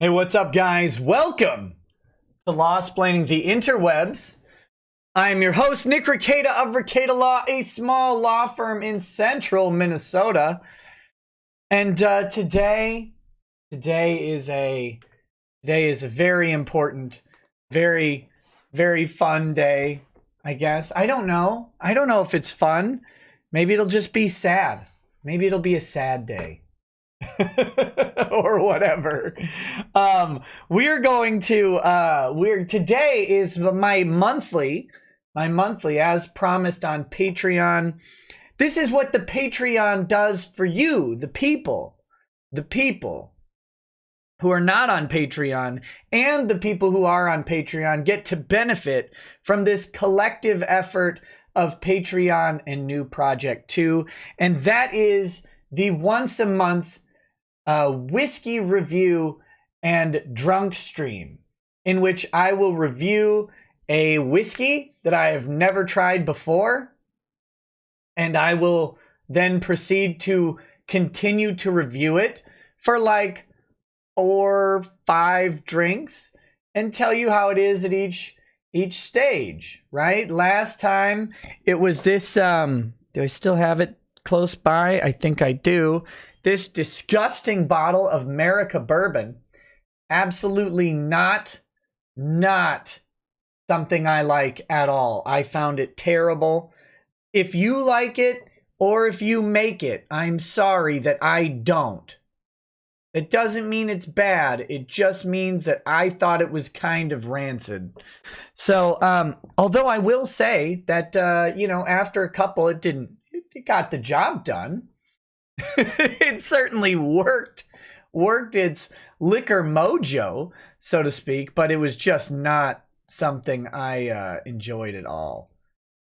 Hey, what's up, guys? Welcome to Law-Splaining the Interwebs. I'm your host, Nick Rekieta of Rekieta Law, a small law firm in central Minnesota. And today is a very important, very fun day, I guess. I don't know if it's fun. Maybe it'll just be sad. Maybe it'll be a sad day. Or whatever. Today is my monthly as promised on Patreon. This is what the Patreon does for you, the people who are not on Patreon, and the people who are on Patreon get to benefit from this collective effort of Patreon and New Project 2, and that is the once a month whiskey review and drunk stream, in which I will review a whiskey that I have never tried before, and I will then proceed to continue to review it for like 4 or 5 drinks and tell you how it is at each stage, right? Last time it was this, do I still have it close by? I think I do. This disgusting bottle of America Bourbon. Absolutely not something I like at all. I found it terrible. If you like it, or if you make it, I'm sorry that I don't. It doesn't mean it's bad. It just means that I thought it was kind of rancid. So, although I will say that, after a couple, it got the job done. It certainly worked its liquor mojo, so to speak, but it was just not something I enjoyed at all.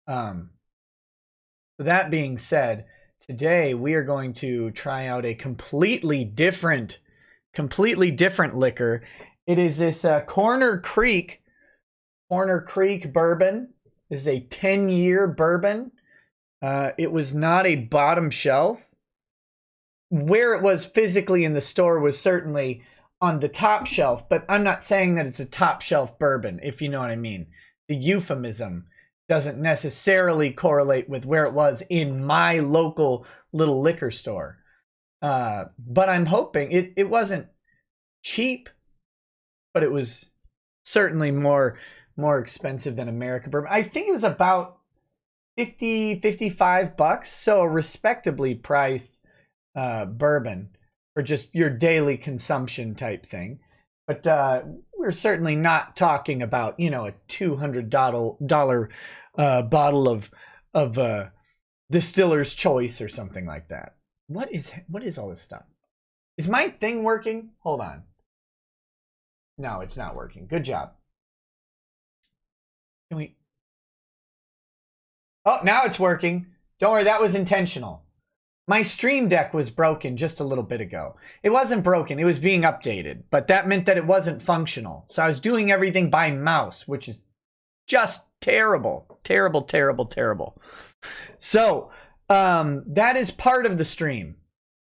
So that being said, today we are going to try out a completely different liquor. It is this Corner Creek bourbon. This is a 10-year bourbon. It was not a bottom shelf. Where it was physically in the store was certainly on the top shelf, but I'm not saying that it's a top shelf bourbon, if you know what I mean. The euphemism doesn't necessarily correlate with where it was in my local little liquor store. But I'm hoping it wasn't cheap, but it was certainly more expensive than America Bourbon. I think it was about $55, so a respectably priced bourbon for just your daily consumption type thing. But we're certainly not talking about, a $200 bottle of Distiller's Choice or something like that. What is all this stuff? Is my thing working? Hold on. No, it's not working. Good job. Can we? Oh, now it's working. Don't worry, that was intentional. My Stream Deck was broken just a little bit ago. It wasn't broken, it was being updated, but that meant that it wasn't functional. So I was doing everything by mouse, which is just terrible. Terrible. So, that is part of the stream.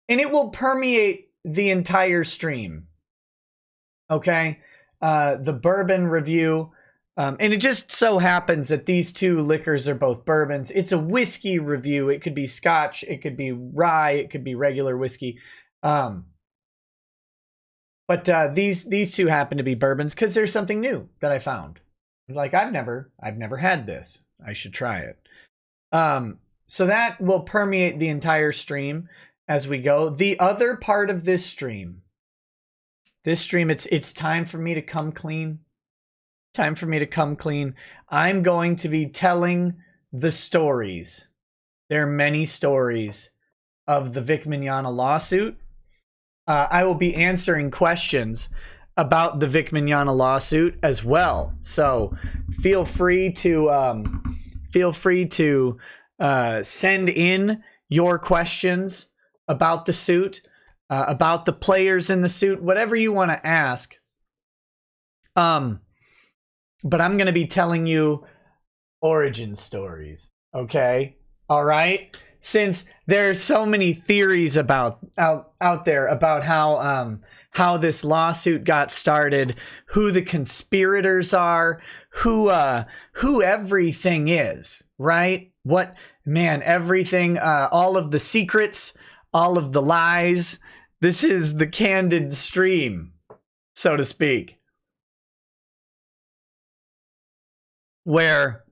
And it will permeate the entire stream. Okay? The bourbon review. And it just so happens that these two liquors are both bourbons. It's a whiskey review. It could be scotch. It could be rye. It could be regular whiskey. But these two happen to be bourbons because there's something new that I found. Like, I've never had this. I should try it. So that will permeate the entire stream as we go. The other part of this stream, it's time for me to come clean. I'm going to be telling the stories. There are many stories of the Vic Mignogna lawsuit. I will be answering questions about the Vic Mignogna lawsuit as well. So feel free to send in your questions about the suit, about the players in the suit, whatever you want to ask. But I'm going to be telling you origin stories, okay? All right? Since there's so many theories out there about how this lawsuit got started, who the conspirators are, who everything is, right? What, man, everything, all of the secrets, all of the lies. This is the candid stream, so to speak, where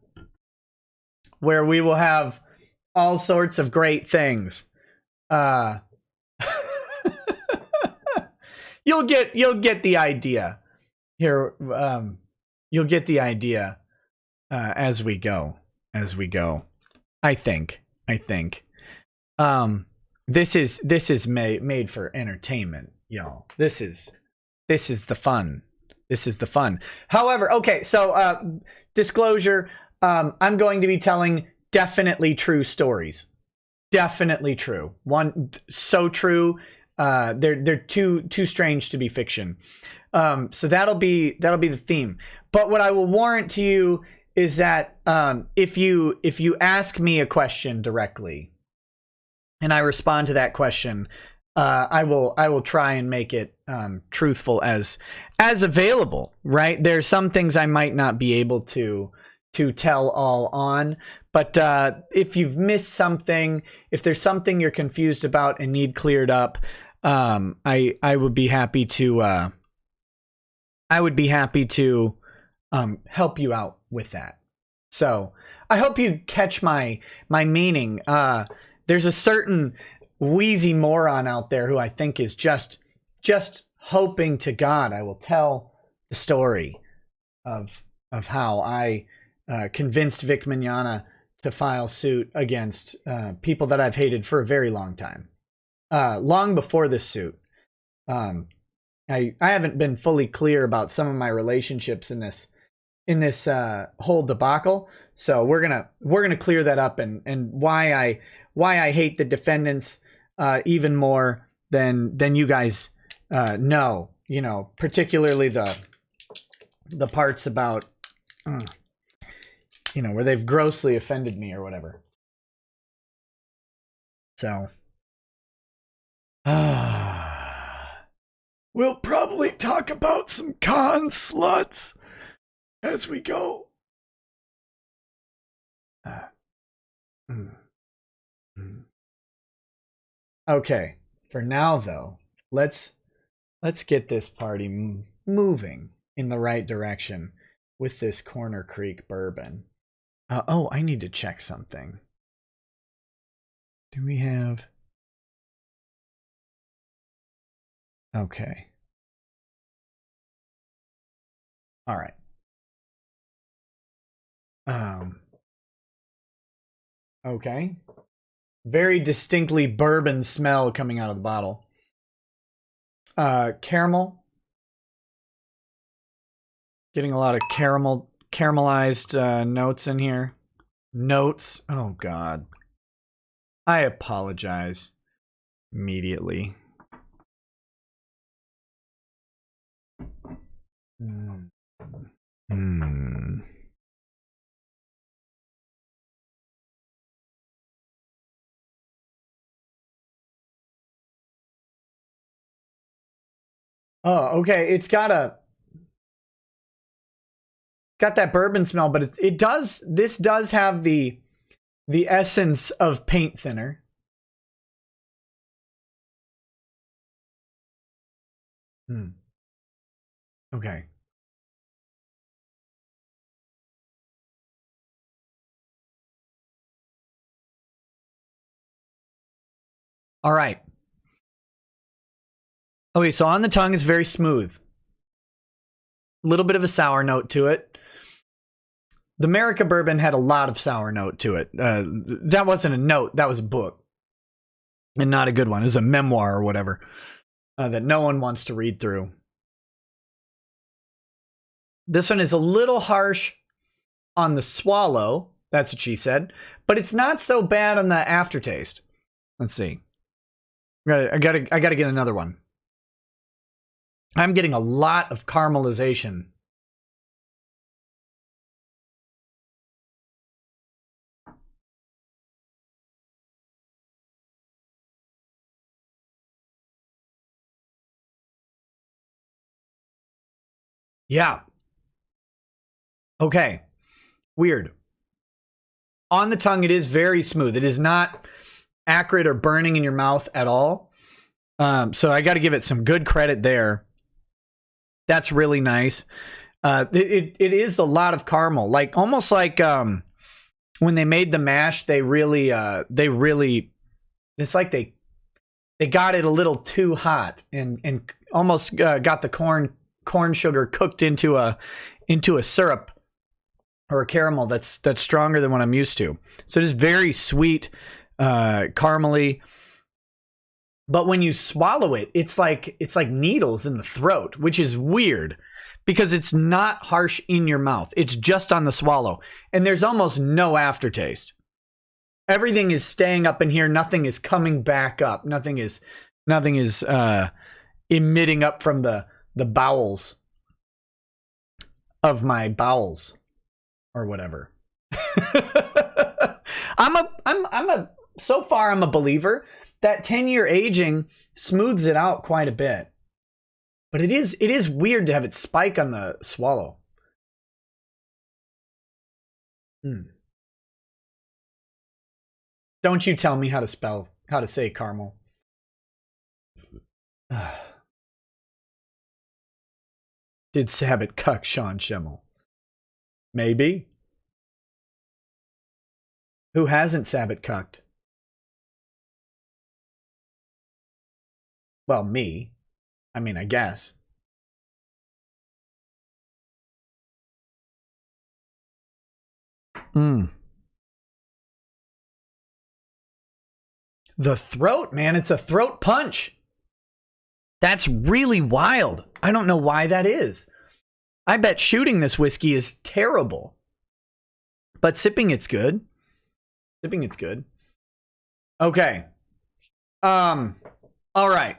we will have all sorts of great things. You'll get the idea here. You'll get the idea as we go. I think. This is made for entertainment, y'all. This is the fun. However, okay, so disclosure, I'm going to be telling definitely true stories. Definitely true. One so true. They're too strange to be fiction. So that'll be the theme. But what I will warrant to you is that if you ask me a question directly, and I respond to that question, I will try and make it truthful as available. Right? There's some things I might not be able to tell all on, but if you've missed something, if there's something you're confused about and need cleared up, I would be happy to help you out with that. So I hope you catch my meaning. There's a certain wheezy moron out there who I think is just hoping to God I will tell the story of how I convinced Vic Mignogna to file suit against people that I've hated for a very long time. Long before this suit. I haven't been fully clear about some of my relationships in this whole debacle. So we're gonna clear that up and why I hate the defendants even more than you guys know. You know, particularly the parts about where they've grossly offended me or whatever. So we'll probably talk about some con sluts as we go. Okay, for now though, let's get this party moving in the right direction with this Corner Creek bourbon. Oh, I need to check something. Do we have... Okay. All right. Okay. Very distinctly bourbon smell coming out of the bottle. Caramel. Getting a lot of caramelized notes in here. Notes. Oh God. I apologize immediately. Oh, okay. It's got that bourbon smell, but this does have the essence of paint thinner. Okay. All right. Okay, so on the tongue it's very smooth. A little bit of a sour note to it. The America bourbon had a lot of sour note to it. That wasn't a note, that was a book. And not a good one. It was a memoir or whatever that no one wants to read through. This one is a little harsh on the swallow. That's what she said. But it's not so bad on the aftertaste. Let's see. I gotta get another one. I'm getting a lot of caramelization. Yeah. Okay. Weird. On the tongue, it is very smooth. It is not acrid or burning in your mouth at all. So I got to give it some good credit there. That's really nice. It is a lot of caramel, like almost like when they made the mash, they really it's like they got it a little too hot and almost got the corn sugar cooked into a syrup or a caramel that's stronger than what I'm used to. So it is very sweet, caramely. But when you swallow it, it's like needles in the throat, which is weird because it's not harsh in your mouth. It's just on the swallow. And there's almost no aftertaste. Everything is staying up in here. Nothing is coming back up. Nothing is emitting up from the bowels of my bowels or whatever. So far I'm a believer that 10-year aging smooths it out quite a bit. But it is weird to have it spike on the swallow. Don't you tell me how to say caramel. Did Sabbath cuck Sean Schemmel? Maybe. Who hasn't Sabbath cucked? Well, me. I mean, I guess. The throat, man. It's a throat punch. That's really wild. I don't know why that is. I bet shooting this whiskey is terrible. But sipping it's good. Sipping it's good. Okay. All right.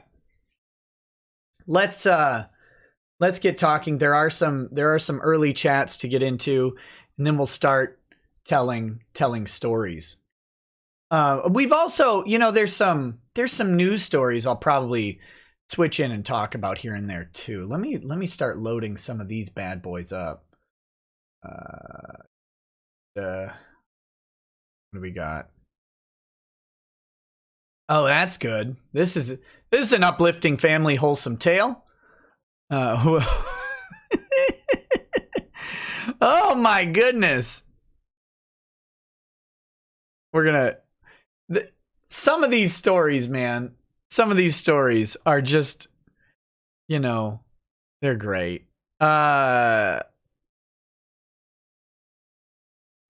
Let's get talking. There are some early chats to get into, and then we'll start telling stories. We've also, there's some news stories I'll probably switch in and talk about here and there too. Let me start loading some of these bad boys up. What do we got? Oh, that's good. This is an uplifting family wholesome tale. Oh my goodness. Some of these stories, man. Some of these stories are just, they're great. Where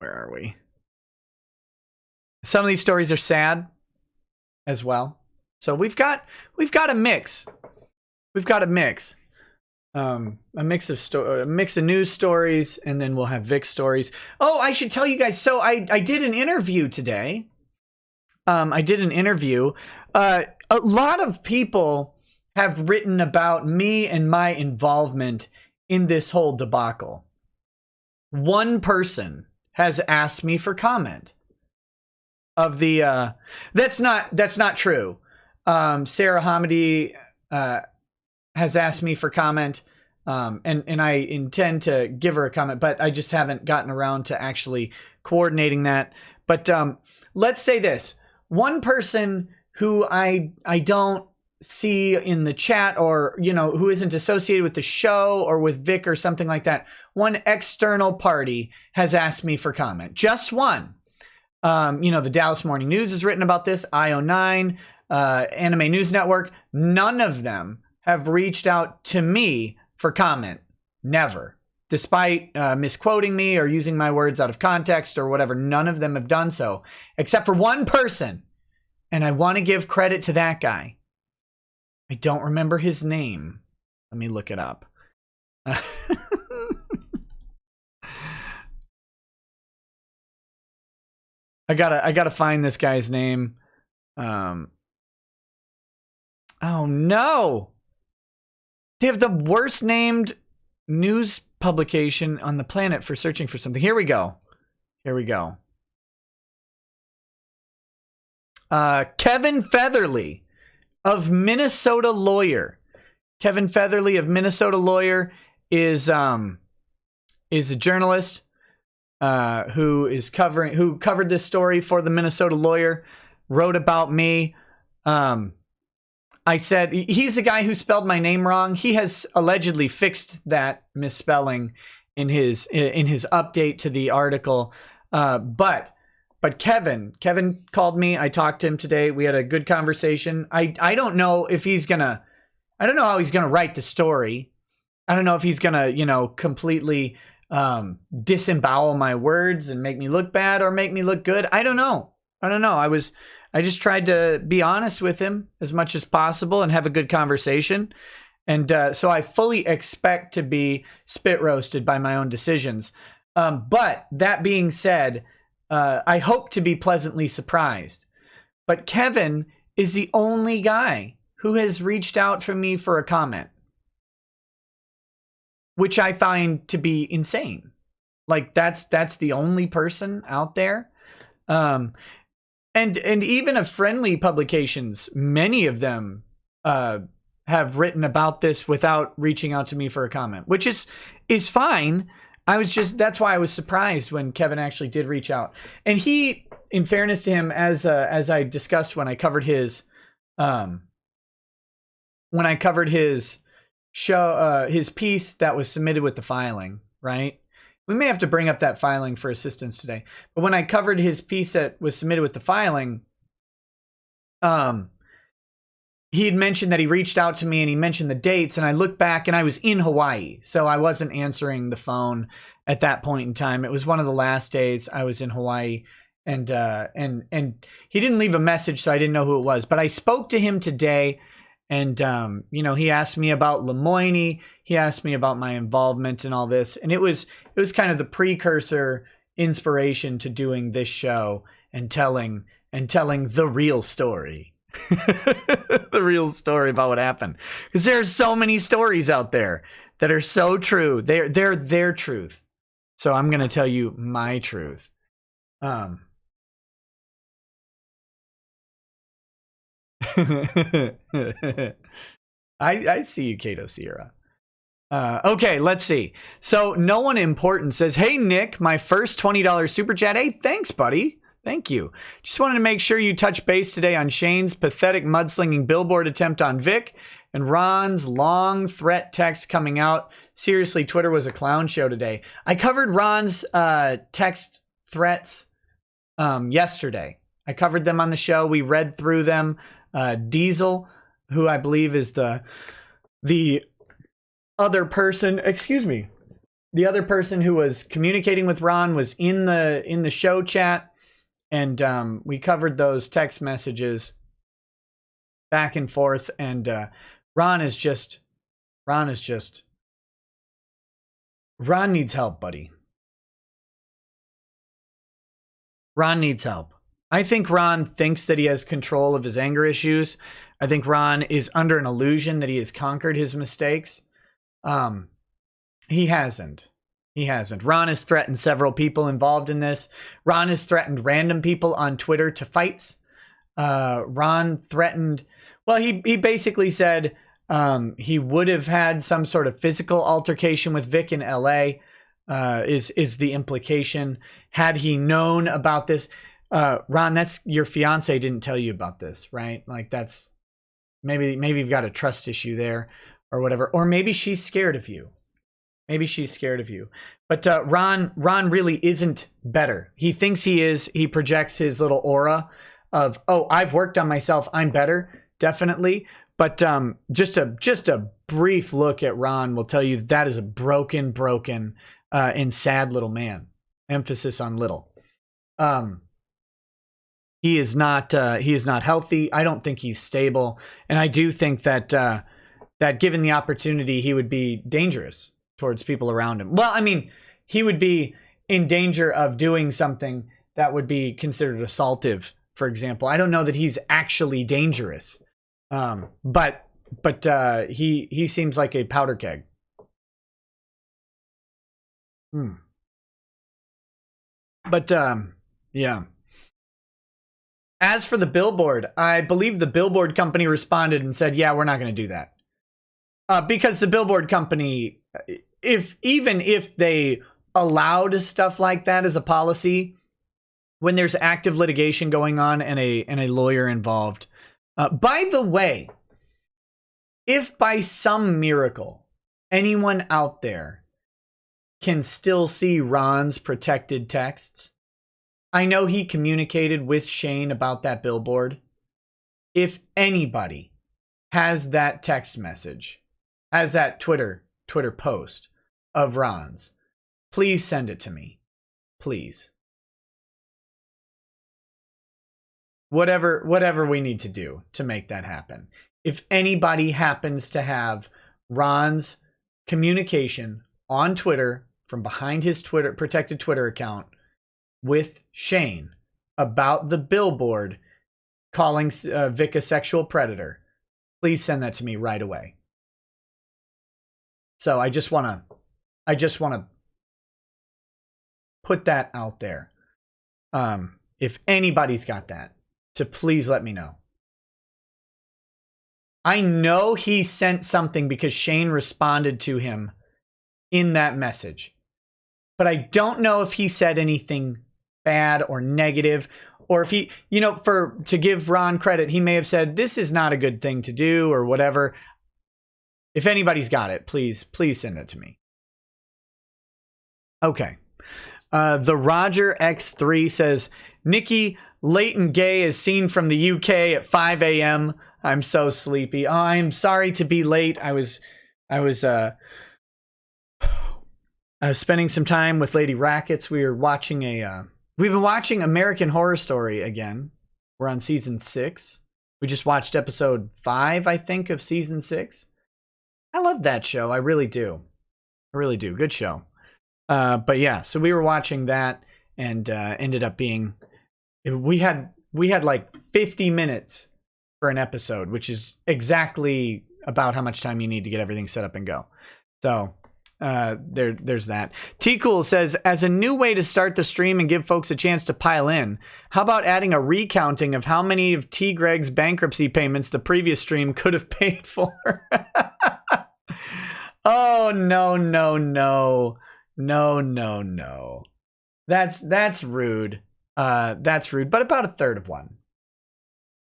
are we? Some of these stories are sad as well. So we've got a mix. We've got a mix. A mix of news stories, and then we'll have Vic stories. Oh, I should tell you guys. So I did an interview today. A lot of people have written about me and my involvement in this whole debacle. One person has asked me for comment of the that's not true. Sarah Hamidi has asked me for comment, and I intend to give her a comment, but I just haven't gotten around to actually coordinating that. But let's say this. One person who I don't see in the chat, or who isn't associated with the show or with Vic or something like that, one external party has asked me for comment. Just one. The Dallas Morning News has written about this, IO9, Anime News Network. None of them have reached out to me for comment. Never. Despite misquoting me or using my words out of context or whatever, none of them have done so, except for one person. And I want to give credit to that guy. I don't remember his name. Let me look it up. I gotta find this guy's name. Oh no! They have the worst named news publication on the planet for searching for something. Here we go. Kevin Featherly of Minnesota Lawyer. Kevin Featherly of Minnesota Lawyer is a journalist who covered this story for the Minnesota Lawyer, wrote about me. I said he's the guy who spelled my name wrong. He has allegedly fixed that misspelling in his update to the article. But Kevin called me. I talked to him today. We had a good conversation. I don't know if I don't know how he's gonna write the story. I don't know if he's gonna, completely disembowel my words and make me look bad or make me look good. I don't know. I just tried to be honest with him as much as possible and have a good conversation. And so I fully expect to be spit roasted by my own decisions. But that being said, I hope to be pleasantly surprised. But Kevin is the only guy who has reached out for me for a comment, which I find to be insane. Like that's the only person out there. And even of friendly publications, many of them have written about this without reaching out to me for a comment, which is fine. That's why I was surprised when Kevin actually did reach out. And he, in fairness to him, as I discussed when I covered his show, his piece that was submitted with the filing, right? We may have to bring up that filing for assistance today. But when I covered his piece that was submitted with the filing, he had mentioned that he reached out to me and he mentioned the dates, and I looked back and I was in Hawaii. So I wasn't answering the phone at that point in time. It was one of the last days I was in Hawaii, and he didn't leave a message, so I didn't know who it was. But I spoke to him today, and he asked me about Lemoine. He asked me about my involvement in all this, and it was kind of the precursor inspiration to doing this show and telling the real story. The real story about what happened, because there's so many stories out there that are so true. They're their truth. So I'm going to tell you my truth. I see you, Kato Sierra. Okay, let's see. So no one important says, "Hey Nick, my first $20 super chat." Hey, thanks, buddy. Thank you. Just wanted to make sure you touch base today on Shane's pathetic mudslinging billboard attempt on Vic and Ron's long threat text coming out. Seriously, Twitter was a clown show today. I covered Ron's text threats yesterday. I covered them on the show. We read through them. Diesel, who I believe is the other person, the other person who was communicating with Ron, was in the show chat. And we covered those text messages back and forth. And Ron needs help, buddy. Ron needs help. I think Ron thinks that he has control of his anger issues. I think Ron is under an illusion that he has conquered his mistakes. He hasn't. Ron has threatened several people involved in this. Ron has threatened random people on Twitter to fights. Ron threatened, well, he basically said he would have had some sort of physical altercation with Vic in LA, is the implication. Had he known about this, Ron, that's your fiance didn't tell you about this, right? Like that's maybe you've got a trust issue there or whatever. Or maybe she's scared of you. But Ron really isn't better. He thinks he is. He projects his little aura of, oh, I've worked on myself, I'm better, definitely. But just a brief look at Ron will tell you that is a broken and sad little man. Emphasis on little. He is not healthy. I don't think he's stable, and I do think that given the opportunity, he would be dangerous towards people around him. Well, I mean, he would be in danger of doing something that would be considered assaultive, for example. I don't know that he's actually dangerous, but he seems like a powder keg. But yeah. As for the billboard, I believe the billboard company responded and said, yeah, we're not going to do that. Because the billboard company, even if they allowed stuff like that as a policy, when there's active litigation going on and a lawyer involved. By the way, if by some miracle anyone out there can still see Ron's protected texts, I know he communicated with Shane about that billboard. If anybody has that text message, has that Twitter post of Ron's, please send it to me. Please. Whatever we need to do to make that happen. If anybody happens to have Ron's communication on Twitter from behind his protected Twitter account with Shane about the billboard calling Vic a sexual predator, please send that to me right away. So I just want to put that out there. If anybody's got that, to please let me know. I know he sent something because Shane responded to him in that message. But I don't know if he said anything bad or negative, or if he, to give Ron credit, he may have said, this is not a good thing to do or whatever. If anybody's got it, please send it to me. Okay. The Roger X3 says, Nikki, late and gay is seen from the UK at 5 a.m. I'm so sleepy. Oh, I'm sorry to be late. I was spending some time with Lady Rackets. We were watching we've been watching American Horror Story again. We're on season 6. We just watched episode 5, I think, of season 6. I love that show. I really do. I really do. Good show. But yeah, so we were watching that and ended up being, we had like 50 minutes for an episode, which is exactly about how much time you need to get everything set up and go. So there's that. T Cool says, as a new way to start the stream and give folks a chance to pile in, how about adding a recounting of how many of T Greg's bankruptcy payments the previous stream could have paid for? Oh, no. That's rude. That's rude, but about a third of one.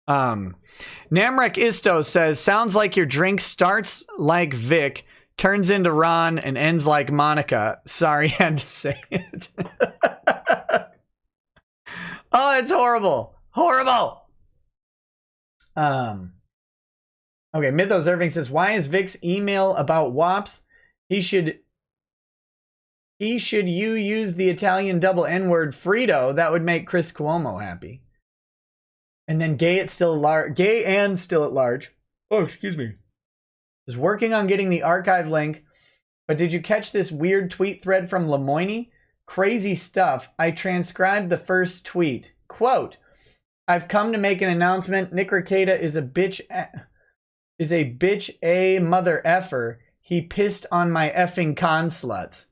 Namrek Isto says, sounds like your drink starts like Vic, turns into Ron, and ends like Monica. Sorry, I had to say it. Oh, it's horrible. Horrible. Okay, Mythos Irving says, why is Vic's email about WAPs? He should you use the Italian double N-word Frito. That would make Chris Cuomo happy. And then gay and still at large. Oh, excuse me. Is working on getting the archive link. But did you catch this weird tweet thread from Lemoine? Crazy stuff. I transcribed the first tweet. Quote, I've come to make an announcement. Nick Rekieta is a bitch a mother effer. He pissed on my effing consluts.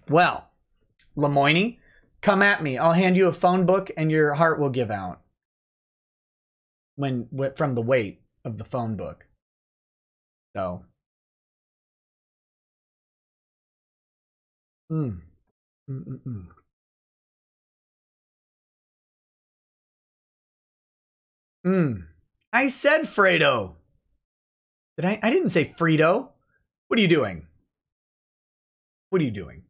Well, Lemoine, come at me. I'll hand you a phone book and your heart will give out. From the weight of the phone book. So. I said Fredo. I didn't say Frito. What are you doing? What are you doing?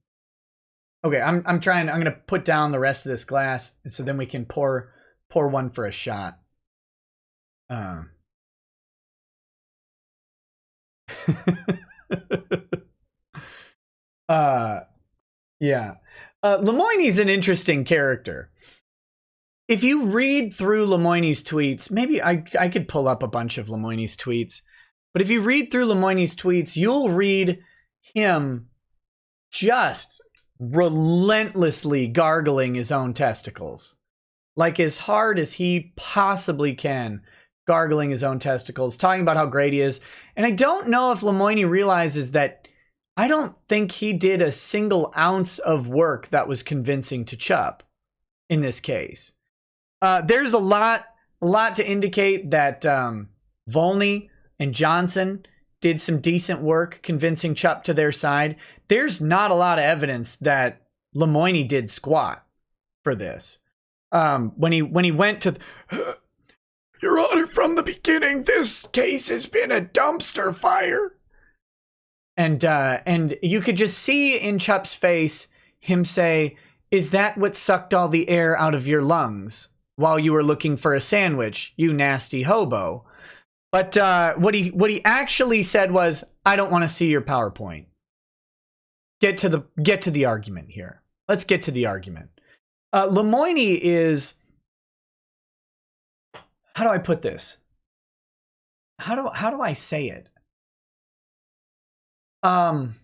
Okay, I'm gonna put down the rest of this glass so then we can pour one for a shot. Yeah. Lemoine's an interesting character. If you read through Lemoine's tweets, maybe I could pull up a bunch of Lemoine's tweets, but if you read through Lemoine's tweets, you'll read him just relentlessly gargling his own testicles. Like as hard as he possibly can, gargling his own testicles, talking about how great he is. And I don't know if Lemoine realizes that I don't think he did a single ounce of work that was convincing to Chubb in this case. There's a lot to indicate that Volney and Johnson did some decent work convincing Chup to their side. There's not a lot of evidence that Lemoine did squat for this. When he went to, Your Honor, from the beginning, this case has been a dumpster fire. And you could just see in Chup's face him say, "Is that what sucked all the air out of your lungs while you were looking for a sandwich, you nasty hobo?" But what he actually said was, "I don't want to see your PowerPoint." Get to the argument here. Let's get to the argument. Lemoine is, how do I put this? How do I say it? God,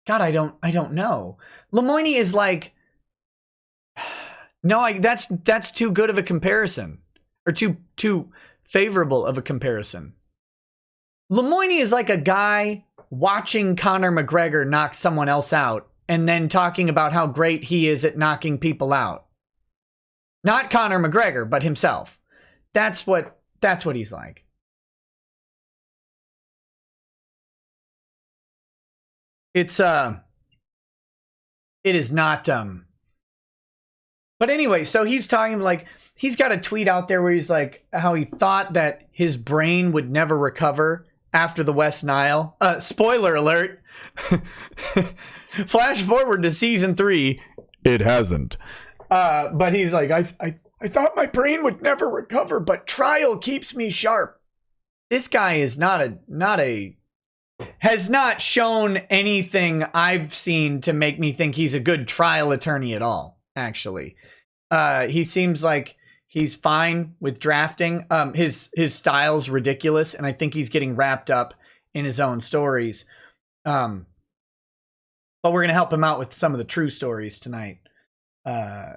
I don't know. Lemoine is like, no, that's too good of a comparison, or too favorable of a comparison. Lemoine is like a guy watching Conor McGregor knock someone else out and then talking about how great he is at knocking people out. Not Conor McGregor, but himself. That's what he's like. It is not but anyway, so he's talking like, he's got a tweet out there where he's like how he thought that his brain would never recover after the West Nile. Spoiler alert. Flash forward to season 3. It hasn't. But he's like, I thought my brain would never recover, but trial keeps me sharp. This guy is has not shown anything I've seen to make me think he's a good trial attorney at all, actually. He seems like he's fine with drafting. His style's ridiculous, and I think he's getting wrapped up in his own stories. But we're going to help him out with some of the true stories tonight. Yeah,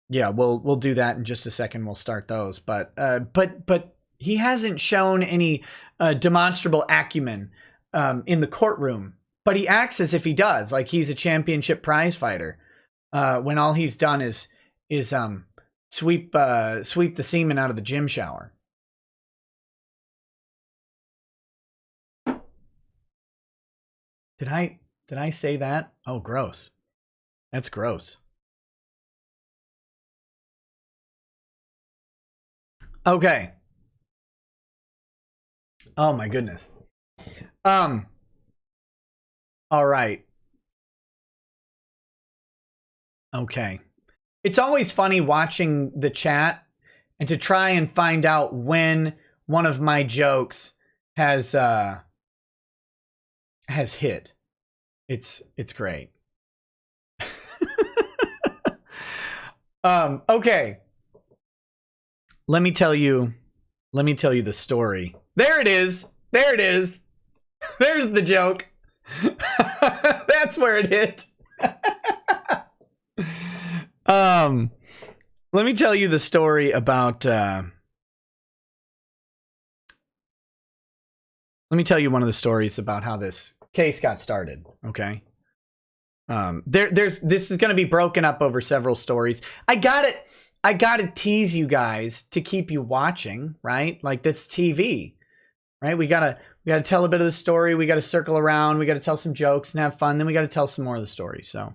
we'll do that in just a second. We'll start those. But he hasn't shown any demonstrable acumen in the courtroom, but he acts as if he does, like he's a championship prize fighter, when all he's done is sweep the semen out of the gym shower. Did I say that? Oh, gross. That's gross. Okay. Oh my goodness. All right. Okay. It's always funny watching the chat and to try and find out when one of my jokes has hit. It's great. Okay. Let me tell you the story. There it is. There's the joke. That's where it hit. Let me tell you the story about let me tell you one of the stories about how this case got started, okay? This is going to be broken up over several stories. I got to tease you guys to keep you watching, right? Like, that's TV, right? We got to tell a bit of the story. We got to circle around. We got to tell some jokes and have fun. Then we got to tell some more of the story. So,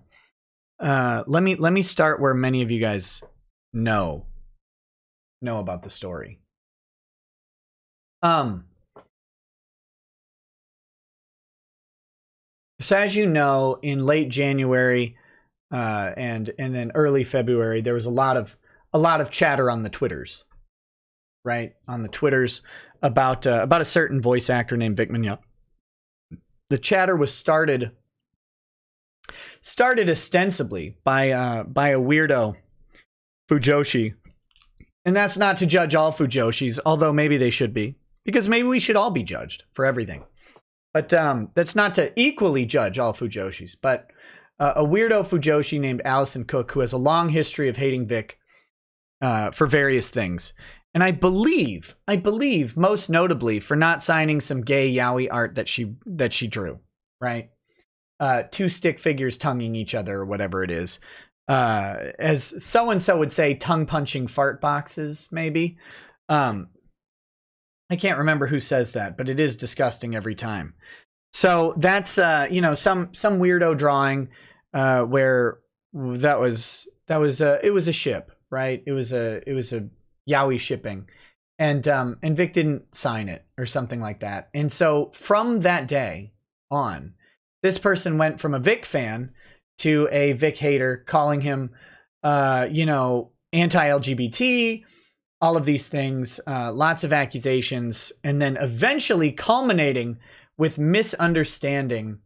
let me start where many of you guys know about the story. So as you know, in late January and then early February, there was a lot of chatter on the Twitters, right? On the Twitters about a certain voice actor named Vic Mignogna. The chatter was started ostensibly by a weirdo, Fujoshi. And that's not to judge all Fujoshis, although maybe they should be, because maybe we should all be judged for everything. But that's not to equally judge all Fujoshis. But a weirdo Fujoshi named Allison Cook, who has a long history of hating Vic for various things. And I believe most notably for not signing some gay yaoi art that she drew, right? 2 stick figures tonguing each other or whatever it is. As so-and-so would say, tongue-punching fart boxes, maybe. I can't remember who says that, but it is disgusting every time. So that's you know, some weirdo drawing where it was a ship, right? It was a yaoi shipping, and Vic didn't sign it or something like that. And so from that day on, this person went from a Vic fan to a Vic hater, calling him you know, anti-LGBT, all of these things, lots of accusations, and then eventually culminating with misunderstanding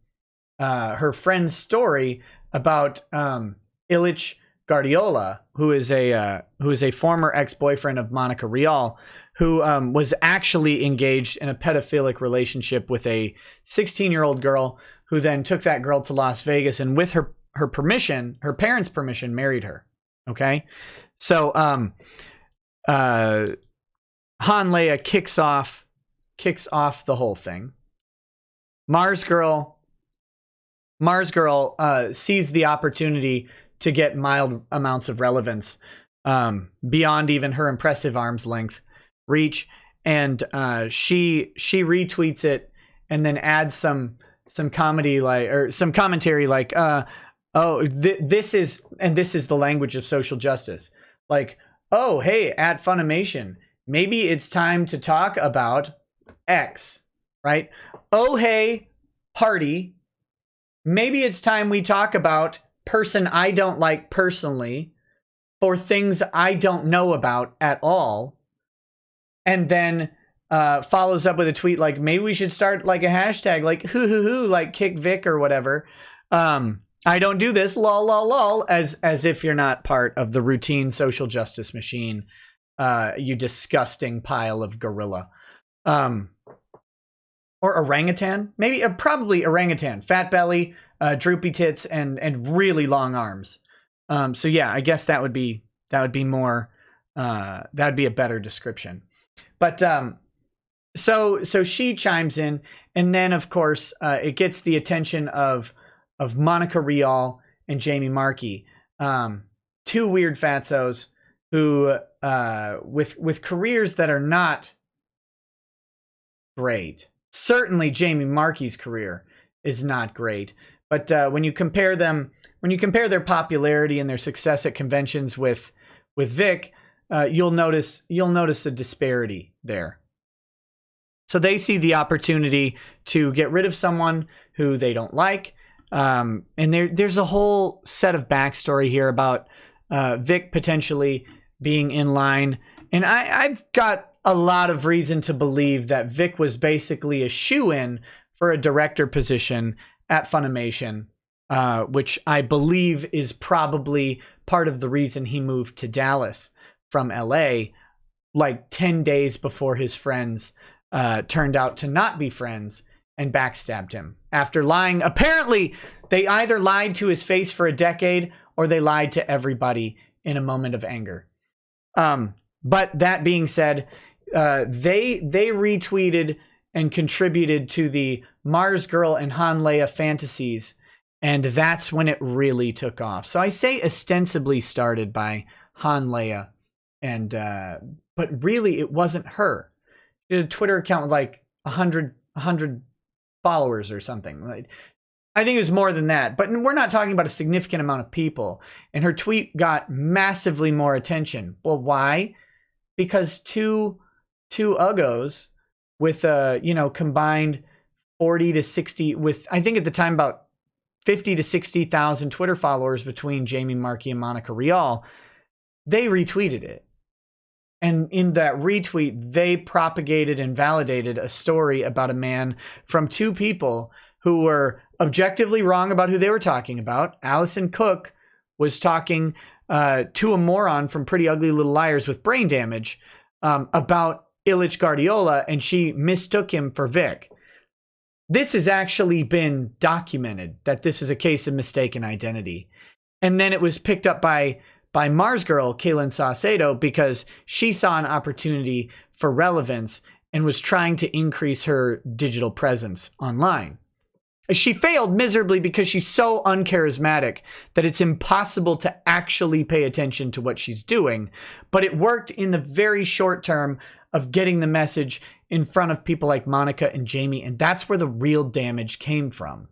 her friend's story about Ilich Guardiola, who is a former ex-boyfriend of Monica Rial, who was actually engaged in a pedophilic relationship with a 16-year-old girl, who then took that girl to Las Vegas and with her permission, her parents' permission, married her. Okay, so Han Leia kicks off the whole thing. Mars Girl sees the opportunity to get mild amounts of relevance beyond even her impressive arm's length reach, and she retweets it and then adds some comedy or some commentary like this is the language of social justice. Like, oh, hey, at Funimation, maybe it's time to talk about X, right? Oh, hey, party, maybe it's time we talk about person I don't like personally for things I don't know about at all. And then follows up with a tweet like, maybe we should start like a hashtag like hoo, like kick Vic or whatever. I don't do this, lol, lol, lol, as if you're not part of the routine social justice machine, you disgusting pile of gorilla. Or orangutan, maybe, probably orangutan, fat belly, droopy tits, and really long arms. So yeah, I guess that would be more, that would be a better description. But so she chimes in, and then of course it gets the attention of Monica Rial and Jamie Marchi, two weird fatzos who with careers that are not great. Certainly Jamie Marchi's career is not great, but when you compare their popularity and their success at conventions with Vic, you'll notice a disparity there. So they see the opportunity to get rid of someone who they don't like. And there's a whole set of backstory here about Vic potentially being in line. And I've got a lot of reason to believe that Vic was basically a shoo-in for a director position at Funimation, which I believe is probably part of the reason he moved to Dallas from LA like 10 days before his friends turned out to not be friends and backstabbed him after lying. Apparently, they either lied to his face for a decade or they lied to everybody in a moment of anger. But that being said, they retweeted and contributed to the Mars Girl and Han Leia fantasies, and that's when it really took off. So I say ostensibly started by Han Leia, and but really it wasn't her. She had a Twitter account with like 100 followers or something. Like, I think it was more than that, but we're not talking about a significant amount of people. And her tweet got massively more attention. Well, why? Because two uggos with combined 40 to 60, with I think at the time about 50 to 60,000 Twitter followers between Jamie Marchi and Monica Rial, they retweeted it. And in that retweet, they propagated and validated a story about a man from two people who were objectively wrong about who they were talking about. Allison Cook was talking to a moron from Pretty Ugly Little Liars with brain damage about Ilich Guardiola, and she mistook him for Vic. This has actually been documented that this is a case of mistaken identity. And then it was picked up by Mars Girl, Kaylin Saucedo, because she saw an opportunity for relevance and was trying to increase her digital presence online. She failed miserably because she's so uncharismatic that it's impossible to actually pay attention to what she's doing. But it worked in the very short term of getting the message in front of people like Monica and Jamie. And that's where the real damage came from.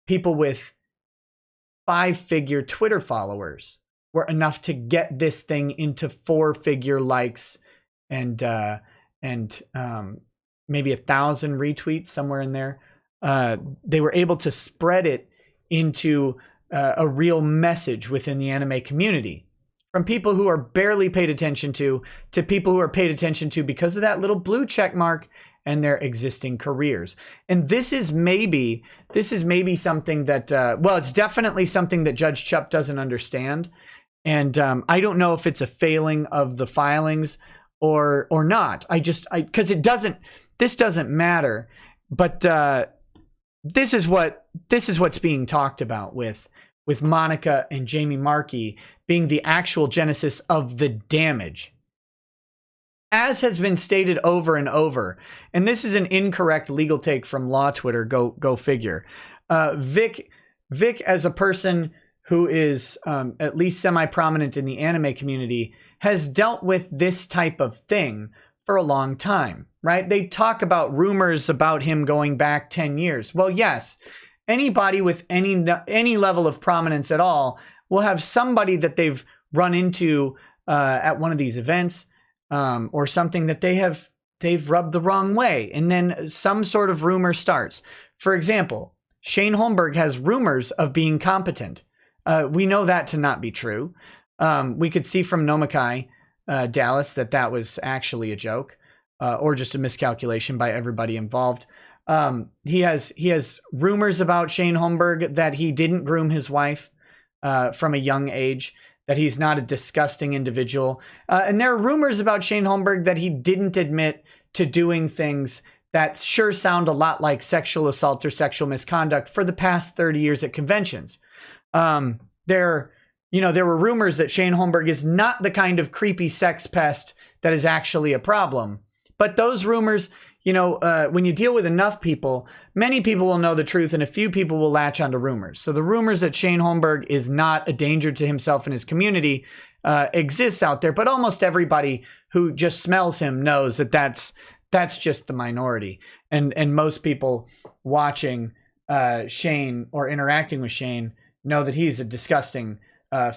People with 5-figure Twitter followers were enough to get this thing into 4-figure likes and maybe 1,000 retweets, somewhere in there. They were able to spread it into a real message within the anime community, from people who are barely paid attention to people who are paid attention to because of that little blue check mark and their existing careers. And this is maybe something that, well, it's definitely something that Judge Chupp doesn't understand. And I don't know if it's a failing of the filings or not. Because this doesn't matter. But this is what's being talked about with Monica and Jamie Markey being the actual genesis of the damage. As has been stated over and over, and this is an incorrect legal take from Law Twitter, go figure. Vic, as a person who is at least semi-prominent in the anime community, has dealt with this type of thing for a long time, right? They talk about rumors about him going back 10 years. Well, yes, anybody with any level of prominence at all will have somebody that they've run into at one of these events, or something that they've rubbed the wrong way, and then some sort of rumor starts. For example, Shane Holmberg has rumors of being competent. We know that to not be true. We could see from Nomikai Dallas that was actually a joke, or just a miscalculation by everybody involved. He has rumors about Shane Holmberg that he didn't groom his wife from a young age, that he's not a disgusting individual. And there are rumors about Shane Holmberg that he didn't admit to doing things that sure sound a lot like sexual assault or sexual misconduct for the past 30 years at conventions. There were rumors that Shane Holmberg is not the kind of creepy sex pest that is actually a problem. But those rumors, when you deal with enough people, many people will know the truth and a few people will latch onto rumors. So the rumors that Shane Holmberg is not a danger to himself and his community exists out there, but almost everybody who just smells him knows that that's just the minority. And most people watching Shane or interacting with Shane know that he's a disgusting,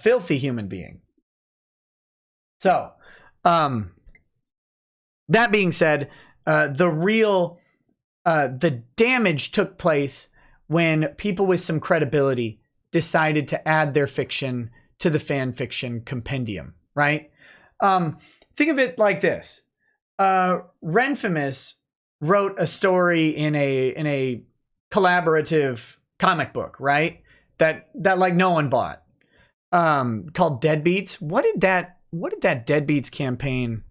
filthy human being. So, that being said, the damage took place when people with some credibility decided to add their fiction to the fan fiction compendium, right? Think of it like this. Renfamous wrote a story in a collaborative comic book, right? That like no one bought, called Deadbeats. What did that Deadbeats campaign?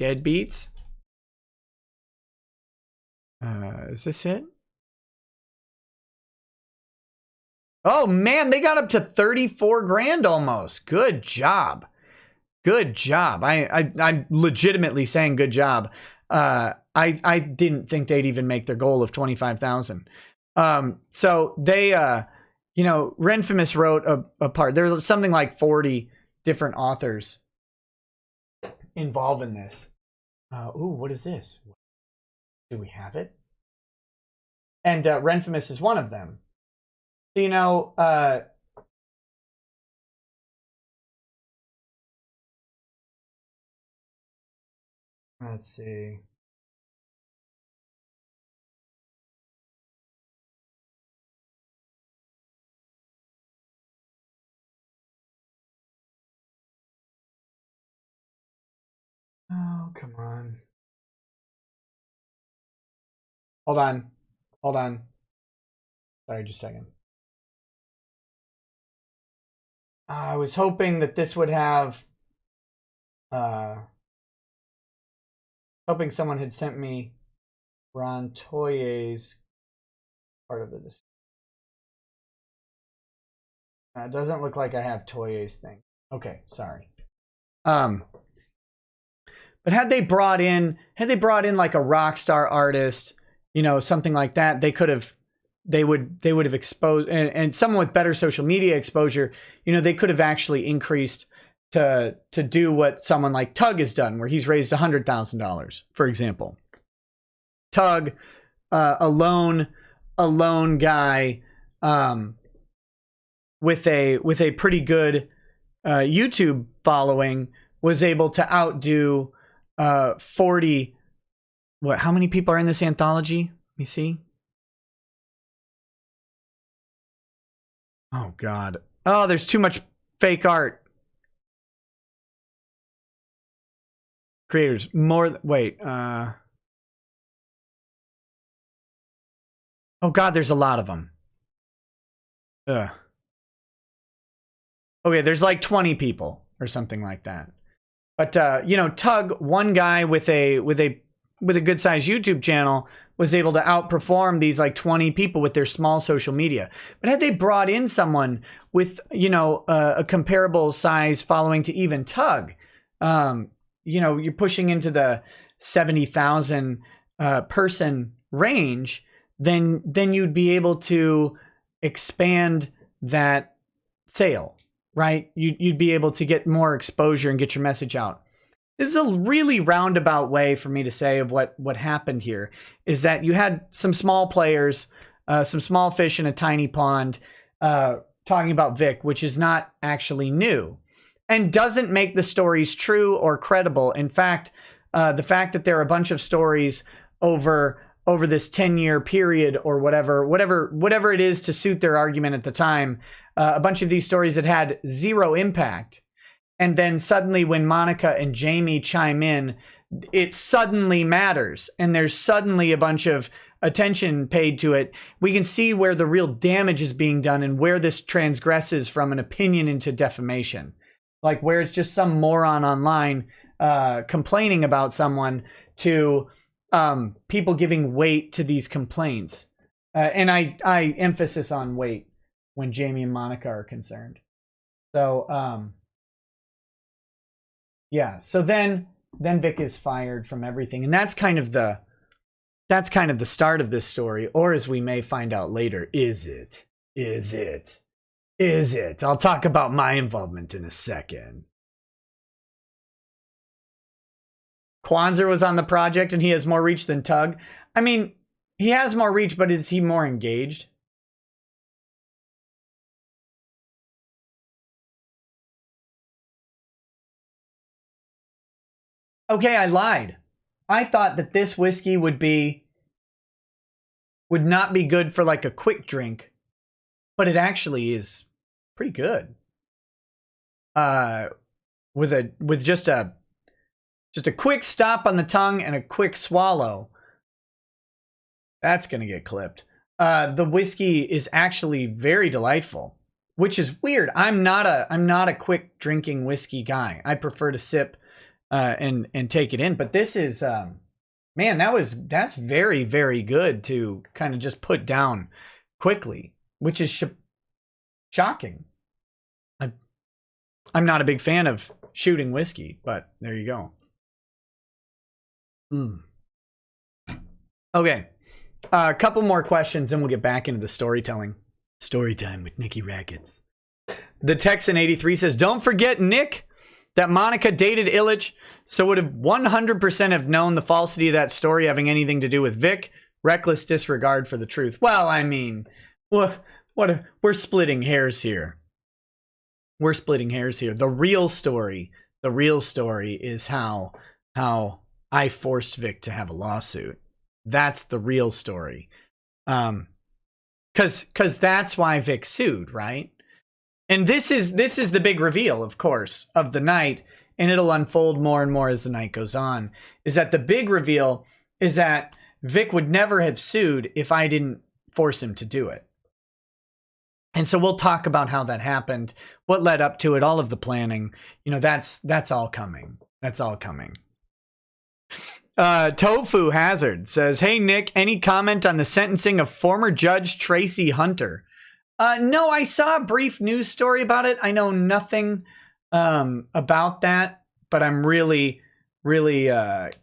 Deadbeats? Is this it? Oh man, they got up to 34 grand almost. Good job. Good job. I'm legitimately saying good job. I didn't think they'd even make their goal of 25,000. So they, Renfamous wrote a part. There's something like 40 different authors involved in this. What is this? Do we have it? And Renfamous is one of them. So, let's see. Oh, come on. Hold on. Sorry, just a second. I was hoping that this would have... hoping someone had sent me Ron Toye's part of this. It doesn't look like I have Toye's thing. Okay, sorry. But had they brought in like a rock star artist, something like that, they would have exposed, and someone with better social media exposure, they could have actually increased to do what someone like Tug has done, where he's raised $100,000, for example. Tug, a lone guy, with a pretty good YouTube following, was able to outdo 40. What? How many people are in this anthology? Let me see. Oh God. Oh, there's too much fake art. Creators more. Wait. Oh God, there's a lot of them. Ugh. Okay, there's like 20 people or something like that. But you know, Tug, one guy with a good sized YouTube channel, was able to outperform these like 20 people with their small social media. But had they brought in someone with, you know, a comparable size following to even Tug, you know, you're pushing into the 70,000 person range, then you'd be able to expand that sale, right? You'd be able to get more exposure and get your message out. This is a really roundabout way for me to say of what happened here, is that you had some small players, some small fish in a tiny pond, talking about Vic, which is not actually new and doesn't make the stories true or credible. In fact, the fact that there are a bunch of stories over this 10-year period or whatever it is to suit their argument at the time, a bunch of these stories that had zero impact. And then suddenly when Monica and Jamie chime in, it suddenly matters. And there's suddenly a bunch of attention paid to it. We can see where the real damage is being done and where this transgresses from an opinion into defamation. Like where it's just some moron online complaining about someone to people giving weight to these complaints. And I emphasis on weight when Jamie and Monica are concerned. So, yeah, so then Vic is fired from everything, and that's kind of the start of this story, or as we may find out later, is it? I'll talk about my involvement in a second. Kwanzaa was on the project, and he has more reach than Tug. I mean, he has more reach, but is he more engaged? Okay, I lied. I thought that this whiskey would not be good for like a quick drink, but it actually is pretty good. With just a quick stop on the tongue and a quick swallow, that's gonna get clipped. The whiskey is actually very delightful, which is weird. I'm not a quick drinking whiskey guy. I prefer to sip and take it in. But this is, man, that's very, very good to kind of just put down quickly, which is shocking. I'm not a big fan of shooting whiskey, but there you go. Okay, a couple more questions, and we'll get back into the storytelling. Story time with Nicky Rackets. The Texan 83 says, "Don't forget, Nick, that Monica dated Illich, so would have 100% have known the falsity of that story having anything to do with Vic. Reckless disregard for the truth." Well, I mean, we're splitting hairs here. The real story is how I forced Vic to have a lawsuit. That's the real story. Cause that's why Vic sued, right? And this is the big reveal, of course, of the night, and it'll unfold more and more as the night goes on, is that the big reveal is that Vic would never have sued if I didn't force him to do it. And so we'll talk about how that happened, what led up to it, all of the planning. You know, that's all coming. That's all coming. Tofu Hazard says, "Hey Nick, any comment on the sentencing of former Judge Tracy Hunter?" No, I saw a brief news story about it. I know nothing about that, but I'm really, really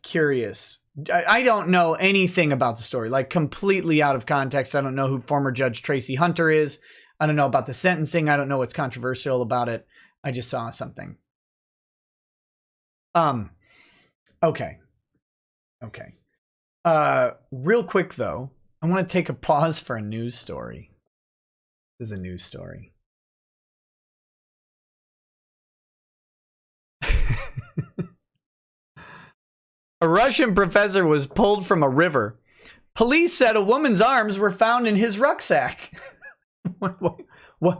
curious. I don't know anything about the story, like completely out of context. I don't know who former Judge Tracy Hunter is. I don't know about the sentencing. I don't know what's controversial about it. I just saw something. Okay. Real quick though, I want to take a pause for a news story. This is a news story. A Russian professor was pulled from a river. Police said a woman's arms were found in his rucksack. What?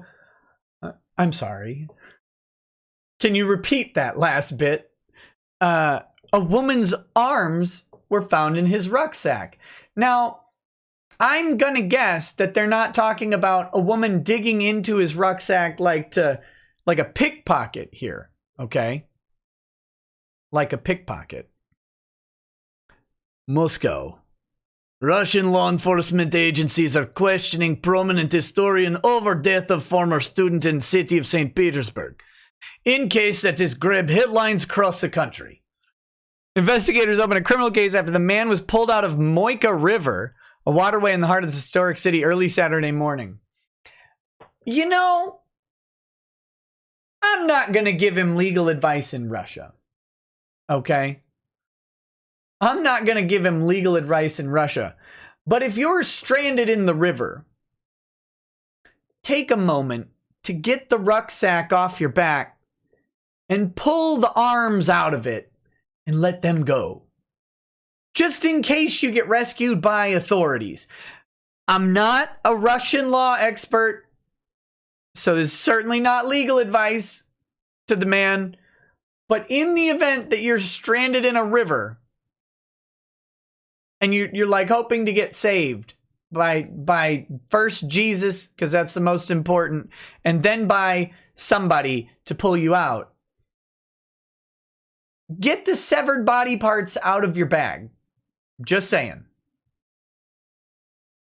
I'm sorry. Can you repeat that last bit? A woman's arms were found in his rucksack. Now, I'm gonna guess that they're not talking about a woman digging into his rucksack like a pickpocket here, okay? Like a pickpocket. Moscow. Russian law enforcement agencies are questioning prominent historian over death of former student in city of St. Petersburg, in case that has grabbed headlines across the country. Investigators opened a criminal case after the man was pulled out of Moika River, a waterway in the heart of the historic city, early Saturday morning. You know, I'm not going to give him legal advice in Russia. Okay? I'm not going to give him legal advice in Russia. But if you're stranded in the river, take a moment to get the rucksack off your back and pull the arms out of it and let them go. Just in case you get rescued by authorities. I'm not a Russian law expert, so this is certainly not legal advice to the man. But in the event that you're stranded in a river and you're like hoping to get saved by first Jesus, because that's the most important, and then by somebody to pull you out, get the severed body parts out of your bag. Just saying.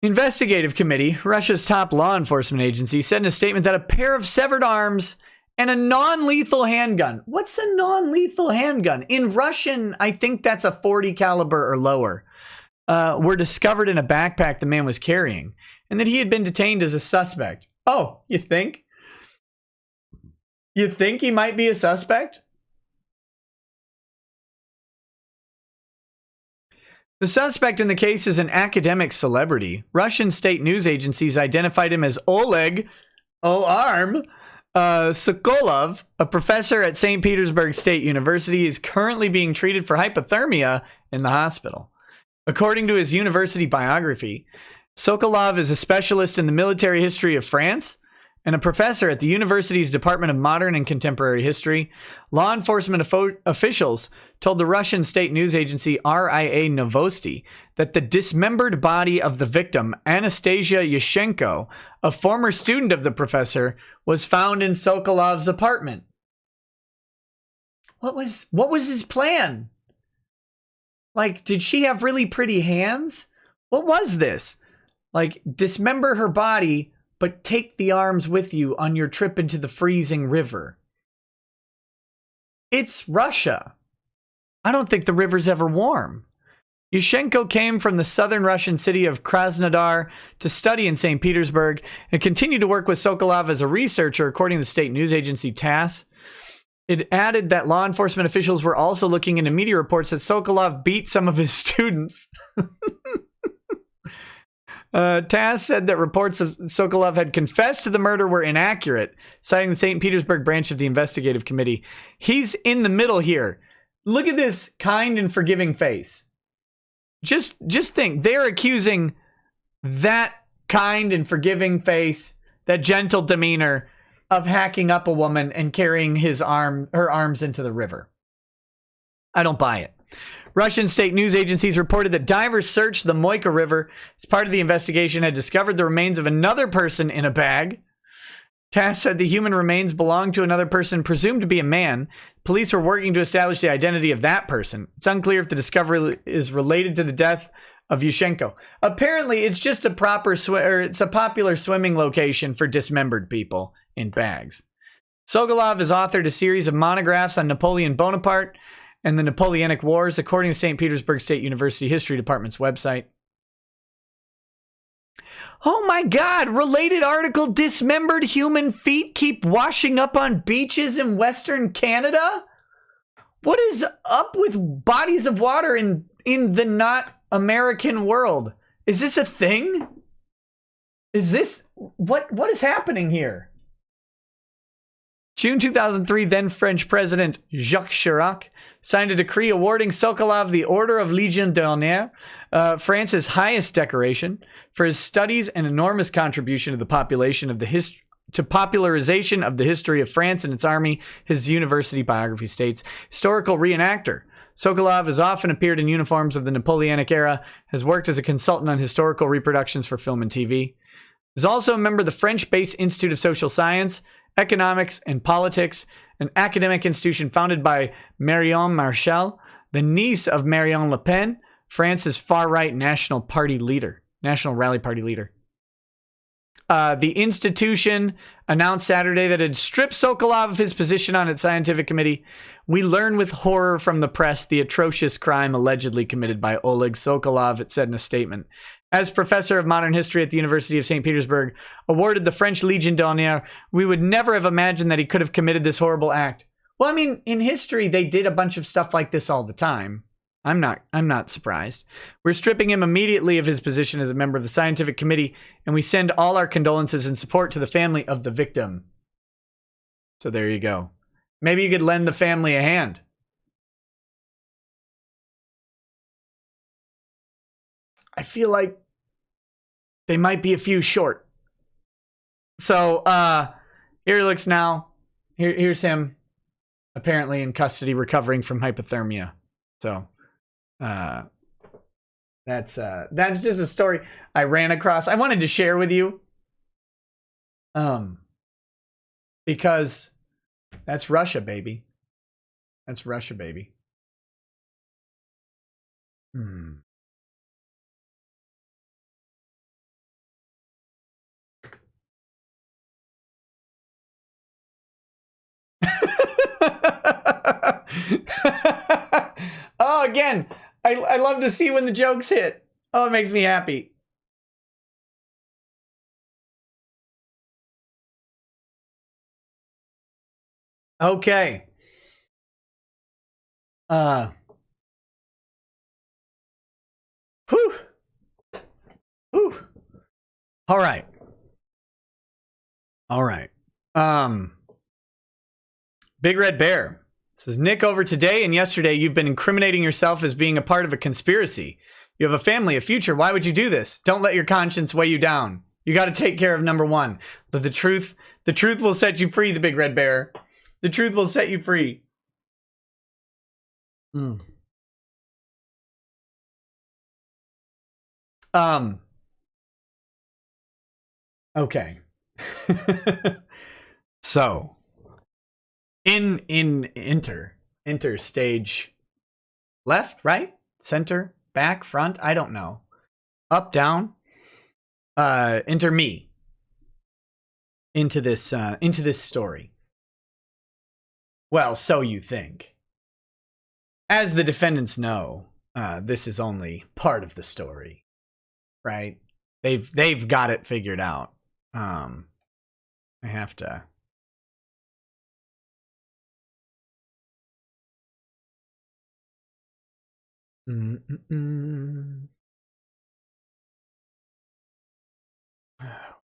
Investigative Committee, Russia's top law enforcement agency, said in a statement that a pair of severed arms and a non-lethal handgun. What's a non-lethal handgun? In Russian, I think that's a .40 caliber or lower. Were discovered in a backpack the man was carrying, and that he had been detained as a suspect. Oh, you think? You think he might be a suspect? The suspect in the case is an academic celebrity. Russian state news agencies identified him as Oleg, O-Arm, Sokolov, a professor at St. Petersburg State University, is currently being treated for hypothermia in the hospital. According to his university biography, Sokolov is a specialist in the military history of France and a professor at the university's Department of Modern and Contemporary History. Law enforcement officials told the Russian state news agency RIA Novosti that the dismembered body of the victim, Anastasia Yashchenko, a former student of the professor, was found in Sokolov's apartment. What was his plan? Like, did she have really pretty hands? What was this? Like, dismember her body, but take the arms with you on your trip into the freezing river. It's Russia. I don't think the river's ever warm. Yushchenko came from the southern Russian city of Krasnodar to study in St. Petersburg and continued to work with Sokolov as a researcher, according to the state news agency TASS. It added that law enforcement officials were also looking into media reports that Sokolov beat some of his students. TASS said that reports of Sokolov had confessed to the murder were inaccurate, citing the St. Petersburg branch of the investigative committee. He's in the middle here. Look at this kind and forgiving face. Just think, they're accusing that kind and forgiving face, that gentle demeanor, of hacking up a woman and carrying her arms into the river. I don't buy it. Russian state news agencies reported that divers searched the Moika River as part of the investigation had discovered the remains of another person in a bag. TASS said the human remains belonged to another person presumed to be a man. Police were working to establish the identity of that person. It's unclear if the discovery is related to the death of Yushchenko. Apparently, it's just a popular swimming location for dismembered people in bags. Sokolov has authored a series of monographs on Napoleon Bonaparte and the Napoleonic Wars, according to St. Petersburg State University History Department's website. Oh my God! Related article: dismembered human feet keep washing up on beaches in Western Canada? What is up with bodies of water in the not American world? Is this a thing? Is this what is happening here? June 2003, then French President Jacques Chirac signed a decree awarding Sokolov the Order of Légion d'honneur, France's highest decoration, for his studies and enormous contribution to the popularization of the history of France and its army. His university biography states, historical reenactor. Sokolov has often appeared in uniforms of the Napoleonic era, has worked as a consultant on historical reproductions for film and TV. Is also a member of the French-based Institute of Social Science, Economics, and Politics, an academic institution founded by Marion Marchal, the niece of Marine Le Pen, France's far-right National Rally Party leader. The institution announced Saturday that it had stripped Sokolov of his position on its scientific committee. We learn with horror from the press the atrocious crime allegedly committed by Oleg Sokolov, it said in a statement. As professor of modern history at the University of St. Petersburg, awarded the French Légion d'honneur, we would never have imagined that he could have committed this horrible act. Well, I mean, in history, they did a bunch of stuff like this all the time. I'm not surprised. We're stripping him immediately of his position as a member of the scientific committee, and we send all our condolences and support to the family of the victim. So there you go. Maybe you could lend the family a hand. I feel like they might be a few short. So, here he looks now. Here's him, apparently in custody, recovering from hypothermia. So, that's just a story I ran across. I wanted to share with you, because that's Russia, baby. That's Russia, baby. Oh, again, I love to see when the jokes hit. Oh, it makes me happy. Okay. Whew. Whew. All right. Big Red Bear says, Nick, over today and yesterday, you've been incriminating yourself as being a part of a conspiracy. You have a family, a future. Why would you do this? Don't let your conscience weigh you down. You got to take care of number one. But the truth will set you free, the Big Red Bear. The truth will set you free. Okay. So, in enter stage left, right, center, back, front, I don't know. Up, down. Enter me into this story. Well, so you think. As the defendants know, this is only part of the story, right? They've got it figured out. I have to.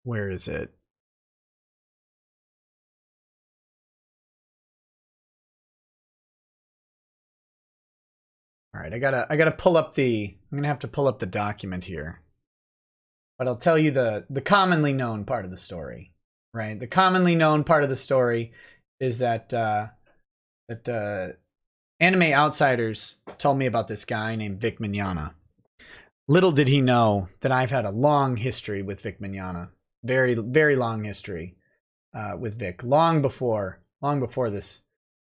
Where is it? All right, I gotta pull up I'm gonna have to pull up the document here. But I'll tell you the commonly known part of the story, right? The commonly known part of the story is that Anime Outsiders told me about this guy named Vic Mignogna. Little did he know that I've had a long history with Vic Mignogna. Very, very long history with Vic. Long before this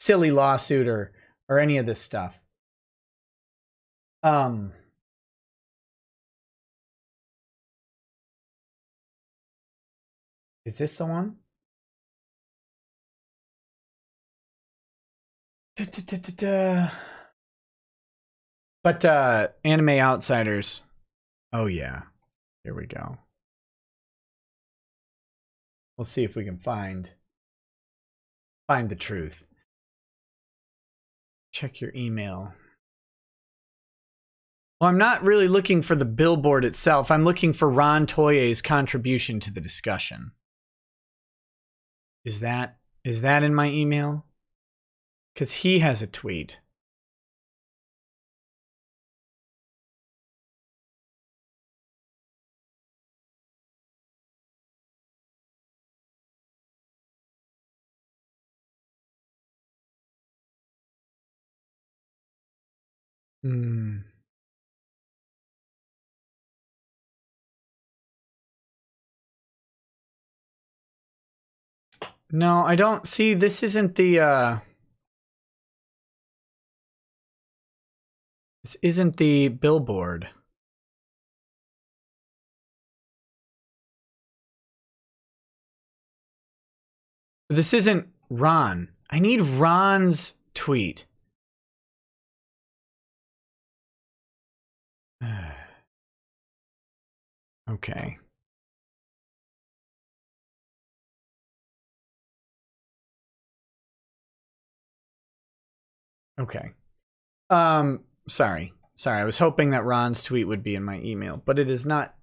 silly lawsuit or any of this stuff. Is this the one? But Anime Outsiders. Oh yeah. Here we go. We'll see if we can find the truth. check your email. Well, I'm not really looking for the billboard itself. I'm looking for Ron Toye's contribution to the discussion. Is that in my email? Because he has a tweet. No, I don't see. This isn't the this isn't the billboard. This isn't Ron. I need Ron's tweet. Okay. Okay. Sorry. I was hoping that Ron's tweet would be in my email, but it is not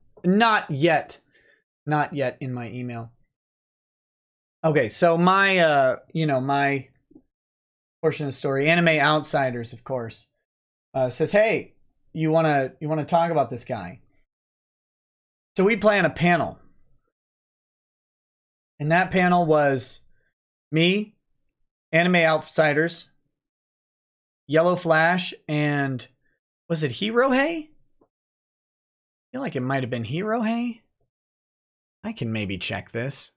yet in my email. Okay, so my my portion of the story, Anime Outsiders, of course, says, "Hey, you want to talk about this guy?" So we plan a panel. And that panel was me, Anime Outsiders, Yellow Flash, and was it Hirohei? I feel like it might have been Hirohei. I can maybe check this.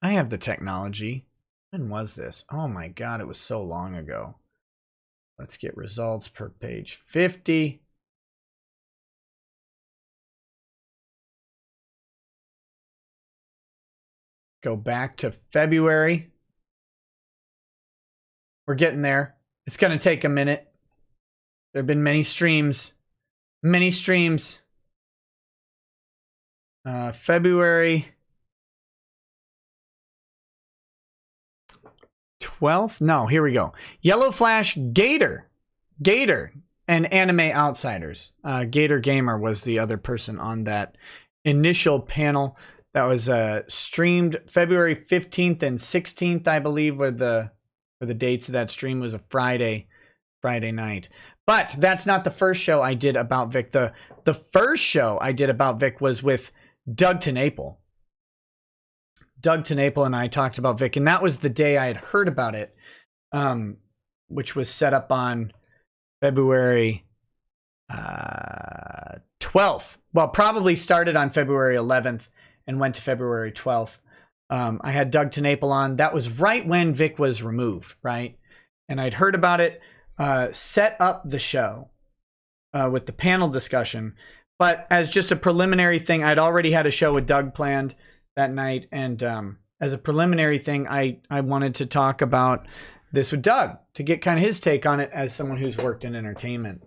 I have the technology. When was this? Oh my god, it was so long ago. Let's get results per page 50. Go back to February. We're getting there. It's going to take a minute. There have been many streams. February 12th? No, here we go. Yellow Flash, Gator, and Anime Outsiders. Gator Gamer was the other person on that initial panel. That was streamed February 15th and 16th, I believe, were the dates of that stream. Was a Friday night. But that's not the first show I did about Vic. The first show I did about Vic was with Doug TeNapel. Doug TeNapel and I talked about Vic, and that was the day I had heard about it, which was set up on February 12th. Well, probably started on February 11th and went to February 12th. I had Doug TeNapel on. That was right when Vic was removed, right? And I'd heard about it, set up the show with the panel discussion. But as just a preliminary thing, I'd already had a show with Doug planned that night. And as a preliminary thing, I wanted to talk about this with Doug to get kind of his take on it as someone who's worked in entertainment.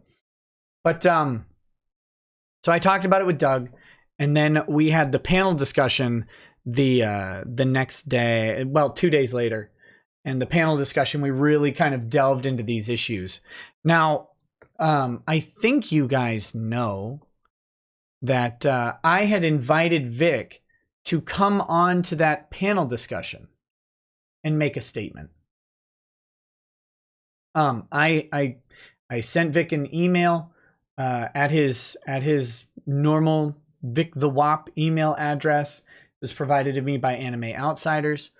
But so I talked about it with Doug. And then we had the panel discussion the next day, well, 2 days later. And the panel discussion, we really kind of delved into these issues. Now, I think you guys know that I had invited Vic to come on to that panel discussion and make a statement. I sent Vic an email at his normal Vic the Wop email address. It was provided to me by Anime Outsiders,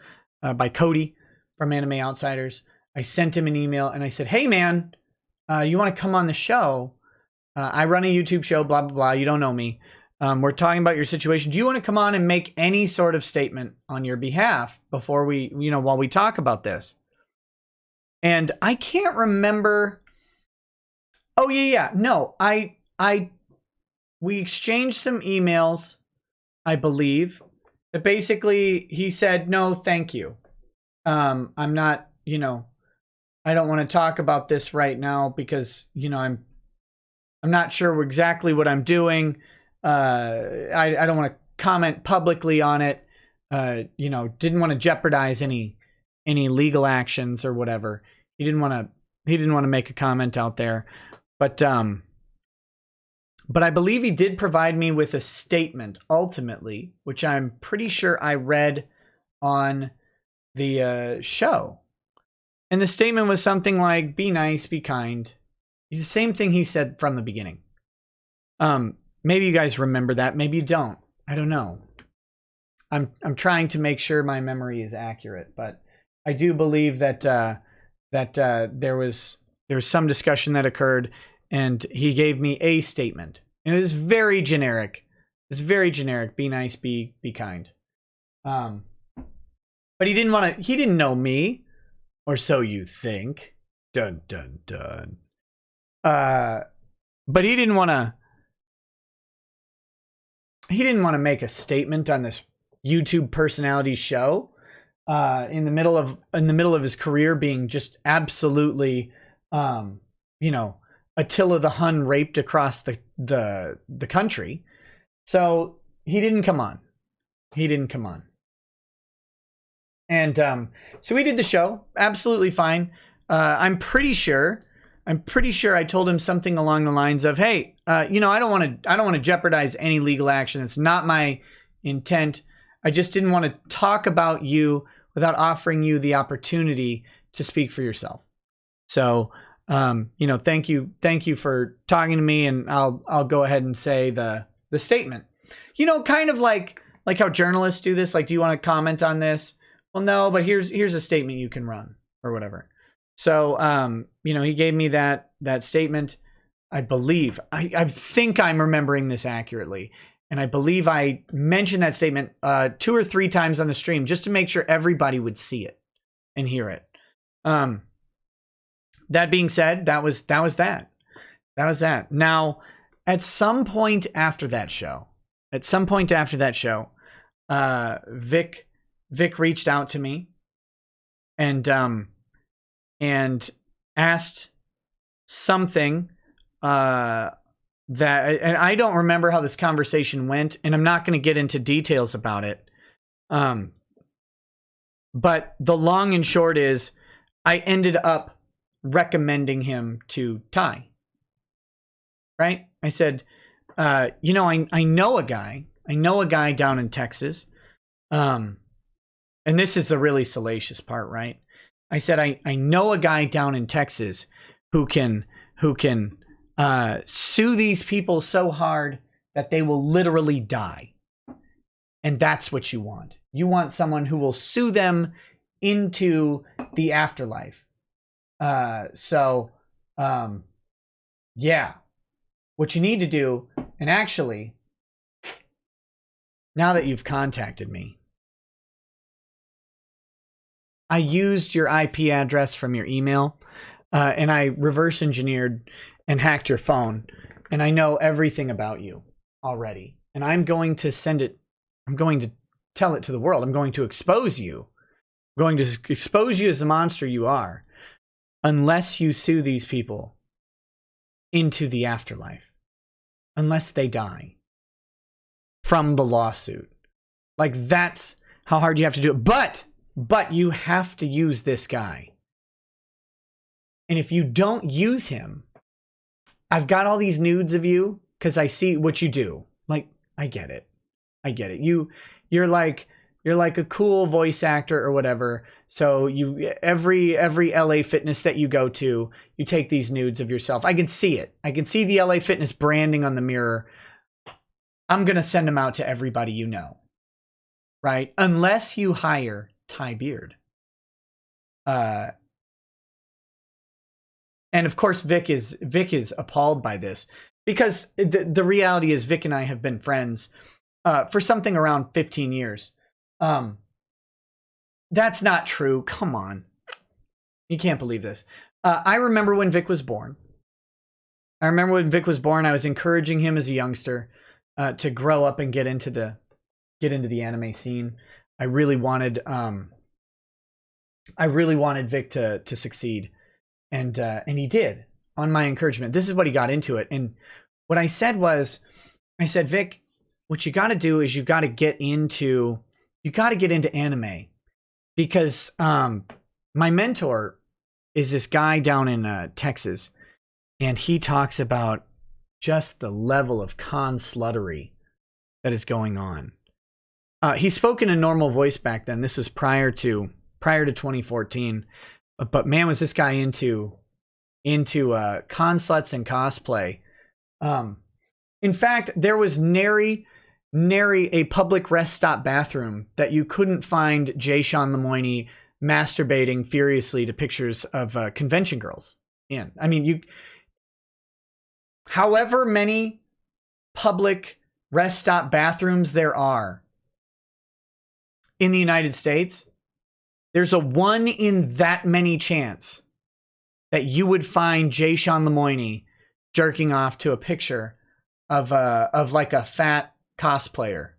by Cody from Anime Outsiders. I sent him an email and I said, "Hey man, you want to come on the show? I run a YouTube show, blah, blah, blah. You don't know me. We're talking about your situation. Do you want to come on and make any sort of statement on your behalf before we, while we talk about this?" And I can't remember. Oh yeah. No, we exchanged some emails, I believe. That basically he said, "No, thank you. I'm not, I don't want to talk about this right now because, I'm not sure exactly what I'm doing. I don't want to comment publicly on it. Didn't want to jeopardize any legal actions or whatever. He didn't want to He didn't want to make a comment out there, but I believe he did provide me with a statement ultimately, which I'm pretty sure I read on the show. And the statement was something like, be nice, be kind. The same thing he said from the beginning. Maybe you guys remember that. Maybe you don't. I don't know. I'm trying to make sure my memory is accurate, but I do believe that there was some discussion that occurred, and he gave me a statement. And it was very generic. It's very generic. Be nice, be kind. But he didn't know me, or so you think. Dun dun dun. But he didn't want to make a statement on this YouTube personality show in the middle of his career, being just absolutely Attila the Hun raped across the country. So he didn't come on. And so we did the show absolutely fine. I'm pretty sure I told him something along the lines of, hey, I don't want to jeopardize any legal action. It's not my intent. I just didn't want to talk about you without offering you the opportunity to speak for yourself. So, thank you for talking to me, and I'll go ahead and say the statement. Kind of like how journalists do this. Like, do you want to comment on this? Well, no, but here's a statement you can run or whatever. So, he gave me that statement. I believe, I think I'm remembering this accurately. And I believe I mentioned that statement 2 or 3 times on the stream just to make sure everybody would see it and hear it. That being said, that was that. Now, at some point after that show, Vic reached out to me and asked something that, and I don't remember how this conversation went, and I'm not going to get into details about it. But the long and short is, I ended up recommending him to Ty. Right? I said, I know a guy down in Texas. And this is the really salacious part, right? I said, I know a guy down in Texas who can sue these people so hard that they will literally die. And that's what you want. You want someone who will sue them into the afterlife. Yeah. What you need to do, and actually, now that you've contacted me, I used your IP address from your email, and I reverse engineered and hacked your phone, and I know everything about you already. And I'm going to tell it to the world. I'm going to expose you. I'm going to expose you as the monster you are, unless you sue these people into the afterlife. Unless they die from the lawsuit. Like, that's how hard you have to do it. But you have to use this guy. And if you don't use him, I've got all these nudes of you because I see what you do. Like, I get it. You're like a cool voice actor or whatever. So every LA Fitness that you go to, you take these nudes of yourself. I can see it. I can see the LA Fitness branding on the mirror. I'm going to send them out to everybody you know. Right? Unless you hire Ty Beard. And of course, Vic is appalled by this, because the reality is Vic and I have been friends for something around 15 years. That's not true. Come on. You can't believe this. I remember when Vic was born. I was encouraging him as a youngster to grow up and get into the anime scene. I really wanted Vic to succeed. And he did, on my encouragement. This is what he got into it. And what I said was, Vic, what you got to do is you got to get into anime, because my mentor is this guy down in Texas, and he talks about just the level of con sluttery that is going on. He spoke in a normal voice back then. This was prior to 2014. But man, was this guy into con sluts and cosplay. In fact, there was nary a public rest stop bathroom that you couldn't find Jay Sean Lemoine masturbating furiously to pictures of convention girls in. I mean, however many public rest stop bathrooms there are in the United States, there's a 1 in that many chance that you would find Jay Sean Lemoine jerking off to a picture of like a fat cosplayer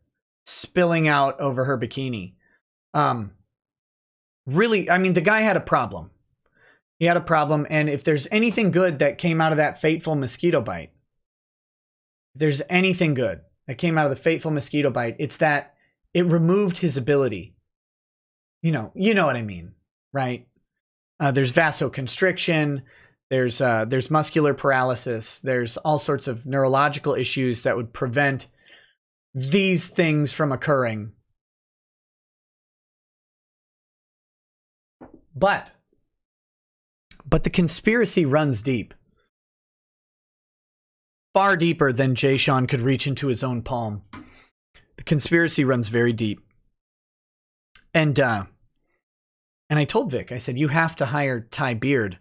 spilling out over her bikini. Really, I mean, the guy had a problem. He had a problem, and if there's anything good that came out of that fateful mosquito bite, if there's anything good that came out of the fateful mosquito bite, it's that it removed his ability. You know what I mean, right? There's vasoconstriction, there's muscular paralysis, there's all sorts of neurological issues that would prevent these things from occurring. But the conspiracy runs deep. Far deeper than Jay Sean could reach into his own palm. The conspiracy runs very deep. And I told Vic, I said, you have to hire Ty Beard.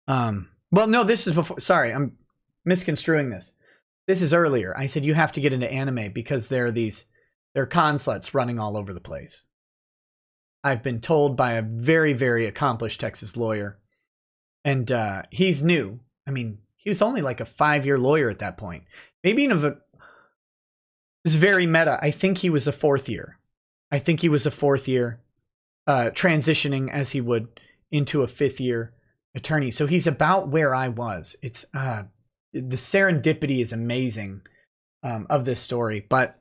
Well, no, this is before. Sorry, I'm misconstruing this. This is earlier. I said, you have to get into anime because there are con sluts running all over the place. I've been told by a very, very accomplished Texas lawyer. And he's new. I mean, he was only like a 5-year lawyer at that point. Maybe even it was very meta. I think he was a 4th year. Transitioning as he would into a 5th year attorney. So he's about where I was. It's the serendipity is amazing of this story. But,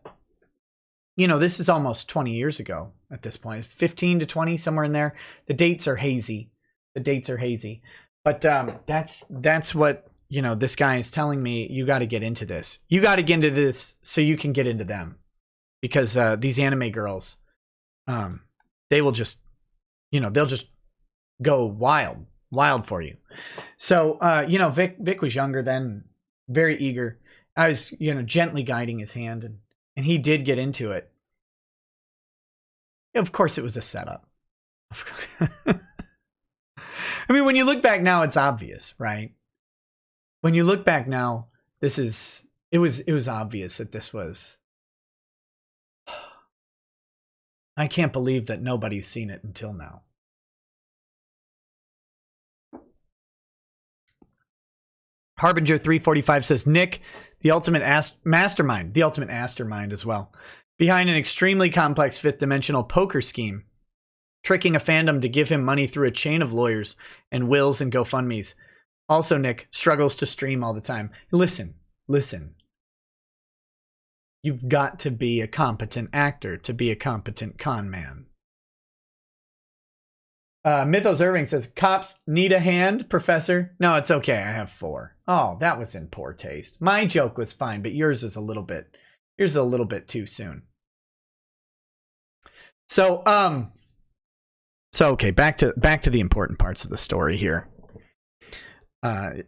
this is almost 20 years ago at this point. 15 to 20, somewhere in there. The dates are hazy. But that's what, this guy is telling me. You got to get into this. You got to get into this so you can get into them. Because these anime girls, they will just, they'll just go wild for you. So, Vic was younger then, very eager. I was, gently guiding his hand, and he did get into it. Of course, it was a setup. I mean, when you look back now, it's obvious, right? When you look back now, it was obvious that this was. I can't believe that nobody's seen it until now. Harbinger 345 says, Nick, the ultimate mastermind as well, behind an extremely complex fifth-dimensional poker scheme, tricking a fandom to give him money through a chain of lawyers and wills and GoFundMes. Also, Nick struggles to stream all the time. Listen. You've got to be a competent actor to be a competent con man. Mythos Irving says, cops need a hand, Professor? No, it's okay. I have 4. Oh, that was in poor taste. My joke was fine, but yours is a little bit too soon. So okay, back to the important parts of the story here. And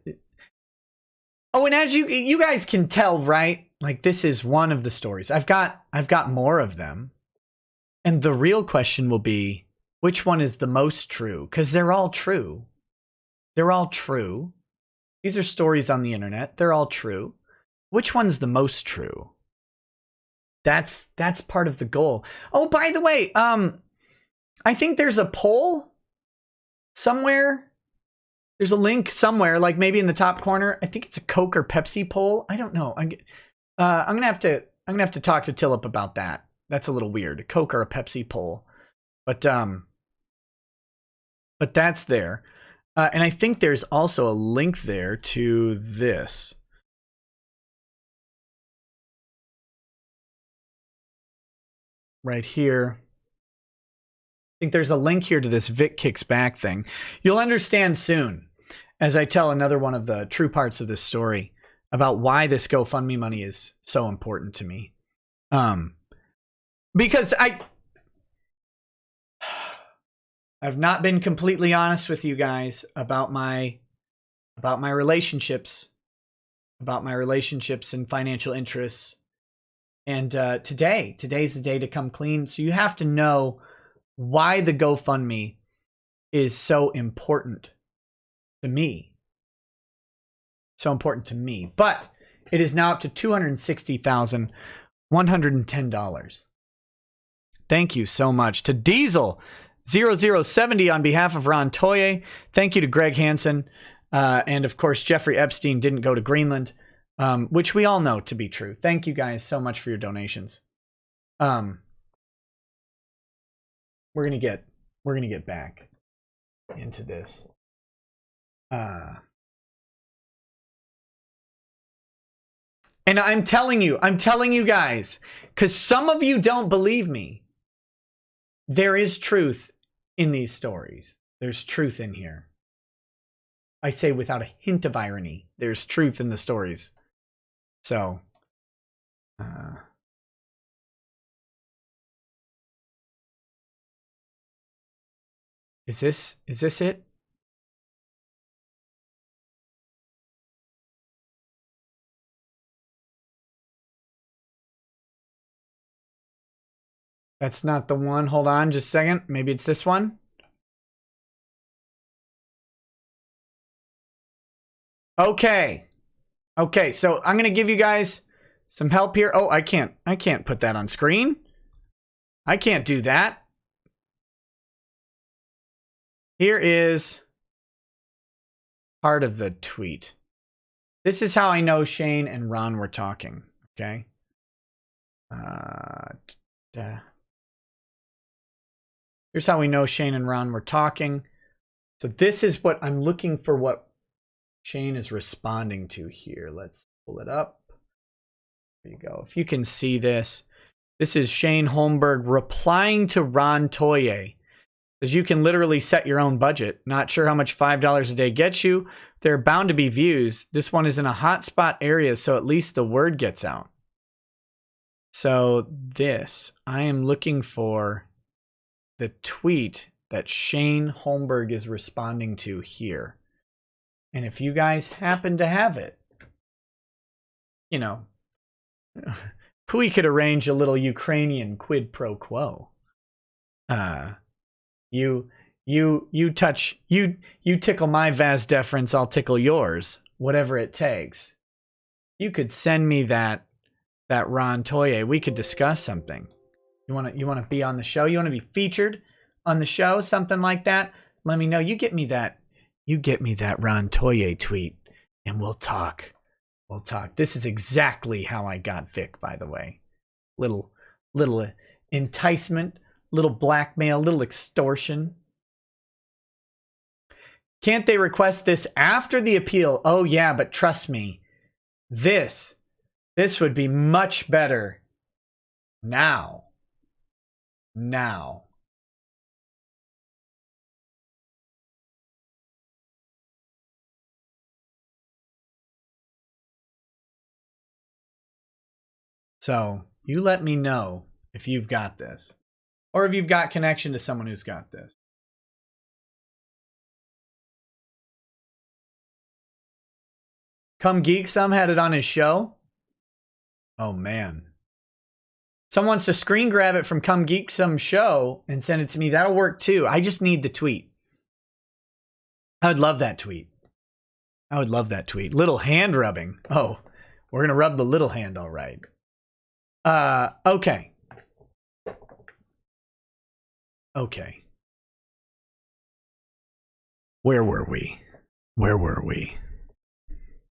as you guys can tell, right? Like, this is one of the stories. I've got more of them. And the real question will be, which one is the most true? Because they're all true. These are stories on the internet. They're all true. Which one's the most true? That's part of the goal. Oh, by the way, I think there's a poll somewhere. There's a link somewhere, like maybe in the top corner. I think it's a Coke or Pepsi poll. I don't know. I'm gonna have to talk to Tillip about that. That's a little weird. A Coke or a Pepsi poll, but that's there. And I think there's also a link there to this. Right here. think there's a link here to this Vic Kicks Back thing. You'll understand soon as I tell another one of the true parts of this story about why this GoFundMe money is so important to me. Because I've not been completely honest with you guys about my relationships, and financial interests. And today's the day to come clean. So you have to know why the GoFundMe is so important to me. So important to me. But it is now up to $260,110. Thank you so much to Diesel 0070 on behalf of Ron Toye. Thank you to Greg Hansen. And of course, Jeffrey Epstein didn't go to Greenland, which we all know to be true. Thank you guys so much for your donations. We're gonna get back into this. And I'm telling you guys, because some of you don't believe me. There is truth in these stories. There's truth in here. I say without a hint of irony, there's truth in the stories. So, is this it? That's not the one. Hold on just a second. Maybe it's this one. Okay. So I'm going to give you guys some help here. Oh, I can't put that on screen. I can't do that. Here is part of the tweet. This is how I know Shane and Ron were talking. Okay. Here's how we know Shane and Ron were talking. So this is what I'm looking for, what Shane is responding to here. Let's pull it up. There you go. If you can see this, this is Shane Holmberg replying to Ron Toye. Because you can literally set your own budget. Not sure how much $5 a day gets you. There are bound to be views. This one is in a hotspot area, so at least the word gets out. So this, I am looking for the tweet that Shane Holmberg is responding to here. And if you guys happen to have it, you know, we could arrange a little Ukrainian quid pro quo. You tickle my vas deferens, I'll tickle yours, whatever it takes. You could send me that Ron Toye. We could discuss something. You want to be on the show? You want to be featured on the show? Something like that? Let me know. You get me that Ron Toye tweet and we'll talk. This is exactly how I got Vic, by the way. Little enticement, little blackmail, little extortion. Can't they request this after the appeal? Oh yeah, but trust me, this would be much better now. So you let me know if you've got this, or if you've got connection to someone who's got this. Come Geek Some had it on his show. Oh man. Someone wants to screen grab it from Come Geek Some show and send it to me. That'll work too. I just need the tweet. I would love that tweet. Little hand rubbing. Oh, we're going to rub the little hand all right. Okay. Where were we?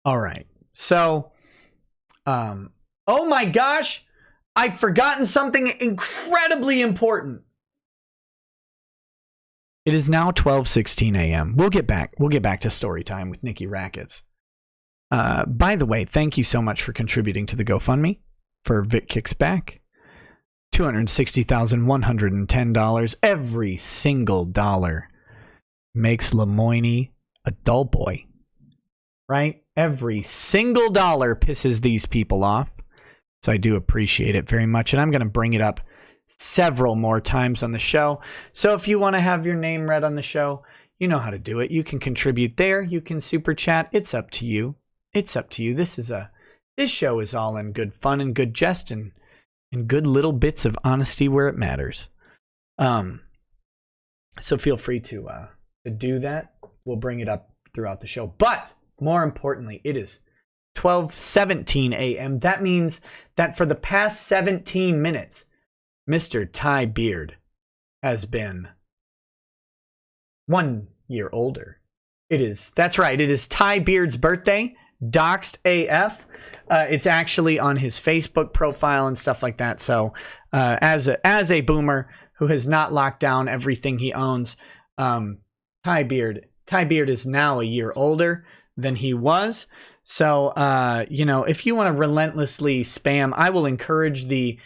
All right. So, oh my gosh, I've forgotten something incredibly important. It is now 12:16 a.m. We'll get back to story time with Nikki Rackets. By the way, thank you so much for contributing to the GoFundMe for Vic Kicks Back. $260,110. Every single dollar makes Lemoine a dull boy. Right? Every single dollar pisses these people off. So I do appreciate it very much. And I'm going to bring it up several more times on the show. So if you want to have your name read on the show, you know how to do it. You can contribute there. You can super chat. It's up to you. It's up to you. This show is all in good fun and good jest and good little bits of honesty where it matters. So feel free to do that. We'll bring it up throughout the show. But more importantly, it is 12:17 a.m. That means that for the past 17 minutes, Mr. Ty Beard has been 1 year older. That's right. It is Ty Beard's birthday. Doxed AF. It's actually on his Facebook profile and stuff like that. So as a boomer who has not locked down everything he owns, Ty Beard is now a year older than he was. So if you want to relentlessly spam, I will encourage the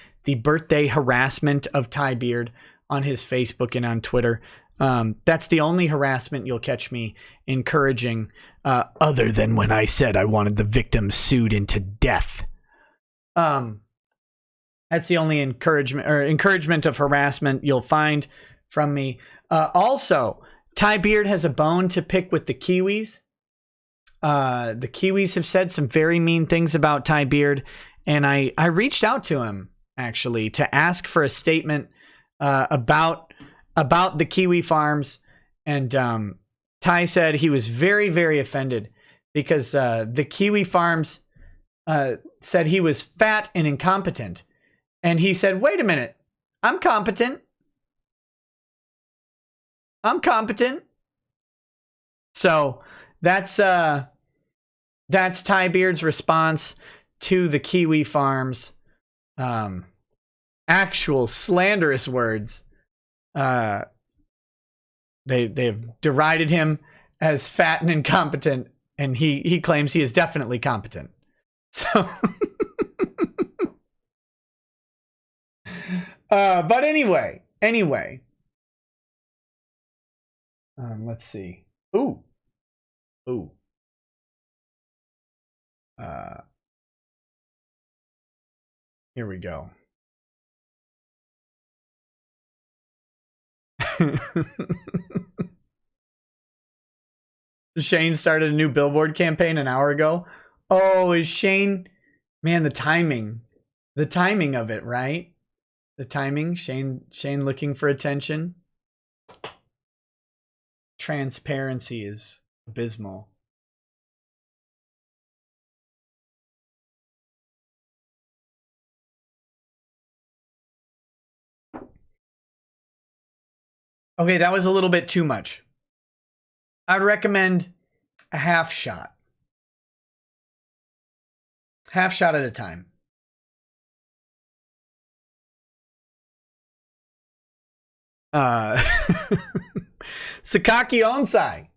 birthday harassment of Ty Beard on his Facebook and on Twitter. That's the only harassment you'll catch me encouraging, other than when I said I wanted the victim sued into death. That's the only encouragement of harassment you'll find from me. Also, Ty Beard has a bone to pick with the Kiwis. The Kiwis have said some very mean things about Ty Beard, and I reached out to him actually to ask for a statement about the Kiwi farms, and Ty said he was very, very offended because the Kiwi farms said he was fat and incompetent, and he said, "Wait a minute, I'm competent. I'm competent." So that's Ty Beard's response to the Kiwi farms. Actual slanderous words. They've derided him as fat and incompetent, and he claims he is definitely competent. So, but anyway, let's see. Ooh. Here we go. Shane started a new billboard campaign an hour ago. Oh, is Shane? Man, the timing of it, right? The timing. Shane looking for attention. Transparency is abysmal. Okay, that was a little bit too much. I'd recommend a half shot. Half shot at a time. Sakaki Onsai.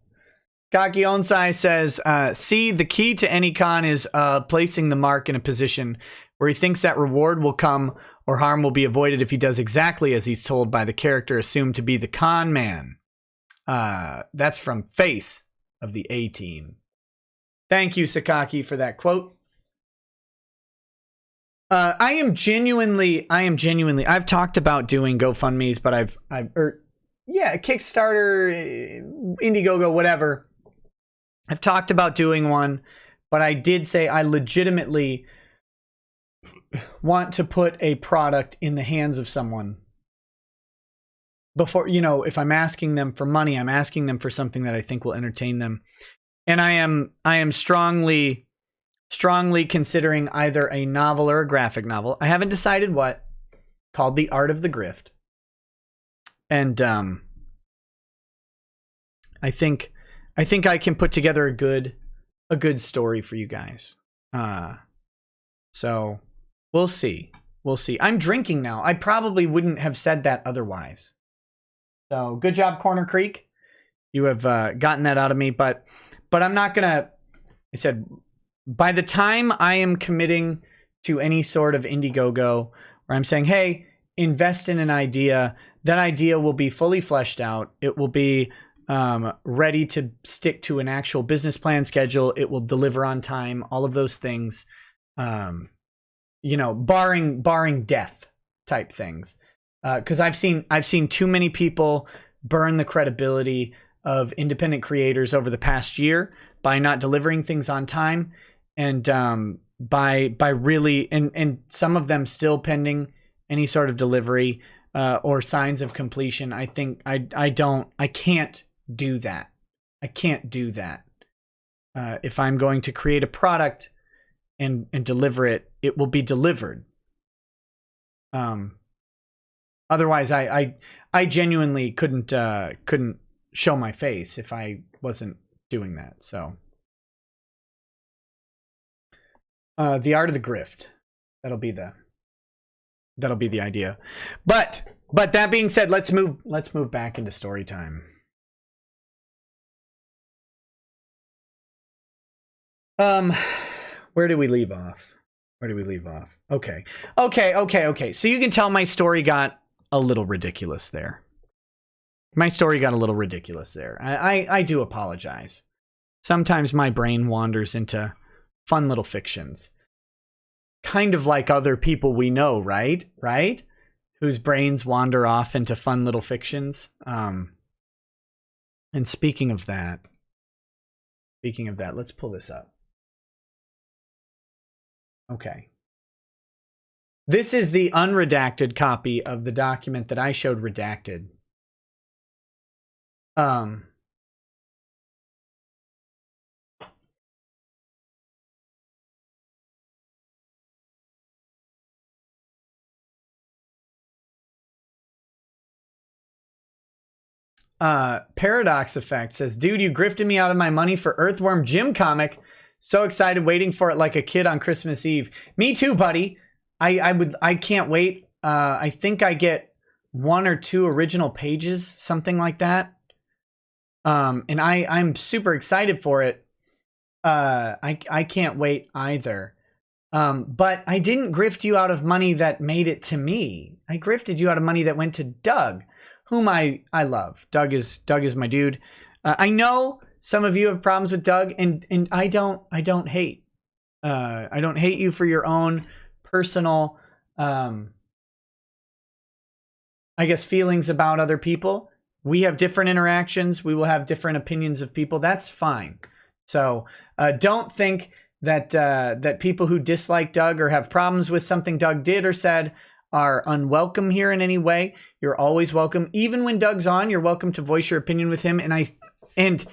Sakaki Onsai says, see, the key to any con is placing the mark in a position where he thinks that reward will come or harm will be avoided if he does exactly as he's told by the character assumed to be the con man. That's from Face of the A-Team. Thank you, Sakaki, for that quote. I am genuinely, I've talked about doing GoFundMe's, but Kickstarter, Indiegogo, whatever. I've talked about doing one, but I did say I legitimately want to put a product in the hands of someone before, if I'm asking them for money, I'm asking them for something that I think will entertain them. And I am strongly considering either a novel or a graphic novel. I haven't decided what, called The Art of the Grift. And I think I can put together a good story for you guys. So we'll see. I'm drinking now. I probably wouldn't have said that otherwise. So good job, Corner Creek. You have gotten that out of me, but I'm not gonna. I said, by the time I am committing to any sort of Indiegogo, where I'm saying, hey, invest in an idea. That idea will be fully fleshed out. It will be ready to stick to an actual business plan schedule. It will deliver on time, all of those things, you know, barring death type things. Because I've seen too many people burn the credibility of independent creators over the past year by not delivering things on time, and by really, and some of them still pending any sort of delivery or signs of completion. I think I can't do that. I can't do that. If I'm going to create a product and deliver it, it will be delivered. Otherwise, I genuinely couldn't show my face if I wasn't doing that. So, the art of the grift. That'll be the idea. But that being said, let's move back into story time. Where did we leave off? Okay. So you can tell my story got a little ridiculous there. I do apologize. Sometimes my brain wanders into fun little fictions. Kind of like other people we know, right? Whose brains wander off into fun little fictions. And speaking of that, let's pull this up. Okay. This is the unredacted copy of the document that I showed redacted. Paradox Effect says, dude, you grifted me out of my money for Earthworm Jim comic. So excited, waiting for it like a kid on Christmas Eve. Me too, buddy. I can't wait. I think I get 1 or 2 original pages, something like that. And I'm super excited for it. I can't wait either. But I didn't grift you out of money that made it to me. I grifted you out of money that went to Doug, whom I love. Doug is my dude. I know some of you have problems with Doug, and I don't hate. I don't hate you for your own personal, I guess, feelings about other people. We have different interactions. We will have different opinions of people. That's fine. So don't think that people who dislike Doug or have problems with something Doug did or said are unwelcome here in any way. You're always welcome. Even when Doug's on, you're welcome to voice your opinion with him. And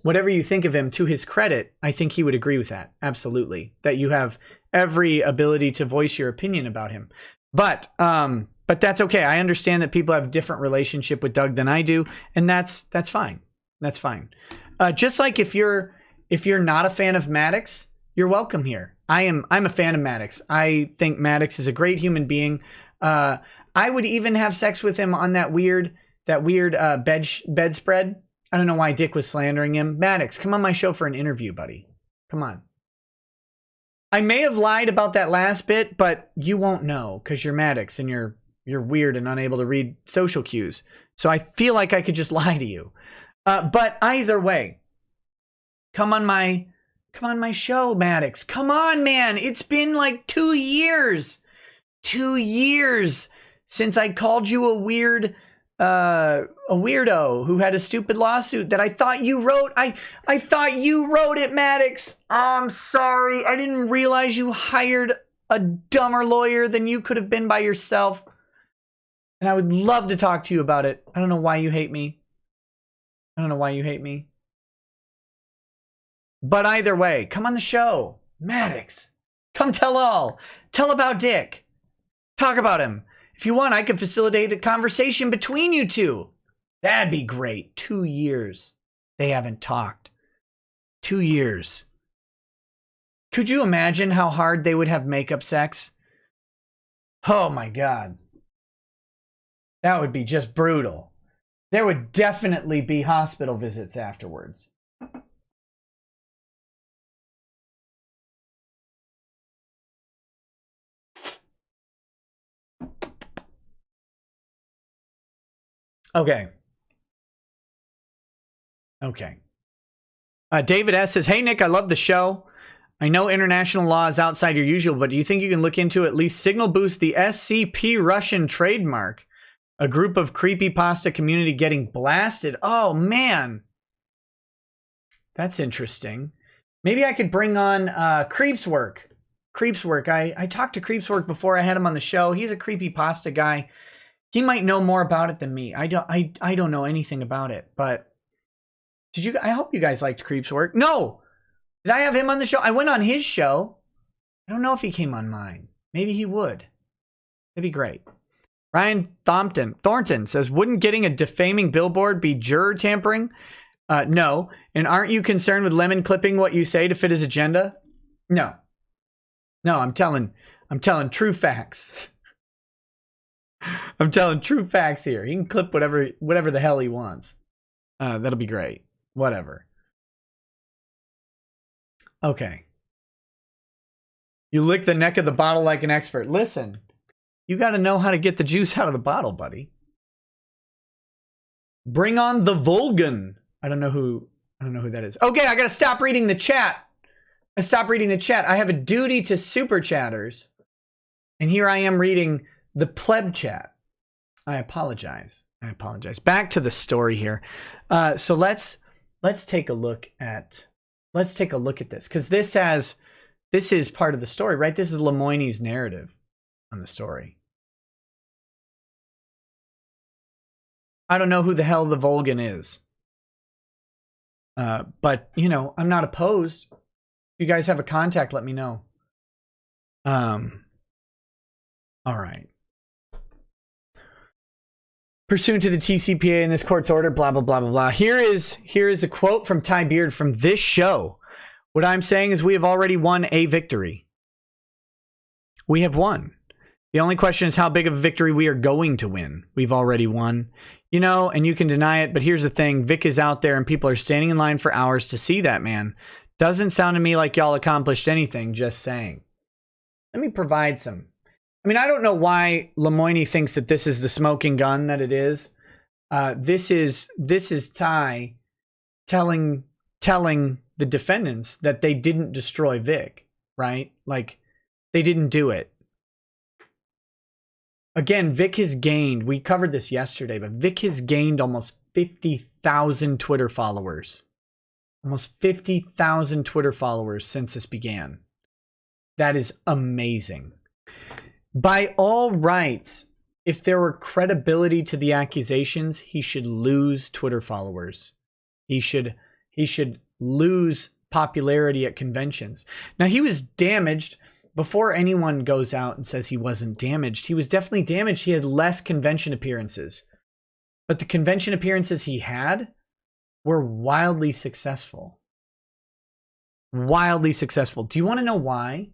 whatever you think of him, to his credit, I think he would agree with that. Absolutely. That you have every ability to voice your opinion about him. But that's okay. I understand that people have a different relationship with Doug than I do, and that's fine. That's fine. Just like if you're not a fan of Maddox, you're welcome here. I'm a fan of Maddox. I think Maddox is a great human being. I would even have sex with him on that weird bedspread. I don't know why Dick was slandering him. Maddox, come on my show for an interview, buddy. Come on. I may have lied about that last bit, but you won't know because you're Maddox and you're weird and unable to read social cues. So I feel like I could just lie to you. But either way, come on my show, Maddox. Come on, man. It's been like 2 years. 2 years since I called you a weirdo who had a stupid lawsuit that I thought you wrote. I thought you wrote it, Maddox. Oh, I'm sorry. I didn't realize you hired a dumber lawyer than you could have been by yourself. And I would love to talk to you about it. I don't know why you hate me. But either way, come on the show. Maddox, come tell all. Tell about Dick. Talk about him. If you want, I could facilitate a conversation between you two. That'd be great. 2 years. They haven't talked. 2 years. Could you imagine how hard they would have makeup sex? Oh my God. That would be just brutal. There would definitely be hospital visits afterwards. Okay. Okay. David S. says, hey, Nick, I love the show. I know international law is outside your usual, but do you think you can look into at least signal boost the SCP Russian trademark? A group of creepypasta community getting blasted. Oh, man. That's interesting. Maybe I could bring on Creepswork. Creepswork. I talked to Creepswork before I had him on the show. He's a creepypasta guy. He might know more about it than me. I don't know anything about it, but I hope you guys liked Creepswork. No! Did I have him on the show? I went on his show. I don't know if he came on mine. Maybe he would. That'd be great. Ryan Thornton says, wouldn't getting a defaming billboard be juror tampering? No. And aren't you concerned with Lemon clipping what you say to fit his agenda? No. No, I'm telling true facts. I'm telling true facts here. He can clip whatever the hell he wants. That'll be great. Whatever. Okay. You lick the neck of the bottle like an expert. Listen, you got to know how to get the juice out of the bottle, buddy. Bring on the Vulgan. I don't know who that is. Okay, I got to stop reading the chat. I have a duty to super chatters. And here I am reading the pleb chat. I apologize. Back to the story here. So let's take a look at this, because this is part of the story, right? This is Lemoine's narrative on the story. I don't know who the hell the Vulgan is. But, you know, I'm not opposed. If you guys have a contact, let me know. All right. Pursuant to the TCPA in this court's order, blah, blah, blah, blah, blah. Here is a quote from Ty Beard from this show. What I'm saying is we have already won a victory. We have won. The only question is how big of a victory we are going to win. We've already won. You know, and you can deny it, but here's the thing. Vic is out there and people are standing in line for hours to see that man. Doesn't sound to me like y'all accomplished anything, just saying. Let me provide some. I mean, I don't know why Lemoine thinks that this is the smoking gun that it is. This is Ty telling the defendants that they didn't destroy Vic, right? Like, they didn't do it. Again, Vic has gained, we covered this yesterday, but Vic has gained almost 50,000 Twitter followers. Almost 50,000 Twitter followers since this began. That is amazing. By all rights, if there were credibility to the accusations, he should lose Twitter followers. He should lose popularity at conventions. Now, he was damaged. Before anyone goes out and says he wasn't damaged, he was definitely damaged. He had less convention appearances. But the convention appearances he had were wildly successful. Wildly successful. Do you want to know why?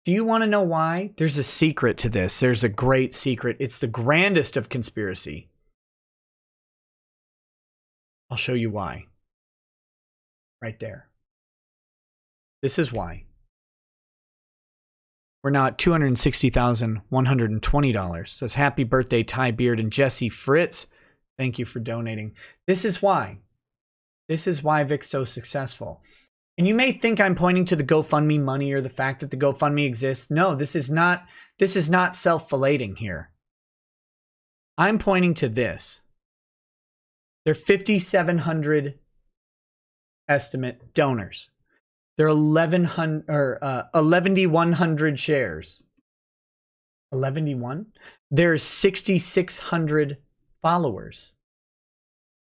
There's a secret to this. There's a great secret. It's the grandest of conspiracy. I'll show you why. Right there. This is why. We're now at $260,120. Says, happy birthday, Ty Beard and Jesse Fritz. Thank you for donating. This is why. This is why Vic's so successful. And you may think I'm pointing to the GoFundMe money or the fact that the GoFundMe exists. No, this is not self-filleting here. I'm pointing to this. There are 5,700 estimate donors. There are 1,100 shares. 11,100? There's 6,600 followers.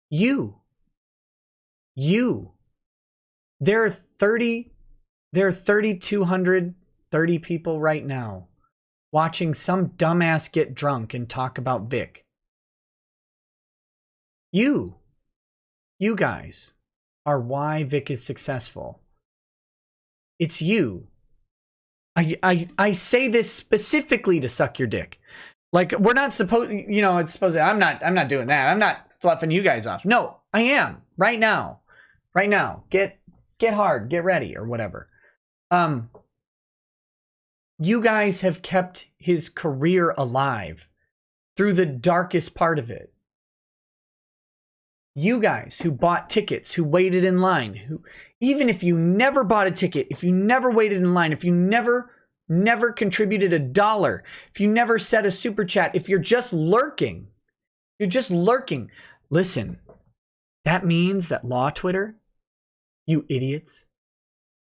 You. There are 3,230 people right now watching some dumbass get drunk and talk about Vic. You guys are why Vic is successful. It's you. I say this specifically to suck your dick. Like, we're not supposed, you know, it's supposed to, I'm not doing that. I'm not fluffing you guys off. No, I am right now. Get hard, get ready, or whatever. You guys have kept his career alive through the darkest part of it. You guys who bought tickets, who waited in line, who, even if you never bought a ticket, if you never waited in line, if you never contributed $1, if you never said a super chat, if you're just lurking, listen, that means that Law Twitter, you idiots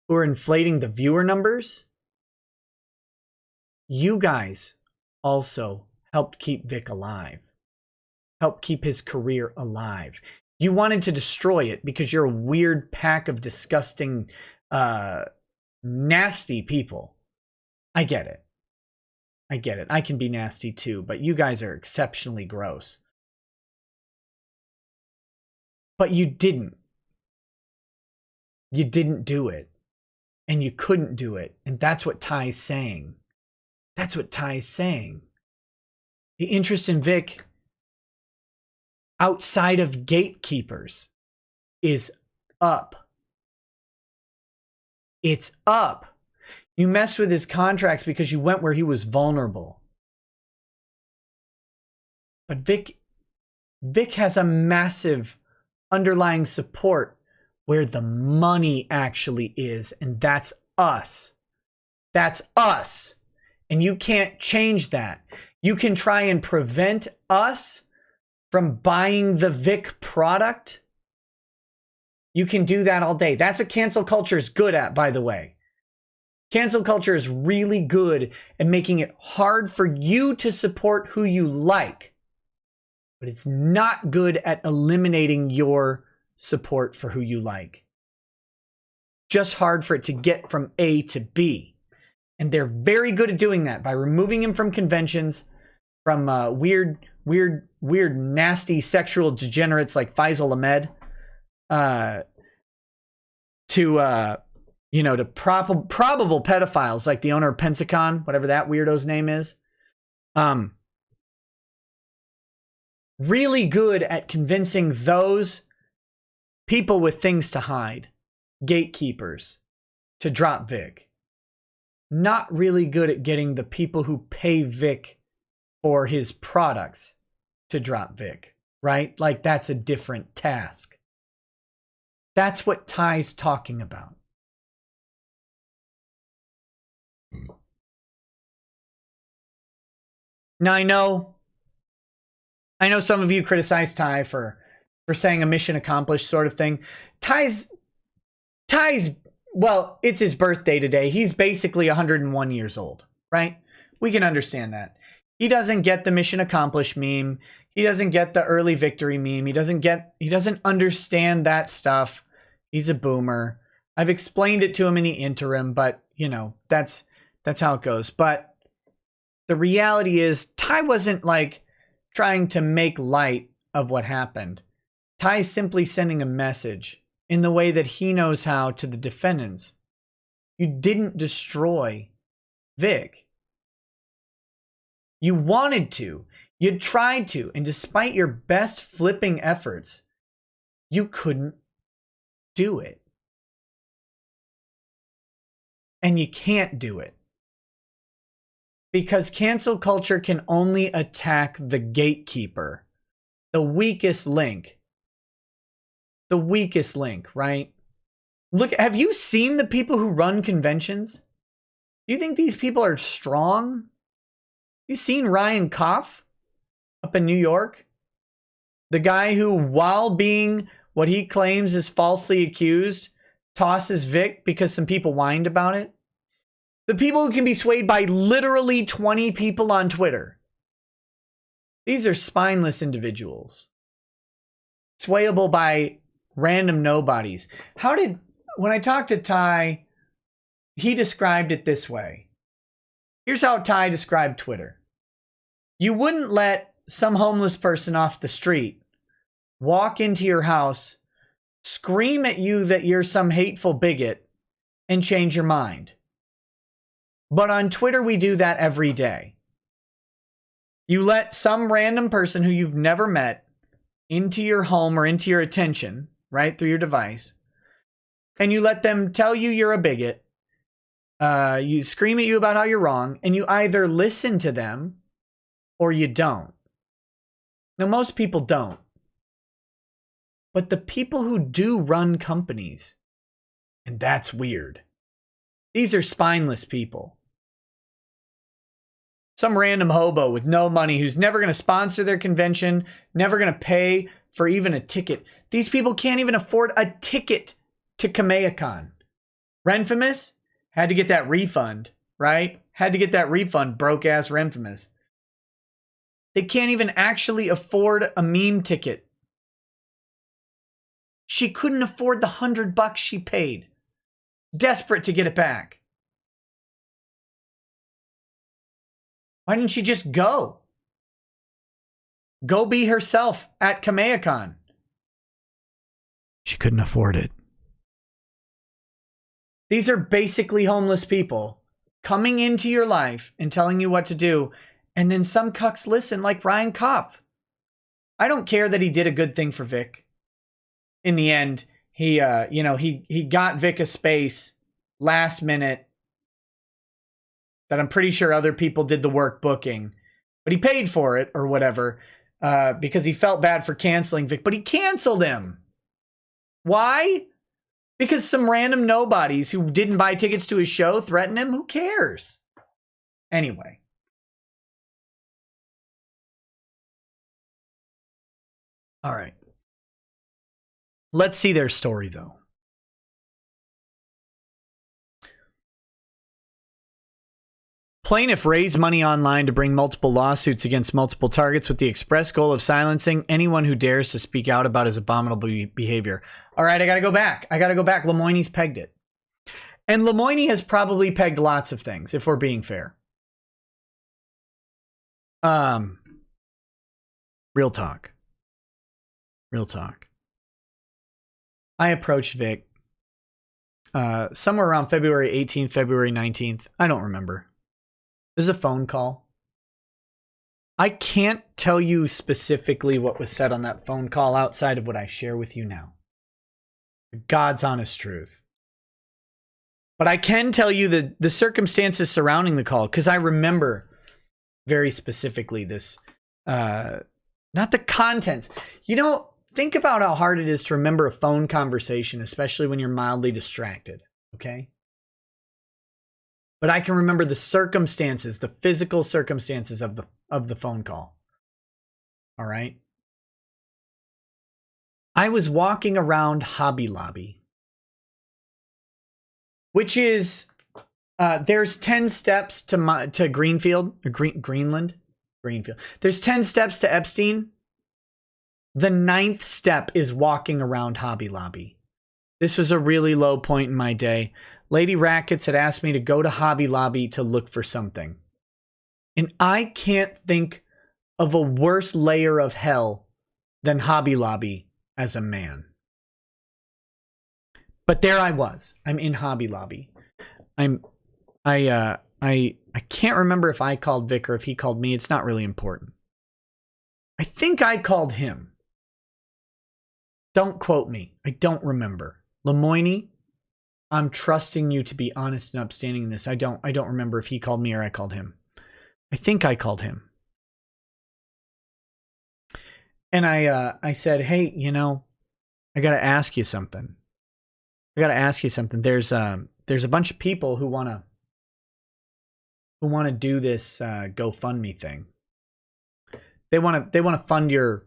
who are inflating the viewer numbers, you guys also helped keep Vic alive, helped keep his career alive. You wanted to destroy it because you're a weird pack of disgusting, nasty people. I get it. I can be nasty too, but you guys are exceptionally gross. But you didn't. You didn't do it. And you couldn't do it. And that's what Ty's saying. That's what Ty's saying. The interest in Vic outside of gatekeepers is up. It's up. You messed with his contracts because you went where he was vulnerable. But Vic has a massive underlying support where the money actually is, and that's us. That's us. And you can't change that. You can try and prevent us from buying the Vic product. You can do that all day. That's what cancel culture is good at, by the way. Cancel culture is really good at making it hard for you to support who you like. But it's not good at eliminating your support for who you like. Just hard for it to get from A to B. And they're very good at doing that by removing him from conventions, from weird, nasty sexual degenerates like Faisal Ahmed, to probable pedophiles like the owner of Pensacon, whatever that weirdo's name is. Really good at convincing those people with things to hide, gatekeepers, to drop Vic. Not really good at getting the people who pay Vic for his products to drop Vic, right? Like, that's a different task. That's what Ty's talking about. Now, I know some of you criticize Ty for saying a mission accomplished sort of thing. Ty's, well, it's his birthday today. He's basically 101 years old, right? We can understand that. He doesn't get the mission accomplished meme. He doesn't get the early victory meme. He doesn't understand that stuff. He's a boomer. I've explained it to him in the interim, but that's how it goes. But the reality is Ty wasn't like trying to make light of what happened. Ty's simply sending a message in the way that he knows how to the defendants. You didn't destroy Vic. You wanted to. You tried to. And despite your best flipping efforts, you couldn't do it. And you can't do it. Because cancel culture can only attack the gatekeeper. The weakest link. The weakest link, right? Look, have you seen the people who run conventions? Do you think these people are strong? You seen Ryan Koff up in New York? The guy who, while being what he claims is falsely accused, tosses Vic because some people whined about it? The people who can be swayed by literally 20 people on Twitter. These are spineless individuals. Swayable by random nobodies. When I talked to Ty, he described it this way. Here's how Ty described Twitter. You wouldn't let some homeless person off the street walk into your house, scream at you that you're some hateful bigot, and change your mind. But on Twitter, we do that every day. You let some random person who you've never met into your home or into your attention, right, through your device, and you let them tell you you're a bigot, you scream at you about how you're wrong, and you either listen to them or you don't. Now, most people don't. but the people who do run companies, and that's weird. These are spineless people. Some random hobo with no money who's never going to sponsor their convention, never going to pay for even a ticket. These people can't even afford a ticket to Kamehacon. Renfamous had to get that refund, right? Had to get that refund, broke-ass Renfamous. They can't even actually afford a meme ticket. She couldn't afford the $100 she paid. Desperate to get it back. Why didn't she just go? Go be herself at Kamehacon. She couldn't afford it. These are basically homeless people coming into your life and telling you what to do, and then some cucks listen, like Ryan Kopf. I don't care that he did a good thing for Vic. In the end, he got Vic a space last minute that I'm pretty sure other people did the work booking, but he paid for it or whatever because he felt bad for canceling Vic, but he canceled him. Why? Because some random nobodies who didn't buy tickets to his show threatened him? Who cares? Anyway. All right. Let's see their story, though. Plaintiff raised money online to bring multiple lawsuits against multiple targets with the express goal of silencing anyone who dares to speak out about his abominable behavior. All right, I got to go back. Lemoine's pegged it. And Lemoine has probably pegged lots of things, if we're being fair. Real talk. I approached Vic somewhere around February 18th, February 19th. I don't remember. It was a phone call. I can't tell you specifically what was said on that phone call outside of what I share with you now. God's honest truth. But I can tell you the circumstances surrounding the call, because I remember very specifically this. Not the contents. Think about how hard it is to remember a phone conversation, especially when you're mildly distracted, okay? But I can remember the circumstances, the physical circumstances of the phone call. All right? I was walking around Hobby Lobby, which is there's 10 steps to Greenfield or Greenland. There's 10 steps to Epstein. The 9th step is walking around Hobby Lobby. This was a really low point in my day. Lady Rackets had asked me to go to Hobby Lobby to look for something. And I can't think of a worse layer of hell than Hobby Lobby as a man. But there I was. I'm in Hobby Lobby. I can't remember if I called Vic or if he called me. It's not really important. I think I called him. Don't quote me. I don't remember. Lemoine, I'm trusting you to be honest and upstanding in this. I don't remember if he called me or I called him. I think I called him. And I said, hey, I got to ask you something. There's a bunch of people who want to do this GoFundMe thing. They want to fund your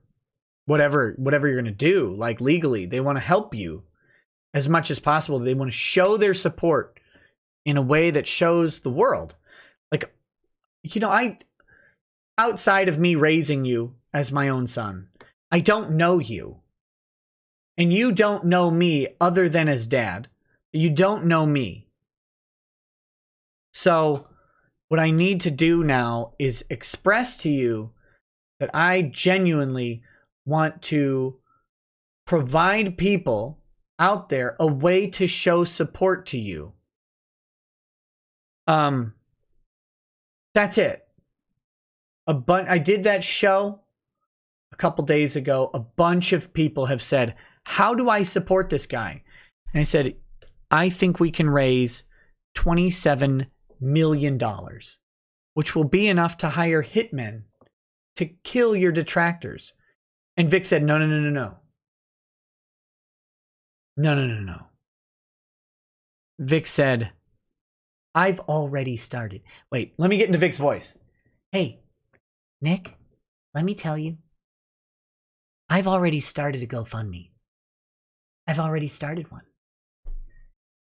whatever you're going to do, like legally. They want to help you as much as possible. They want to show their support in a way that shows the world. Like, outside of me raising you as my own son, I don't know you. And you don't know me other than as dad. You don't know me. So what I need to do now is express to you that I genuinely want to provide people out there a way to show support to you. That's it. I did that show a couple days ago. A bunch of people have said, how do I support this guy? And I said, I think we can raise $27 million, which will be enough to hire hitmen to kill your detractors. And Vic said, no. No, no, no, no. Vic said, I've already started. Wait, let me get into Vic's voice. Hey, Nick, let me tell you, I've already started a GoFundMe. I've already started one.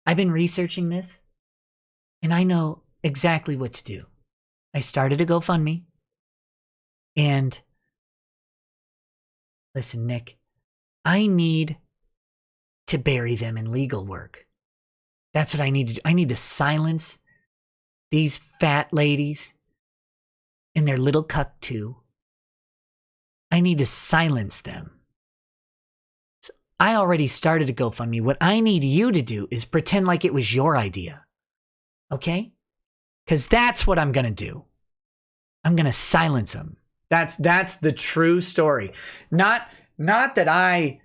I've been researching this, and I know exactly what to do. I started a GoFundMe, and listen, Nick, I need to bury them in legal work. That's what I need to do. I need to silence these fat ladies and their little cuck too. I need to silence them. So I already started a GoFundMe. What I need you to do is pretend like it was your idea. Okay? Because that's what I'm going to do. I'm going to silence them. That's the true story. Not that I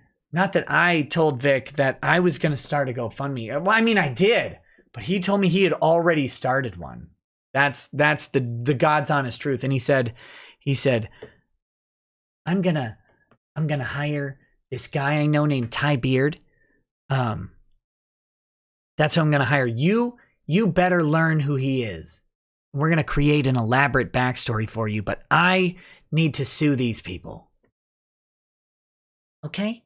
told Vic that I was going to start a GoFundMe. Well, I mean, I did, but he told me he had already started one. That's the God's honest truth. And he said, I'm gonna hire this guy I know named Ty Beard. That's who I'm gonna hire. You better learn who he is. We're gonna create an elaborate backstory for you, but I need to sue these people. Okay?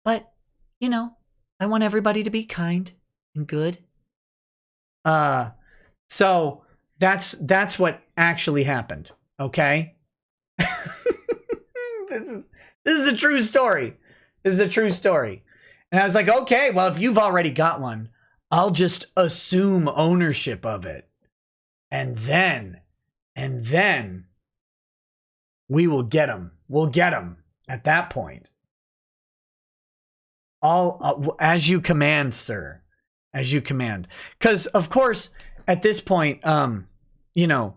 But, you know, I want everybody to be kind and good. So that's what actually happened. Okay. This is a true story. This is a true story. And I was like, okay, well, if you've already got one, I'll just assume ownership of it. And then we will get them. We'll get them at that point. All as you command, sir. As you command. Because, of course, at this point, you know,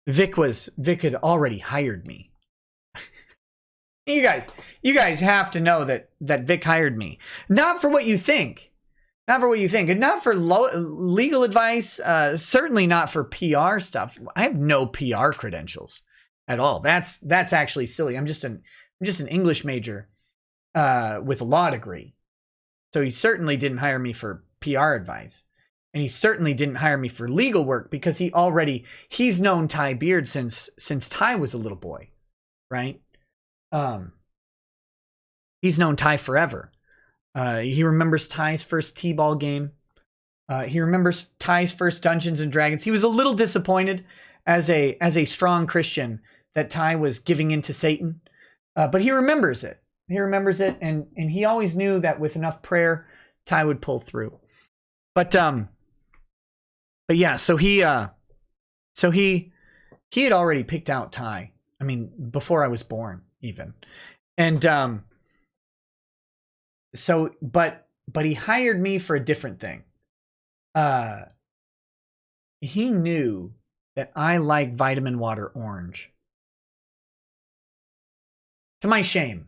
Vic had already hired me. You guys have to know that Vic hired me. Not for what you think. Not for what you think. And not for legal advice. Certainly not for PR stuff. I have no PR credentials at all. That's actually silly. I'm just an English major with a law degree. So he certainly didn't hire me for PR advice. And he certainly didn't hire me for legal work because he's known Ty Beard since Ty was a little boy, right? He's known Ty forever. He remembers Ty's first T-ball game. He remembers Ty's first Dungeons and Dragons. He was a little disappointed as a strong Christian that Ty was giving in to Satan. But he remembers it. He remembers it, and he always knew that with enough prayer, Ty would pull through. But yeah, so he had already picked out Ty. I mean, before I was born, even. And so but he hired me for a different thing. He knew that I like vitamin water orange. To my shame.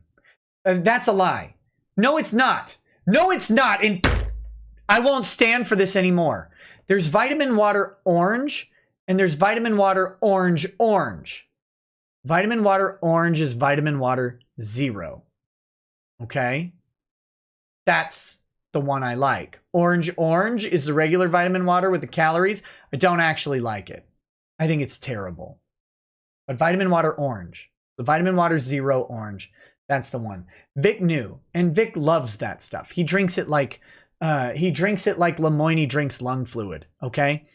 That's a lie. No, it's not. No, it's not. And I won't stand for this anymore. There's vitamin water orange and there's vitamin water orange. Vitamin water orange is vitamin water 0. Okay? That's the one I like. Orange is the regular vitamin water with the calories. I don't actually like it. I think it's terrible. But vitamin water orange, the vitamin water 0 orange, that's the one. Vic knew, and Vic loves that stuff. He drinks it like Lemoine drinks lung fluid, okay?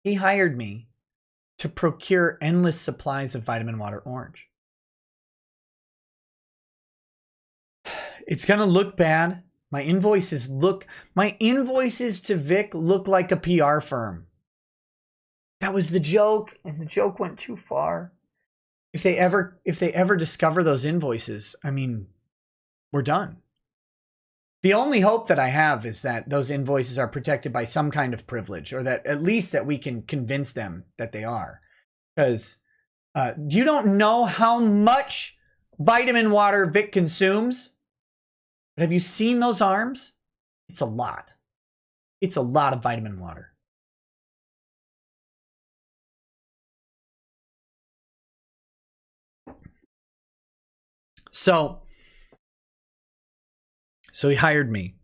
He hired me to procure endless supplies of vitamin water orange. It's going to look bad. My invoices to Vic look like a PR firm. That was the joke, and the joke went too far. If they ever discover those invoices, I mean, we're done. The only hope that I have is that those invoices are protected by some kind of privilege, or that at least that we can convince them that they are. Because you don't know how much vitamin water Vic consumes. But have you seen those arms? It's a lot. It's a lot of vitamin water. So he hired me.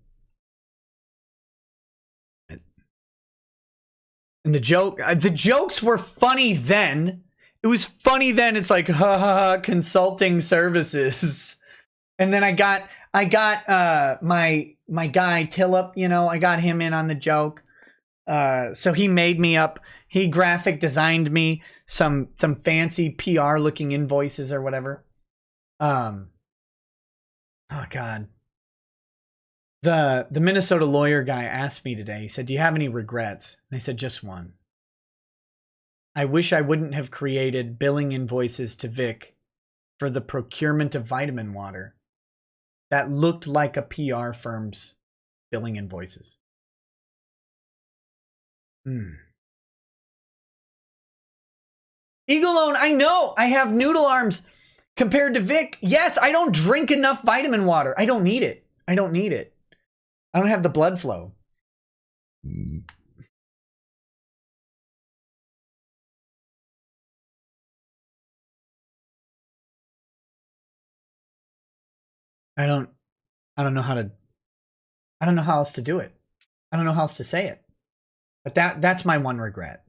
And the jokes were funny then. It was funny then. It's like, ha ha ha, consulting services. And then I got my guy Tillip, you know, I got him in on the joke. So he made me up. He graphic designed me some fancy PR looking invoices or whatever. Oh God. The Minnesota lawyer guy asked me today, he said, do you have any regrets? And I said, just one. I wish I wouldn't have created billing invoices to Vic for the procurement of vitamin water. That looked like a PR firm's billing invoices. Eagle-Lone, I know, I have noodle arms compared to Vic. Yes, I don't drink enough vitamin water. I don't need it. I don't have the blood flow. I don't know how else to do it. I don't know how else to say it. But that's my one regret.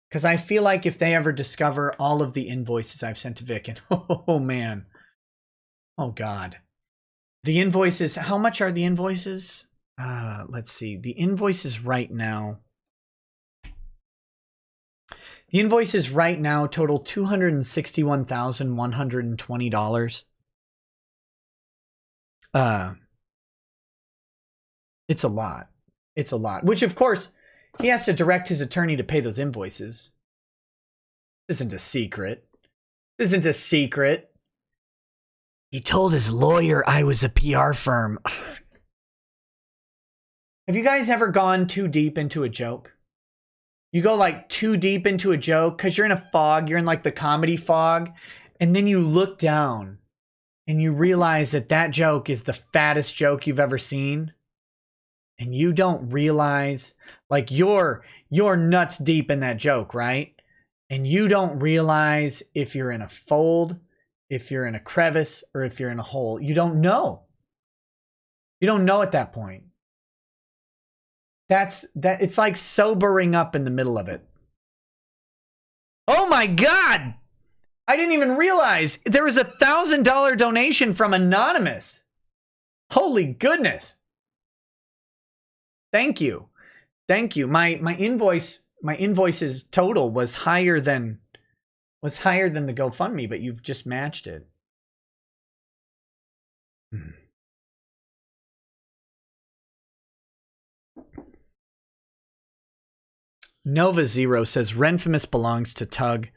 Because I feel like if they ever discover all of the invoices I've sent to Vic, and oh man, oh God. The invoices, how much are the invoices? Let's see. The invoices right now total $261,120. It's a lot. It's a lot. Which, of course, he has to direct his attorney to pay those invoices. This isn't a secret. He told his lawyer I was a PR firm. Have you guys ever gone too deep into a joke? You go like too deep into a joke because you're in a fog. You're in like the comedy fog. And then you look down and you realize that joke is the fattest joke you've ever seen. And you don't realize, like, you're nuts deep in that joke, right? And you don't realize if you're in a fold, if you're in a crevice, or if you're in a hole. You don't know. You don't know at that point. It's like sobering up in the middle of it. Oh my God! I didn't even realize there was a $1,000 donation from Anonymous. Holy goodness. Thank you. My invoices total was higher than the GoFundMe, but you've just matched it. Nova Zero says Renfamous belongs to Tug.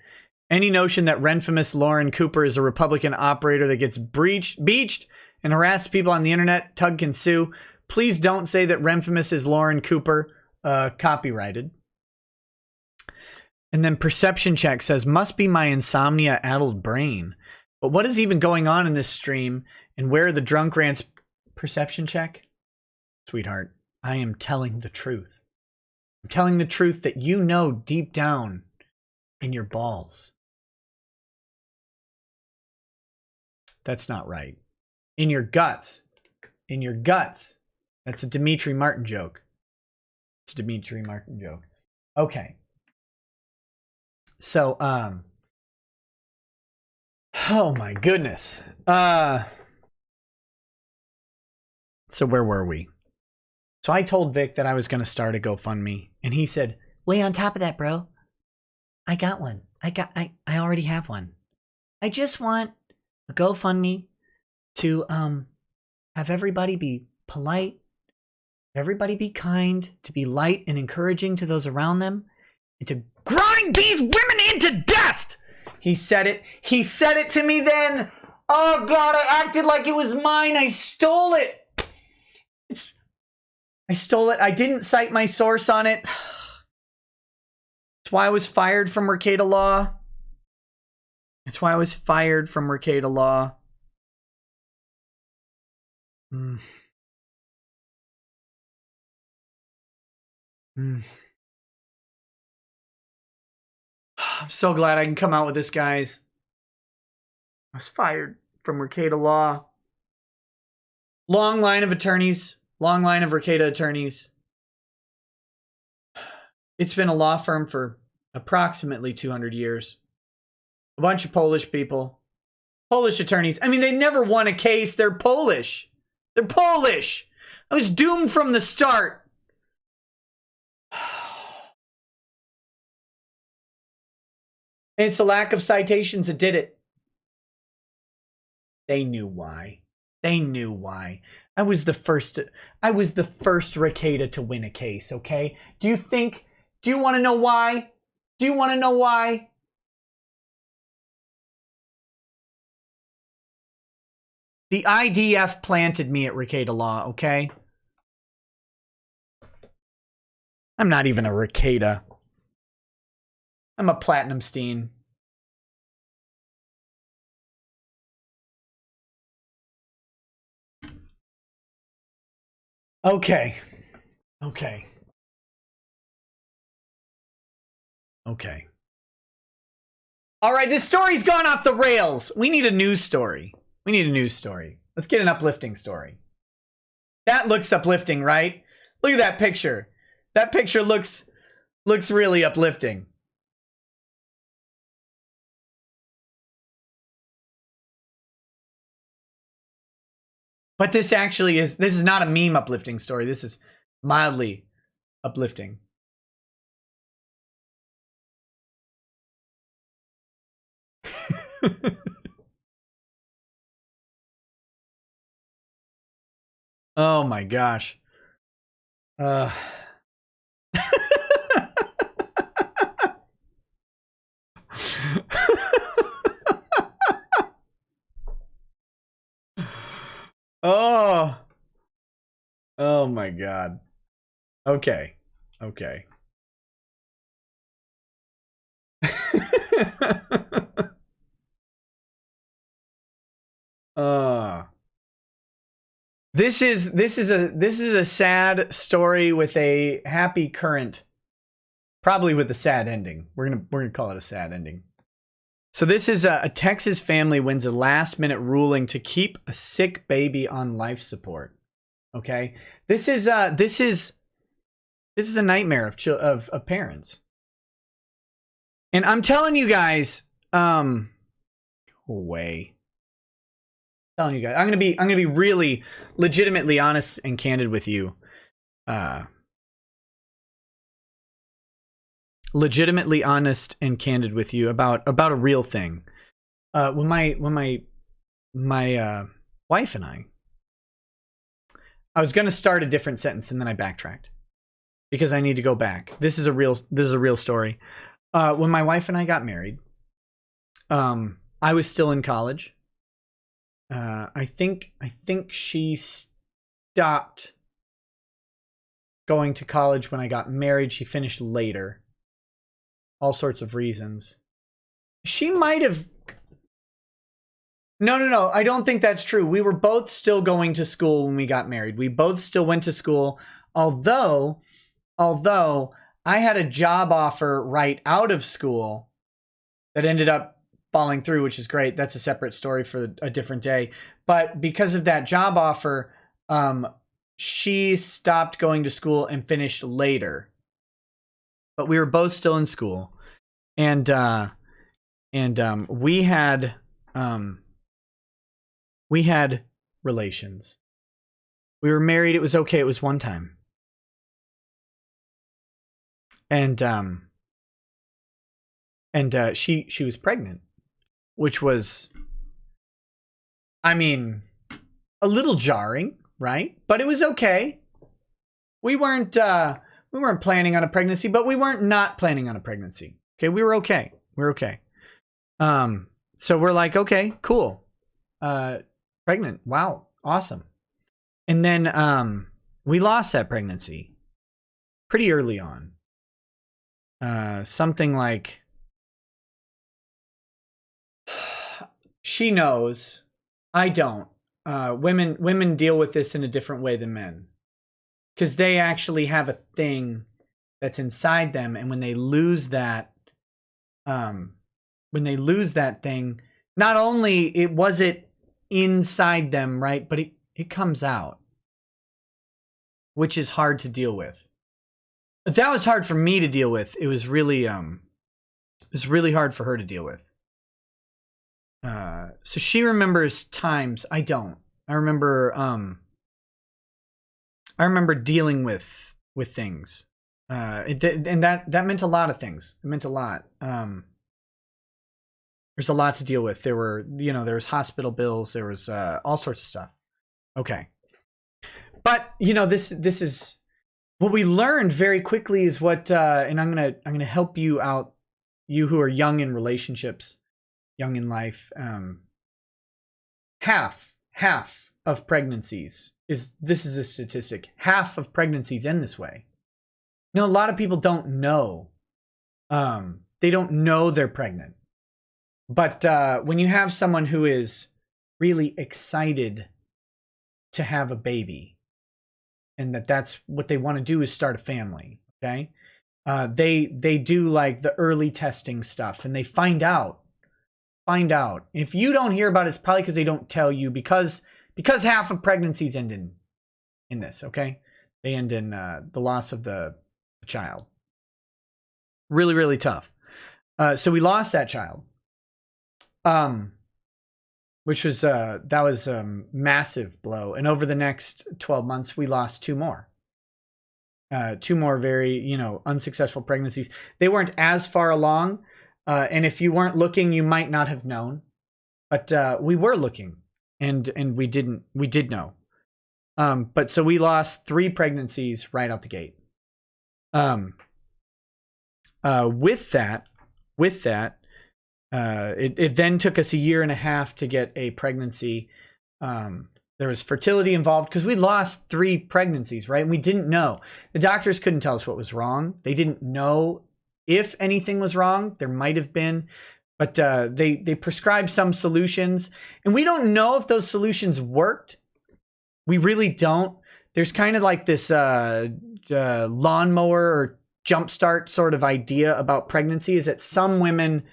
Any notion that Renfamous Lauren Cooper is a Republican operator that gets beached and harasses people on the internet, Tug can sue. Please don't say that Renfamous is Lauren Cooper. Copyrighted. And then Perception Check says, must be my insomnia-addled brain. But what is even going on in this stream? And where are the drunk rants? Perception Check? Sweetheart, I am telling the truth. I'm telling the truth that you know deep down in your balls. That's not right. In your guts. In your guts. That's a Dimitri Martin joke. It's a Dimitri Martin joke. Okay. So, oh my goodness. So where were we? So I told Vic that I was going to start a GoFundMe, and he said, way on top of that, bro. I got one. I already have one. I just want a GoFundMe to have everybody be polite, everybody be kind, to be light and encouraging to those around them, and to grind these women into dust. He said it. He said it to me then. Oh God, I acted like it was mine. I stole it. I stole it. I didn't cite my source on it. That's why I was fired from Rekieta Law. That's why I was fired from Rekieta Law. I'm so glad I can come out with this, guys. I was fired from Rekieta Law. Long line of attorneys. Long line of Rekieta attorneys. It's been a law firm for approximately 200 years. A bunch of Polish people. Polish attorneys. I mean, they never won a case. They're Polish. They're Polish. I was doomed from the start. And it's the lack of citations that did it. They knew why. They knew why. I was the first Rekieta to win a case, okay? Do you want to know why? Do you want to know why? The IDF planted me at Rekieta Law, okay? I'm not even a Rekieta. I'm a Platinum Steen. Okay. Okay. Okay. All right, this story's gone off the rails. We need a news story. We need a news story. Let's get an uplifting story. That looks uplifting, right? Look at that picture. That picture looks really uplifting. But this is not a meme uplifting story. This is mildly uplifting. Oh my gosh. Oh my God. Okay. Okay. This is a sad story with a happy current, probably with a sad ending. We're gonna call it a sad ending. So this is a Texas family wins a last-minute ruling to keep a sick baby on life support. Okay, this is a nightmare of parents, and I'm telling you guys, go away. I'm telling you guys, I'm gonna be really legitimately honest and candid with you. Legitimately honest and candid with you about a real thing. When my wife and I was gonna start a different sentence and then I backtracked because I need to go back. This is a real story. When my wife and I got married, I was still in college. I think she stopped going to college when I got married. She finished later. All sorts of reasons. She might have... No. I don't think that's true. We were both still going to school when we got married. We both still went to school. Although I had a job offer right out of school that ended up falling through, which is great. That's a separate story for a different day. But because of that job offer, she stopped going to school and finished later. But we were both still in school, and we had relations. We were married. It was okay. It was one time, and she was pregnant, which was, I mean, a little jarring, right? But it was okay. We weren't planning on a pregnancy, but we weren't not planning on a pregnancy. Okay, we were okay. So we're like, okay, cool. Pregnant. Wow, awesome. And then we lost that pregnancy pretty early on. Something like, she knows, I don't. Women deal with this in a different way than men. Because they actually have a thing that's inside them, and when they lose that thing, not only was it inside them, right? But it comes out, which is hard to deal with. But that was hard for me to deal with. It was really hard for her to deal with. So she remembers times. I don't. I remember dealing with things. And that meant a lot of things. It meant a lot. There's a lot to deal with. There was hospital bills. There was all sorts of stuff. Okay. But, this is what we learned very quickly is what, and I'm going to help you out, you who are young in relationships, young in life. Half of pregnancies this is a statistic. Half of pregnancies end this way. A lot of people don't know. They don't know they're pregnant. But when you have someone who is really excited to have a baby, and that's what they want to do is start a family, okay? They do like the early testing stuff, and they find out. If you don't hear about it, it's probably because they don't tell you, because half of pregnancies end in this, okay? They end in the loss of the child. Really, really tough. So we lost that child. Which was that was a massive blow. And over the next 12 months, we lost two more very, unsuccessful pregnancies. They weren't as far along. And if you weren't looking, you might not have known, but we were looking, and we did know. But so we lost 3 pregnancies right out the gate. With that, it then took us a year and a half to get a pregnancy. There was fertility involved because we lost 3 pregnancies, right? And we didn't know. The doctors couldn't tell us what was wrong. They didn't know if anything was wrong. There might have been, but they prescribed some solutions, and we don't know if those solutions worked. We really don't. There's kind of like this lawnmower or jumpstart sort of idea about pregnancy, is that some women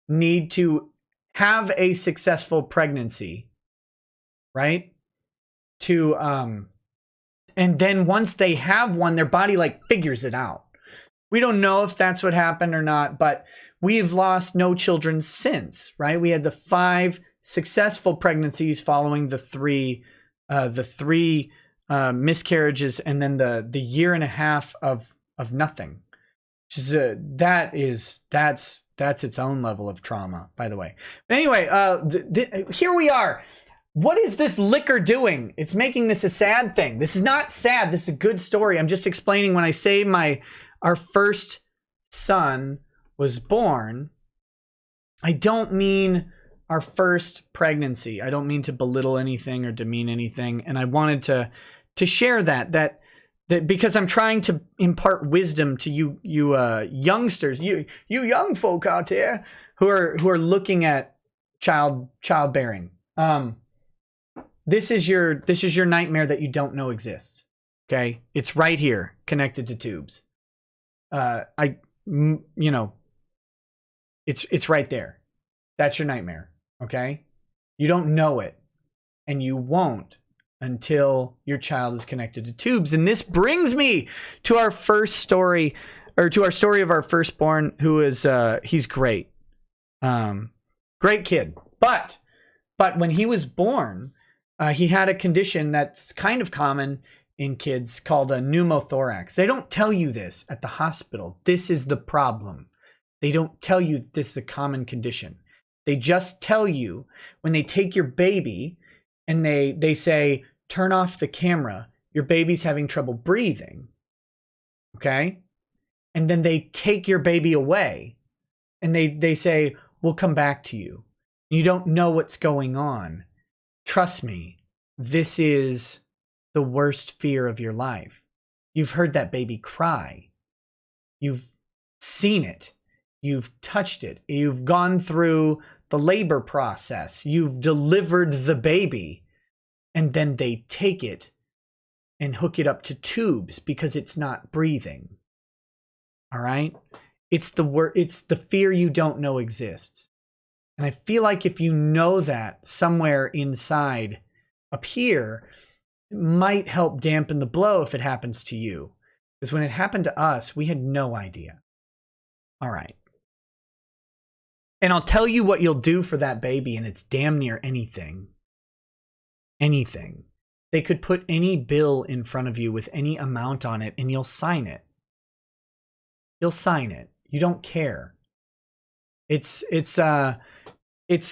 need to have a successful pregnancy, right? And then once they have one, their body like figures it out. We don't know if that's what happened or not, but we've lost no children since, right? We had the 5 successful pregnancies following the 3 miscarriages, and then the year and a half of nothing. Which is that's its own level of trauma, by the way. But anyway, here we are. What is this liquor doing? It's making this a sad thing. This is not sad. This is a good story. I'm just explaining when I say our first son was born, I don't mean our first pregnancy. I don't mean to belittle anything or demean anything. And I wanted to share that because I'm trying to impart wisdom to you youngsters, you young folk out there who are looking at childbearing. This is your nightmare that you don't know exists. Okay, it's right here, connected to tubes. It's right there. That's your nightmare. Okay, you don't know it, and you won't until your child is connected to tubes. And this brings me to our first story, or to our story of our firstborn, who is he's great, great kid. But when he was born, he had a condition that's kind of common in kids called a pneumothorax. They don't tell you this at the hospital. This is the problem. They don't tell you this is a common condition. They just tell you when they take your baby and they say, turn off the camera, your baby's having trouble breathing. Okay? And then they take your baby away and they say, we'll come back to you. You don't know what's going on. Trust me, this is the worst fear of your life. You've heard that baby cry. You've seen it. You've touched it. You've gone through the labor process. You've delivered the baby. And then they take it and hook it up to tubes because it's not breathing. All right? It's the fear you don't know exists. And I feel like if you know that somewhere inside up here, it might help dampen the blow if it happens to you. Because when it happened to us, we had no idea. All right. And I'll tell you what you'll do for that baby, and it's damn near anything. Anything. They could put any bill in front of you with any amount on it, and you'll sign it. You'll sign it. You don't care. It's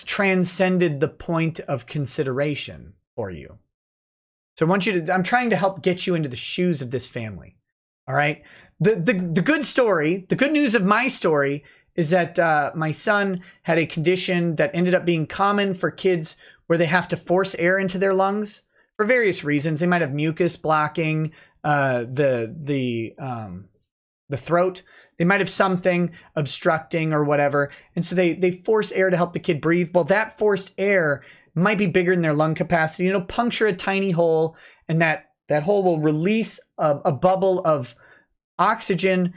transcended the point of consideration for you. So I want you to, I'm trying to help get you into the shoes of this family. All right. The good story, the good news of my story is that my son had a condition that ended up being common for kids where they have to force air into their lungs for various reasons. They might have mucus blocking the throat. They might have something obstructing or whatever. And so they force air to help the kid breathe. Well, that forced air might be bigger than their lung capacity. It'll puncture a tiny hole, and that hole will release a bubble of oxygen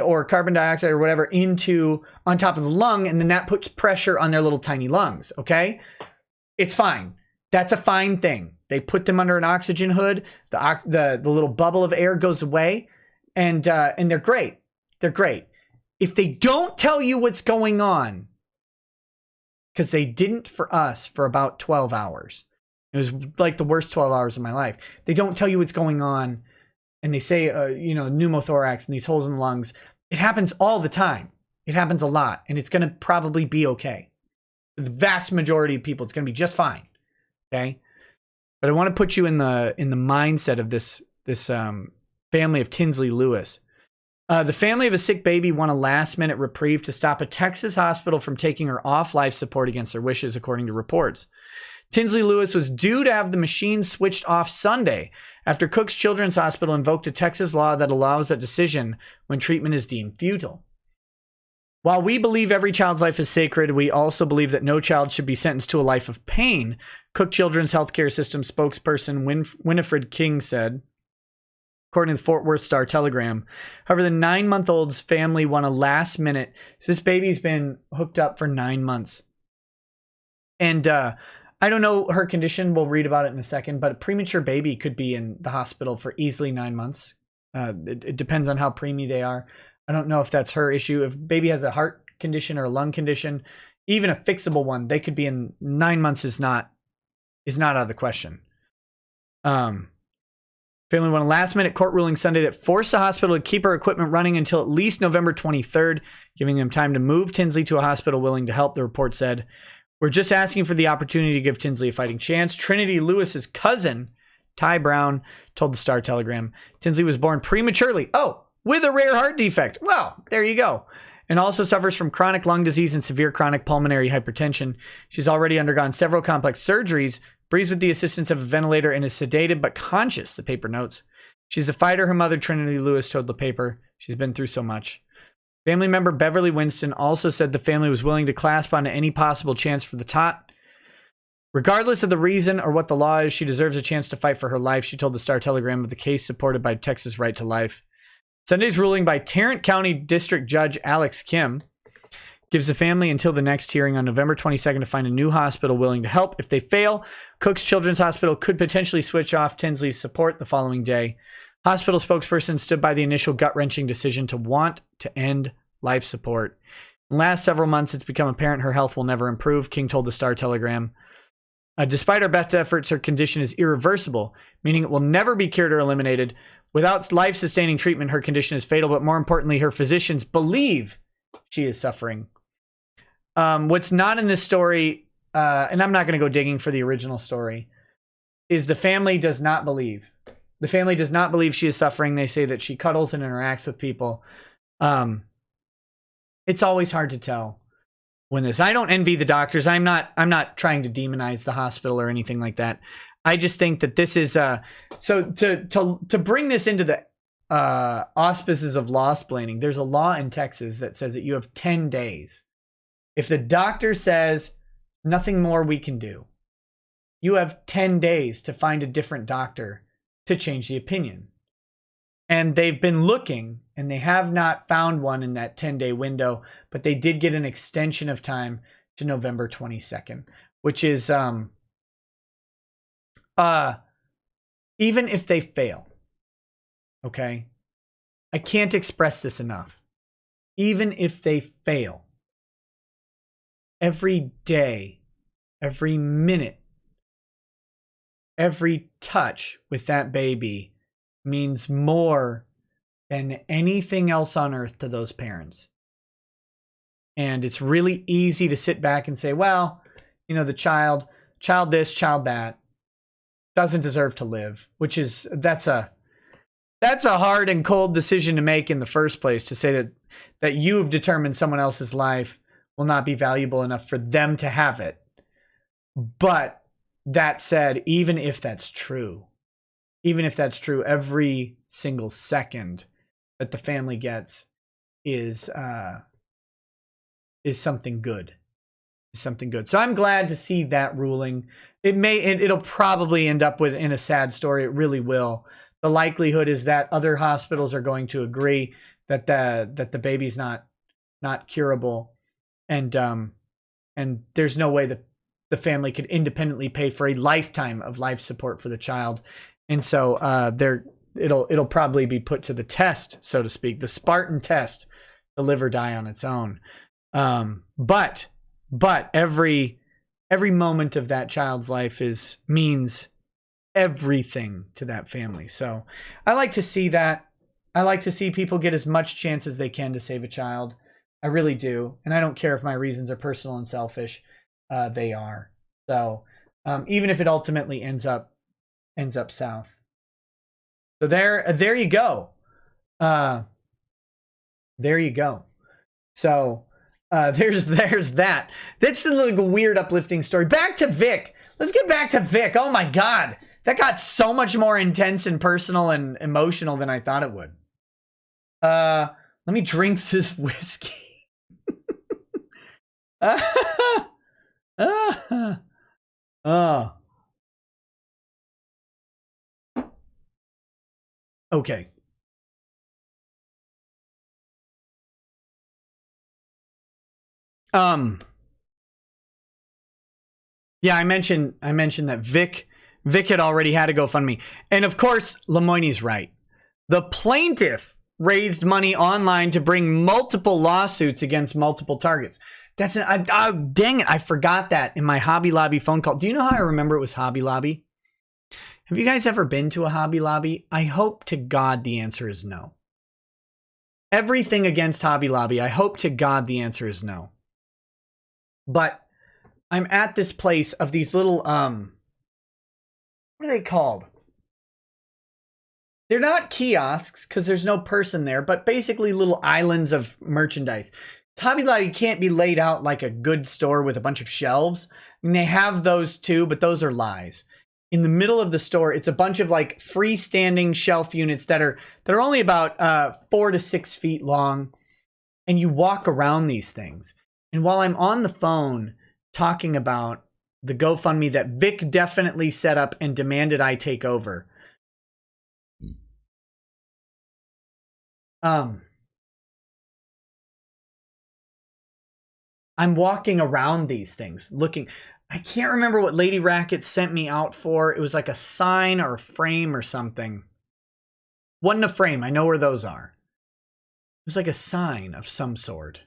or carbon dioxide or whatever on top of the lung, and then that puts pressure on their little tiny lungs, okay? It's fine. That's a fine thing. They put them under an oxygen hood. The little bubble of air goes away, and they're great. They're great. If they don't tell you what's going on, because they didn't for us for about 12 hours. It was like the worst 12 hours of my life. They don't tell you what's going on, and they say, pneumothorax and these holes in the lungs. It happens all the time. It happens a lot, and it's going to probably be okay. For the vast majority of people, it's going to be just fine. Okay, but I want to put you in the mindset of this family of Tinsley Lewis. The family of a sick baby won a last-minute reprieve to stop a Texas hospital from taking her off life support against her wishes, according to reports. Tinsley Lewis was due to have the machine switched off Sunday after Cook's Children's Hospital invoked a Texas law that allows that decision when treatment is deemed futile. While we believe every child's life is sacred, we also believe that no child should be sentenced to a life of pain, Cook Children's Healthcare System spokesperson Winifred King said, according to the Fort Worth Star-Telegram. However, the 9-month-old's family won a last minute. So this baby's been hooked up for 9 months. And I don't know her condition. We'll read about it in a second. But a premature baby could be in the hospital for easily 9 months. It depends on how preemie they are. I don't know if that's her issue. If baby has a heart condition or a lung condition, even a fixable one, they could be in 9 months is not out of the question. Family won a last-minute court ruling Sunday that forced the hospital to keep her equipment running until at least November 23rd, giving them time to move Tinsley to a hospital willing to help, the report said. We're just asking for the opportunity to give Tinsley a fighting chance. Trinity Lewis's cousin, Ty Brown, told the Star-Telegram. Tinsley was born prematurely. Oh, with a rare heart defect. Well, there you go. And also suffers from chronic lung disease and severe chronic pulmonary hypertension. She's already undergone several complex surgeries, breathes with the assistance of a ventilator, and is sedated but conscious, the paper notes. She's a fighter, her mother, Trinity Lewis, told the paper. She's been through so much. Family member Beverly Winston also said the family was willing to clasp onto any possible chance for the tot. Regardless of the reason or what the law is, she deserves a chance to fight for her life, she told the Star-Telegram of the case supported by Texas Right to Life. Sunday's ruling by Tarrant County District Judge Alex Kim gives the family until the next hearing on November 22nd to find a new hospital willing to help. If they fail, Cook's Children's Hospital could potentially switch off Tinsley's support the following day. Hospital spokesperson stood by the initial gut-wrenching decision to want to end life support. In the last several months, it's become apparent her health will never improve, King told the Star-Telegram. Despite our best efforts, her condition is irreversible, meaning it will never be cured or eliminated. Without life-sustaining treatment, her condition is fatal, but more importantly, her physicians believe she is suffering. What's not in this story, and I'm not going to go digging for the original story, is the family does not believe. The family does not believe she is suffering. They say that she cuddles and interacts with people. It's always hard to tell when this. I don't envy the doctors. I'm not trying to demonize the hospital or anything like that. I just think that this is so to bring this into the auspices of law-splaining. There's a law in Texas that says that you have 10 days. If the doctor says nothing more we can do, you have 10 days to find a different doctor to change the opinion. And they've been looking, and they have not found one in that 10-day window, but they did get an extension of time to November 22nd, which is even if they fail, okay? I can't express this enough. Even if they fail, every day, every minute, every touch with that baby means more than anything else on earth to those parents. And it's really easy to sit back and say, well, you know, the child this, child that, doesn't deserve to live, which is, that's a hard and cold decision to make in the first place, to say that you've determined someone else's life will not be valuable enough for them to have it. But that said, even if that's true, every single second that the family gets is something good. So I'm glad to see that ruling. It'll probably end up in a sad story. It really will. The likelihood is that other hospitals are going to agree that the baby's not curable, and there's no way that the family could independently pay for a lifetime of life support for the child, and so it'll probably be put to the test, so to speak, the Spartan test, to live or die on its own. But every moment of that child's life means everything to that family. So I like to see that. I like to see people get as much chance as they can to save a child. I really do. And I don't care if my reasons are personal and selfish. They are. So even if it ultimately ends up south. So there you go. There you go. So there's that. That's a little weird, uplifting story. Back to Vic. Let's get back to Vic. Oh my God. That got so much more intense and personal and emotional than I thought it would. Let me drink this whiskey. Okay. Yeah, I mentioned that Vic had already had a GoFundMe. And of course, Lemoine's right. The plaintiff raised money online to bring multiple lawsuits against multiple targets. Dang it, I forgot that in my Hobby Lobby phone call. Do you know how I remember it was Hobby Lobby? Have you guys ever been to a Hobby Lobby? I hope to God the answer is no. Everything against Hobby Lobby, I hope to God the answer is no. But I'm at this place of these little, what are they called? They're not kiosks because there's no person there, but basically little islands of merchandise. Hobby Lobby can't be laid out like a good store with a bunch of shelves. I mean, they have those too, but those are lies. In the middle of the store, it's a bunch of like freestanding shelf units that are only about 4 to 6 feet long, and you walk around these things. And while I'm on the phone talking about the GoFundMe that Vic definitely set up and demanded I take over, I'm walking around these things looking. I can't remember what Lady Racket sent me out for. It was like a sign or a frame or something. Wasn't a frame. I know where those are. It was like a sign of some sort.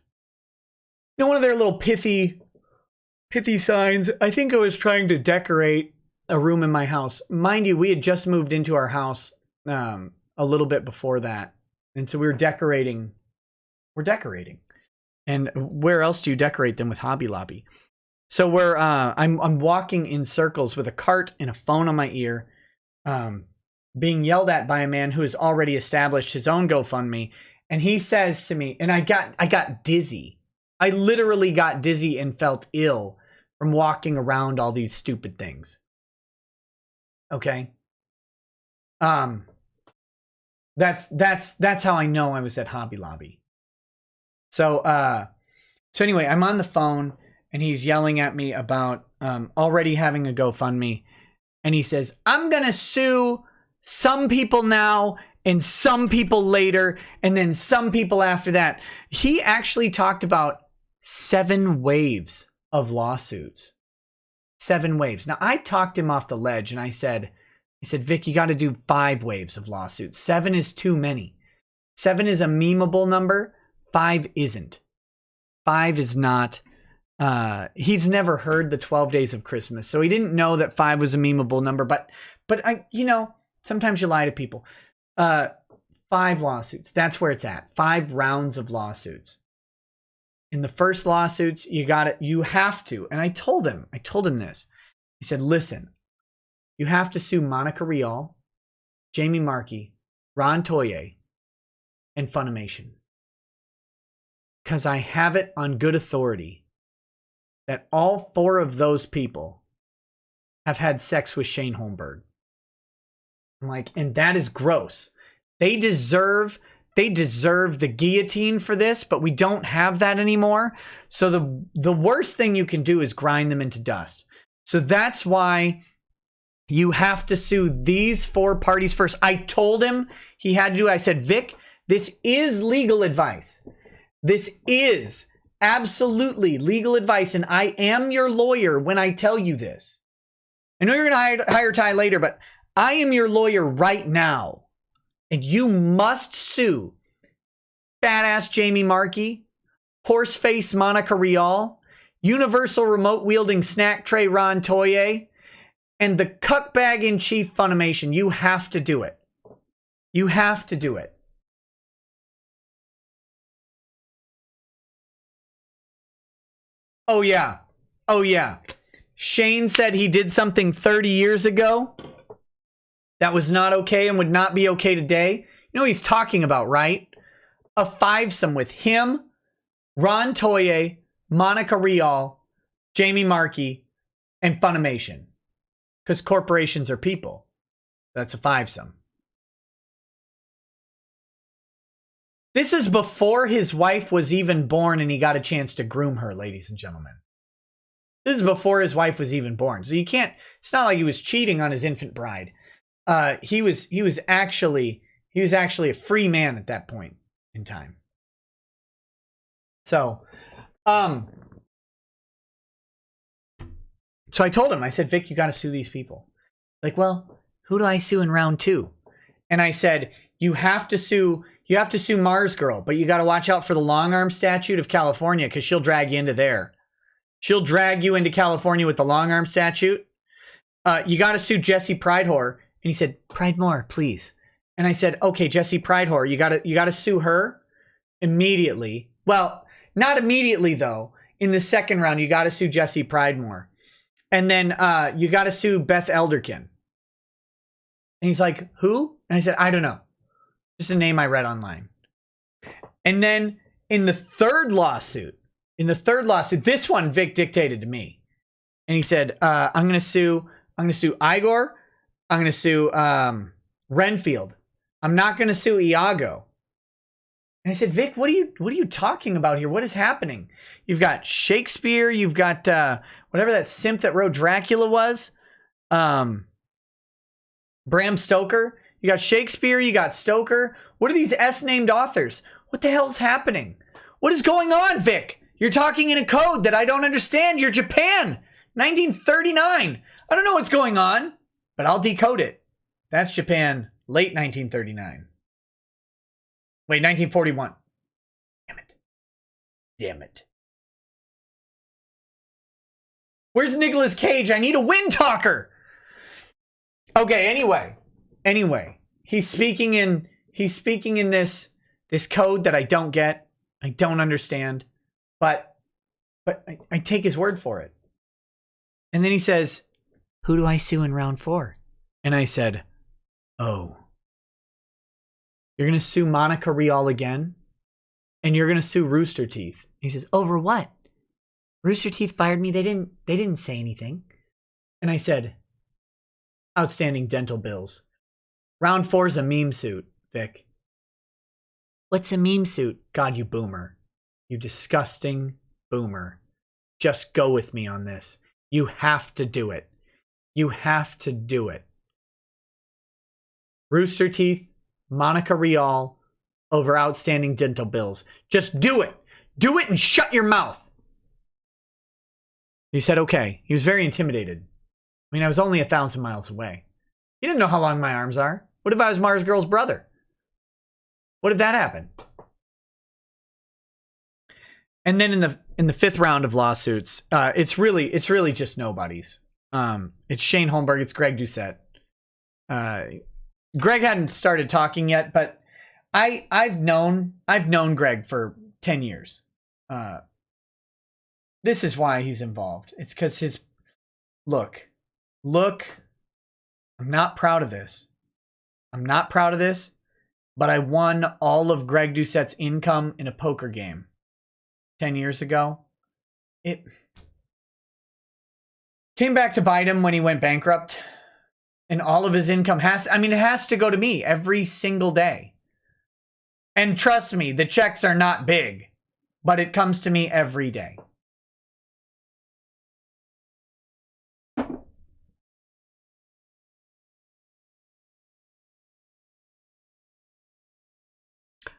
You know, one of their little pithy signs. I think I was trying to decorate a room in my house. Mind you, we had just moved into our house a little bit before that. And so we were decorating. We're decorating. And where else do you decorate than with Hobby Lobby? So I'm walking in circles with a cart and a phone on my ear, being yelled at by a man who has already established his own GoFundMe. And he says to me, and I got dizzy. I literally got dizzy and felt ill from walking around all these stupid things. Okay. That's how I know I was at Hobby Lobby. So anyway, I'm on the phone and he's yelling at me about already having a GoFundMe. And he says, I'm going to sue some people now and some people later and then some people after that. He actually talked about 7 waves of lawsuits. 7 waves. Now, I talked him off the ledge and I said, Vic, you got to do 5 waves of lawsuits. 7 is too many. 7 is a memeable number. 5 isn't. 5 is not. He's never heard the 12 days of Christmas, so he didn't know that 5 was a memeable number. But I, sometimes you lie to people. 5 lawsuits. That's where it's at. 5 rounds of lawsuits. In the first lawsuits, you have to. And I told him this. He said, listen, you have to sue Monica Rial, Jamie Markey, Ron Toye, and Funimation. Because I have it on good authority that all 4 of those people have had sex with Shane Holmberg. I'm like, and that is gross. They deserve the guillotine for this, but we don't have that anymore. So the worst thing you can do is grind them into dust. So that's why you have to sue these 4 parties first. I told him he had to do. I said, Vic, this is legal advice. This is absolutely legal advice, and I am your lawyer when I tell you this. I know you're going to hire Ty later, but I am your lawyer right now. And you must sue badass Jamie Markey, horseface Monica Rial, universal remote wielding snack tray Ron Toye, and the cuckbag in chief Funimation. You have to do it. You have to do it. Oh yeah. Oh yeah. Shane said he did something 30 years ago that was not okay and would not be okay today. You know what he's talking about, right? A 5-some with him, Ron Toye, Monica Rial, Jamie Markey, and Funimation. Because corporations are people. That's a 5-some. This is before his wife was even born and he got a chance to groom her, ladies and gentlemen. This is before his wife was even born. So you can't, it's not like he was cheating on his infant bride. He was actually a free man at that point in time. So I told him, I said, Vic, you got to sue these people. Like, well, who do I sue in round 2? And I said, you have to sue Mars Girl, but you got to watch out for the long arm statute of California because she'll drag you into there. She'll drag you into California with the long arm statute. You got to sue Jesse Pridehore. And he said, Pridemore, please. And I said, okay, Jesse Pridehore, you got to sue her immediately. Well, not immediately though. In the second round, you got to sue Jesse Pridemore. And then you got to sue Beth Elderkin. And he's like, who? And I said, I don't know. Just a name I read online. And then in the third lawsuit, this one Vic dictated to me. And he said, I'm going to sue Igor. I'm going to sue Renfield. I'm not going to sue Iago. And I said, Vic, what are you talking about here? What is happening? You've got Shakespeare. You've got whatever that simp that wrote Dracula was. Bram Stoker. You got Shakespeare. You got Stoker. What are these S-named authors? What the hell's happening? What is going on, Vic? You're talking in a code that I don't understand. You're Japan. 1939. I don't know what's going on. But I'll decode it. That's Japan, late 1939. Wait, 1941. Damn it. Where's Nicolas Cage? I need a wind talker. Okay, anyway. He's speaking in this code that I don't get. I don't understand. But I take his word for it. And then he says, who do I sue in round 4? And I said, oh, you're going to sue Monica Rial again? And you're going to sue Rooster Teeth. He says, over what? Rooster Teeth fired me. They didn't say anything. And I said, outstanding dental bills. Round 4 is a meme suit, Vic. What's a meme suit? God, you boomer. You disgusting boomer. Just go with me on this. You have to do it. You have to do it. Rooster Teeth, Monica Rial, over outstanding dental bills. Just do it. Do it and shut your mouth. He said, okay. He was very intimidated. I mean, I was only 1,000 miles away. He didn't know how long my arms are. What if I was Mars Girl's brother? What if that happened? And then in the 5th round of lawsuits, it's really just nobodies. It's Shane Holmberg, it's Greg Doucette. Greg hadn't started talking yet, but I've known Greg for 10 years. This is why he's involved. It's because his look. I'm not proud of this. But I won all of Greg Doucette's income in a poker game 10 years ago. It came back to bite him when he went bankrupt. And all of his income it has to go to me every single day. And trust me, the checks are not big, but it comes to me every day.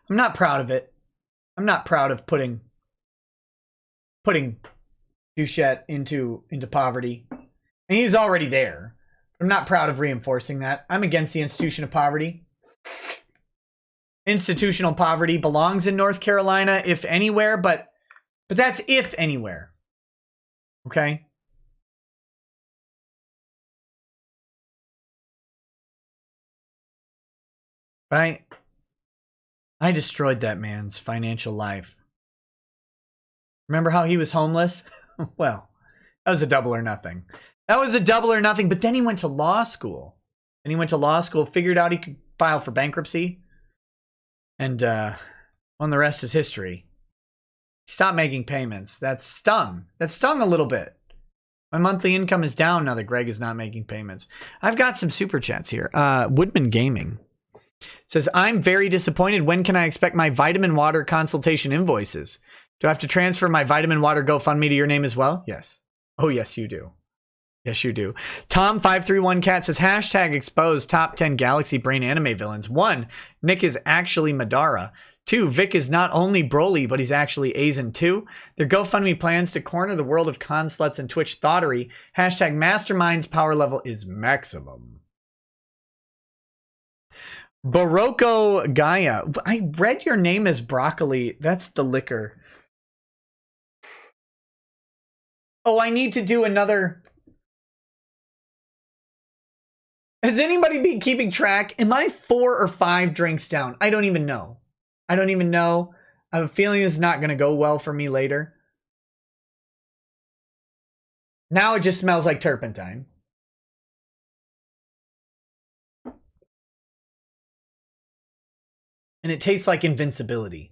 I'm not proud of it. I'm not proud of putting Doucette into poverty. And he's already there. I'm not proud of reinforcing that. I'm against the institution of poverty. Institutional poverty belongs in North Carolina, if anywhere, but that's if anywhere. Okay? But I destroyed that man's financial life. Remember how he was homeless? Well, that was a double or nothing. But then he went to law school. Figured out he could file for bankruptcy. And the rest is history. He stopped making payments. That stung a little bit. My monthly income is down now that Greg is not making payments. I've got some super chats here. Woodman Gaming says, I'm very disappointed. When can I expect my vitamin water consultation invoices? Do I have to transfer my vitamin water GoFundMe to your name as well? Yes. Oh, yes, you do. Yes, you do. Tom531Cat says, hashtag expose top 10 Galaxy Brain anime villains. 1, Nick is actually Madara. 2, Vic is not only Broly, but he's actually Aizen too. Their GoFundMe plans to corner the world of con sluts and Twitch thoughterry. Hashtag mastermind's power level is maximum. Barocco Gaia. I read your name as broccoli. That's the liquor. Oh, I need to do another. Has anybody been keeping track? Am I 4 or 5 drinks down? I don't even know. I have a feeling this is not going to go well for me later. Now it just smells like turpentine. And it tastes like invincibility.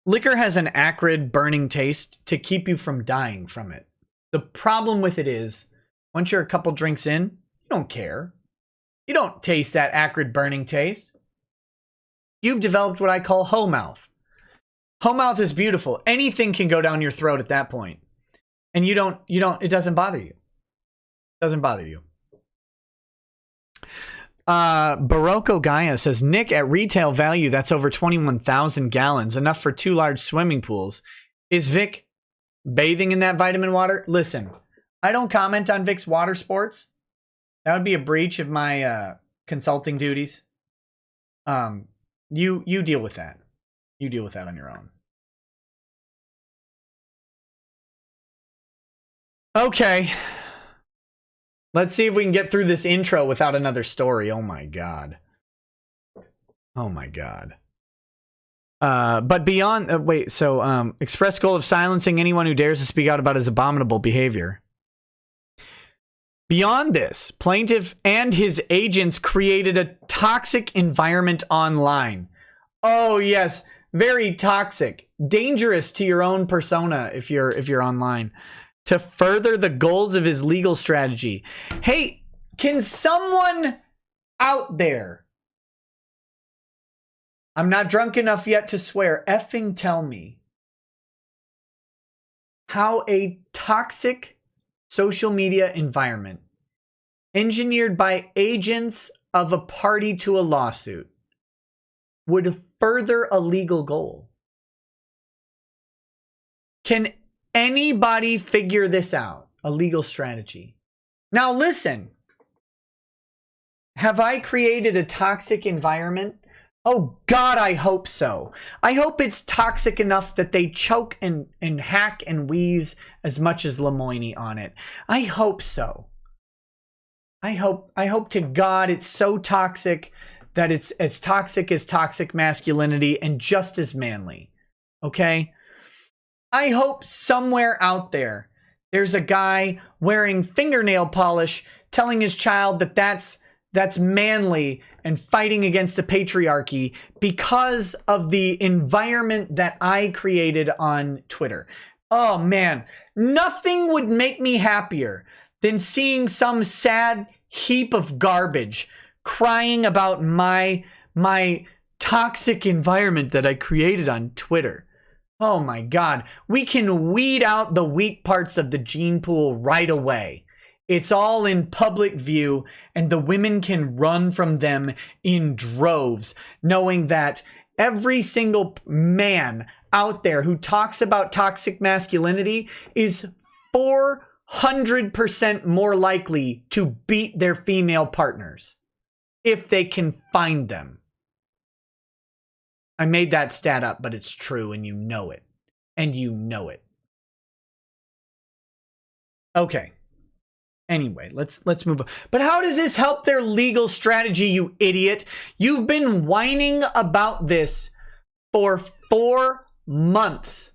Liquor has an acrid, burning taste to keep you from dying from it. The problem with it is, once you're a couple drinks in, you don't care. You don't taste that acrid, burning taste. You've developed what I call hoe mouth. Hoe mouth is beautiful. Anything can go down your throat at that point. And it doesn't bother you. It doesn't bother you. Barocco Gaia says, Nick, at retail value, that's over 21,000 gallons, enough for 2 large swimming pools. Is Vic bathing in that vitamin water? Listen, I don't comment on Vic's water sports. That would be a breach of my consulting duties. You deal with that. You deal with that on your own. Okay. Let's see if we can get through this intro without another story. Oh my god. Oh my god. But beyond... express goal of silencing anyone who dares to speak out about his abominable behavior. Beyond this, plaintiff and his agents created a toxic environment online. Oh yes, very toxic. Dangerous to your own persona if you're online. To further the goals of his legal strategy. Hey, can someone out there, I'm not drunk enough yet to swear, effing tell me how a toxic social media environment engineered by agents of a party to a lawsuit would further a legal goal? Can anybody figure this out? A legal strategy. Now listen, have I created a toxic environment? Oh God, I hope so. I hope it's toxic enough that they choke and hack and wheeze as much as Lemoine on it. I hope so. I hope to God it's so toxic that it's as toxic as toxic masculinity and just as manly. Okay? I hope somewhere out there there's a guy wearing fingernail polish telling his child that that's manly and fighting against the patriarchy because of the environment that I created on Twitter. Oh man, nothing would make me happier than seeing some sad heap of garbage crying about my toxic environment that I created on Twitter. Oh my God, we can weed out the weak parts of the gene pool right away. It's all in public view, and the women can run from them in droves, knowing that every single man out there who talks about toxic masculinity is 400% more likely to beat their female partners if they can find them. I made that stat up, but it's true, and you know it. And you know it. Okay. Anyway, let's move on. But how does this help their legal strategy, you idiot? You've been whining about this for 4 months.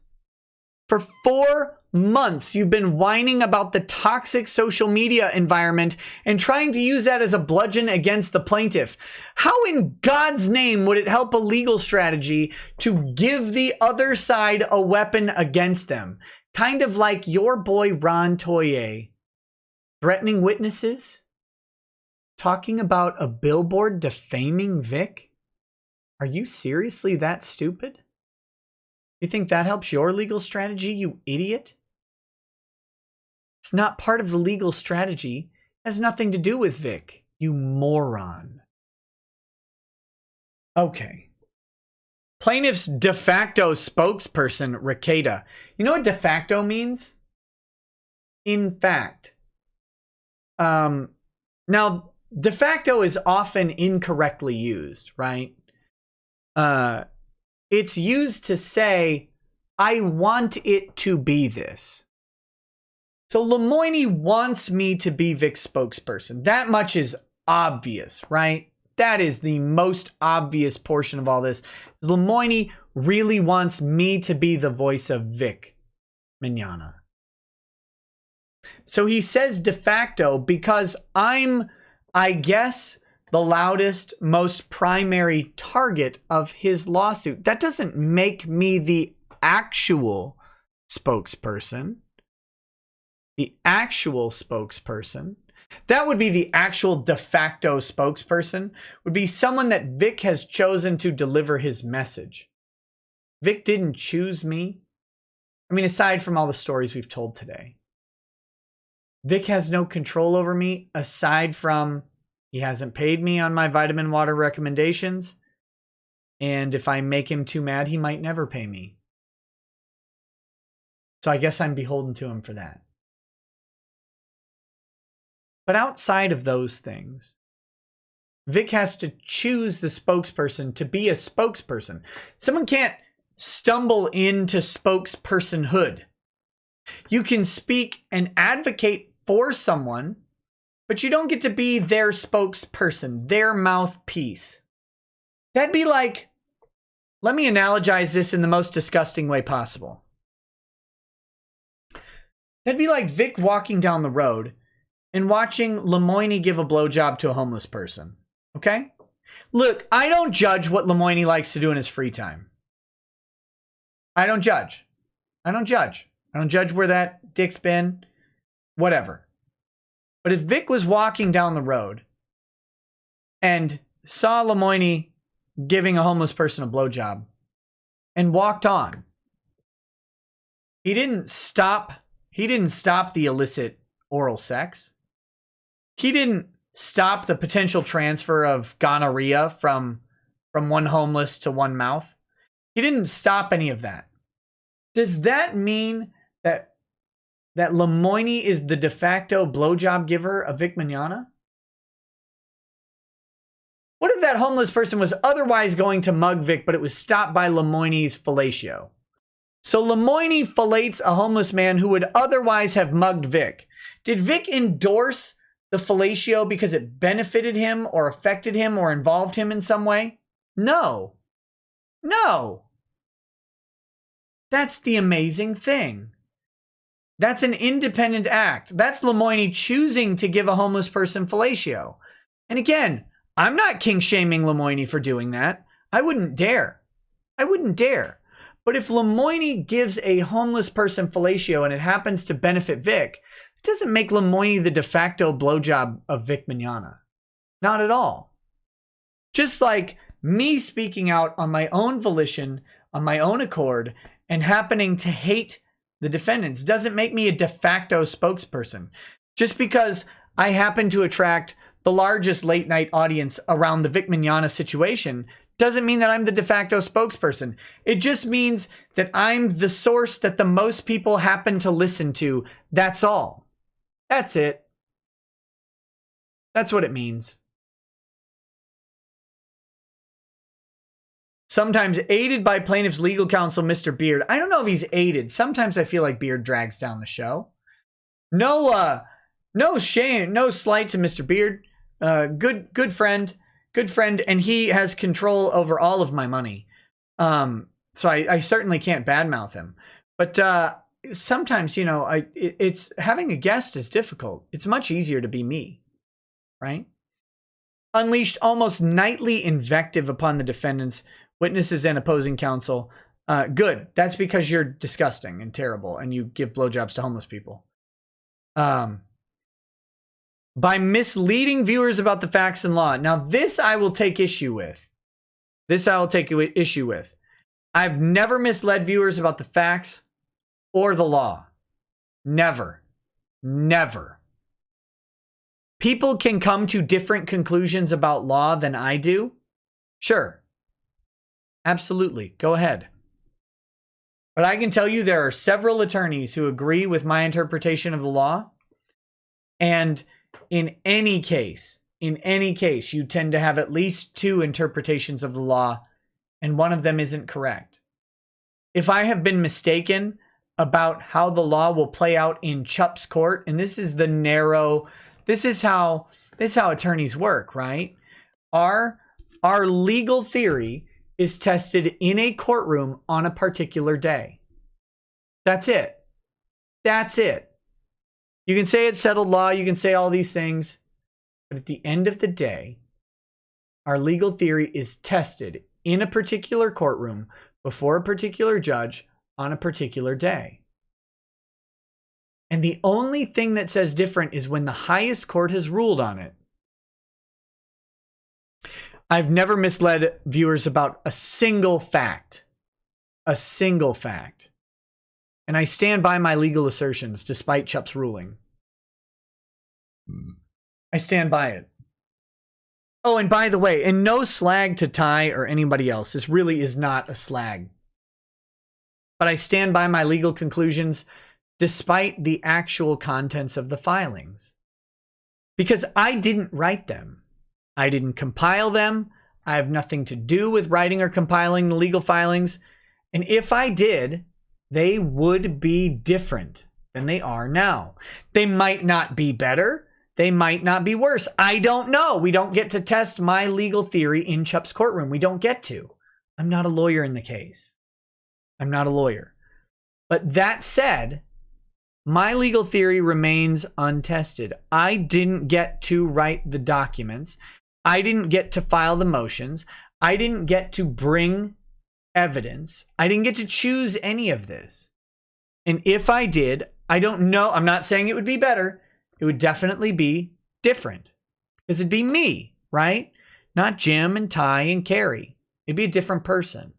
For 4 months, you've been whining about the toxic social media environment and trying to use that as a bludgeon against the plaintiff. How in God's name would it help a legal strategy to give the other side a weapon against them? Kind of like your boy Ron Toye threatening witnesses, talking about a billboard defaming Vic. Are you seriously that stupid? You think that helps your legal strategy, you idiot? It's not part of the legal strategy. It has nothing to do with Vic, you moron. Okay. Plaintiff's de facto spokesperson, Rekieta. You know what de facto means? In fact. Now, de facto is often incorrectly used, right? It's used to say, I want it to be this. So Lemoine wants me to be Vic's spokesperson. That much is obvious, right? That is the most obvious portion of all this. Lemoine really wants me to be the voice of Vic Mignogna. So he says de facto because I'm, I guess, the loudest, most primary target of his lawsuit. That doesn't make me the actual spokesperson. The actual spokesperson. That would be the actual de facto spokesperson, would be someone that Vic has chosen to deliver his message. Vic didn't choose me. I mean, aside from all the stories we've told today. Vic has no control over me aside from he hasn't paid me on my vitamin water recommendations. And if I make him too mad, he might never pay me. So I guess I'm beholden to him for that. But outside of those things, Vic has to choose the spokesperson to be a spokesperson. Someone can't stumble into spokespersonhood. You can speak and advocate for someone, but you don't get to be their spokesperson, their mouthpiece. That'd be like, let me analogize this in the most disgusting way possible. That'd be like Vic walking down the road and watching Lemoine give a blowjob to a homeless person. Okay? Look, I don't judge what Lemoine likes to do in his free time. I don't judge. I don't judge where that dick's been. Whatever. But if Vic was walking down the road and saw Lemoine giving a homeless person a blowjob and walked on, he didn't stop the illicit oral sex. He didn't stop the potential transfer of gonorrhea from one homeless to one mouth. He didn't stop any of that. Does that mean that Lemoine is the de facto blowjob giver of Vic Mignogna? What if that homeless person was otherwise going to mug Vic, but it was stopped by Lemoine's fellatio? So Lemoine fillets a homeless man who would otherwise have mugged Vic. Did Vic endorse the fellatio because it benefited him or affected him or involved him in some way? No. No. That's the amazing thing. That's an independent act. That's Lemoine choosing to give a homeless person fellatio. And again, I'm not king-shaming Lemoine for doing that. I wouldn't dare. I wouldn't dare. But if Lemoine gives a homeless person fellatio and it happens to benefit Vic, it doesn't make Lemoine the de facto blowjob of Vic Mignogna. Not at all. Just like me speaking out on my own volition, on my own accord, and happening to hate the defendants doesn't make me a de facto spokesperson. Just because I happen to attract the largest late night audience around the Vic Mignogna situation doesn't mean that I'm the de facto spokesperson. It just means that I'm the source that the most people happen to listen to. That's all. That's it. That's what it means. Sometimes aided by plaintiff's legal counsel, Mr. Beard. I don't know if he's aided. Sometimes I feel like Beard drags down the show. No shame, no slight to Mr. Beard. Good friend, and he has control over all of my money. So I certainly can't badmouth him. But sometimes, you know, it's having a guest is difficult. It's much easier to be me, right? Unleashed almost nightly invective upon the defendants, witnesses, and opposing counsel. Good. That's because you're disgusting and terrible, and you give blowjobs to homeless people. By misleading viewers about the facts and law. Now, this I will take issue with. I've never misled viewers about the facts or the law. Never. Never. People can come to different conclusions about law than I do. Sure. Absolutely. Go ahead. But I can tell you there are several attorneys who agree with my interpretation of the law. And in any case, you tend to have at least two interpretations of the law, and one of them isn't correct. If I have been mistaken about how the law will play out in Chup's court, and this is how attorneys work, right? Our legal theory is tested in a courtroom on a particular day. That's it. That's it. You can say it's settled law, you can say all these things, but at the end of the day, our legal theory is tested in a particular courtroom before a particular judge on a particular day. And the only thing that says different is when the highest court has ruled on it. I've never misled viewers about a single fact. A single fact. And I stand by my legal assertions despite Chup's ruling. I stand by it. Oh, and by the way, and no slag to Ty or anybody else. This really is not a slag. But I stand by my legal conclusions despite the actual contents of the filings. Because I didn't write them. I didn't compile them. I have nothing to do with writing or compiling the legal filings. And if I did, they would be different than they are now. They might not be better. They might not be worse. I don't know. We don't get to test my legal theory in Chup's courtroom. We don't get to. I'm not a lawyer in the case. I'm not a lawyer. But that said, my legal theory remains untested. I didn't get to write the documents. I didn't get to file the motions. I didn't get to bring evidence. I didn't get to choose any of this. And if I did, I don't know. I'm not saying it would be better. It would definitely be different. Because it'd be me, right? Not Jim and Ty and Carrie. It'd be a different person.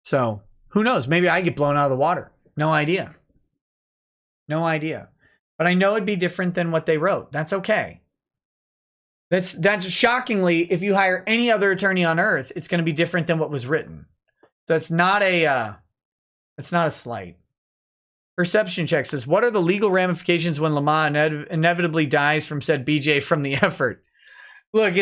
So, who knows? Maybe I get blown out of the water. No idea. No idea. But I know it'd be different than what they wrote. That's okay. That's shockingly, if you hire any other attorney on earth, it's going to be different than what was written. So it's not a It's not a slight. Perception check says, what are the legal ramifications when Lemoine inevitably dies from said BJ from the effort? Look,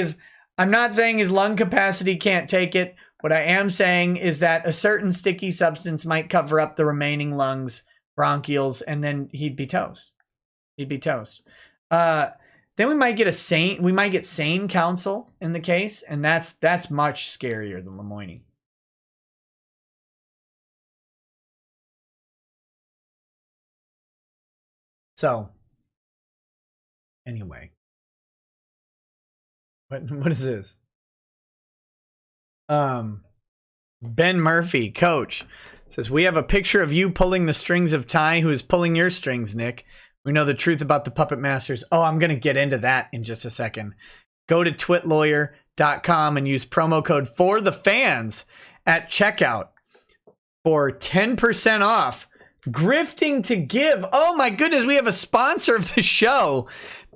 I'm not saying his lung capacity can't take it. What I am saying is that a certain sticky substance might cover up the remaining lungs, bronchioles, and then he'd be toast. He'd be toast. Then we might get sane counsel in the case, and that's much scarier than Lemoine. So, anyway, what is this? Ben Murphy, coach, says, we have a picture of you pulling the strings of Ty, who is pulling your strings, Nick. We know the truth about the puppet masters. Oh, I'm going to get into that in just a second. Go to twitlawyer.com and use promo code for the fans at checkout for 10% off. Grifting to give. Oh my goodness, we have a sponsor of the show.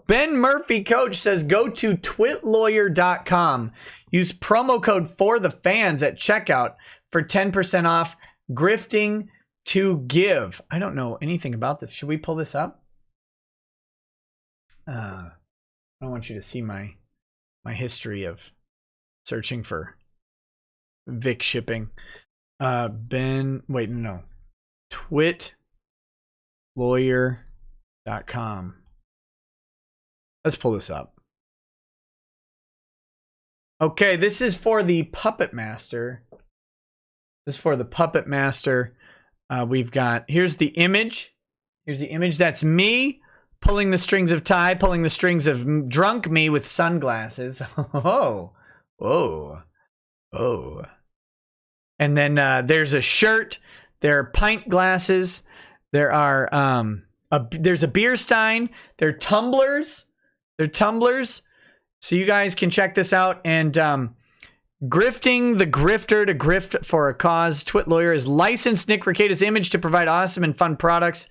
Ben Murphy, coach, says go to twitlawyer.com. Use promo code for the fans at checkout for 10% off. Grifting to give. I don't know anything about this. Should we pull this up? I don't want you to see my history of searching for Vic shipping. Twitlawyer.com. Let's pull this up. Okay, this is for the Puppet Master. We've got, here's the image. That's me pulling the strings of Ty, pulling the strings of drunk me with sunglasses. Oh. And then there's a shirt. There are pint glasses. There are there's a beer stein. There are tumblers. So you guys can check this out. And grifting the grifter to grift for a cause. Twit Lawyer is licensed Nick Rekieta's image to provide awesome and fun products.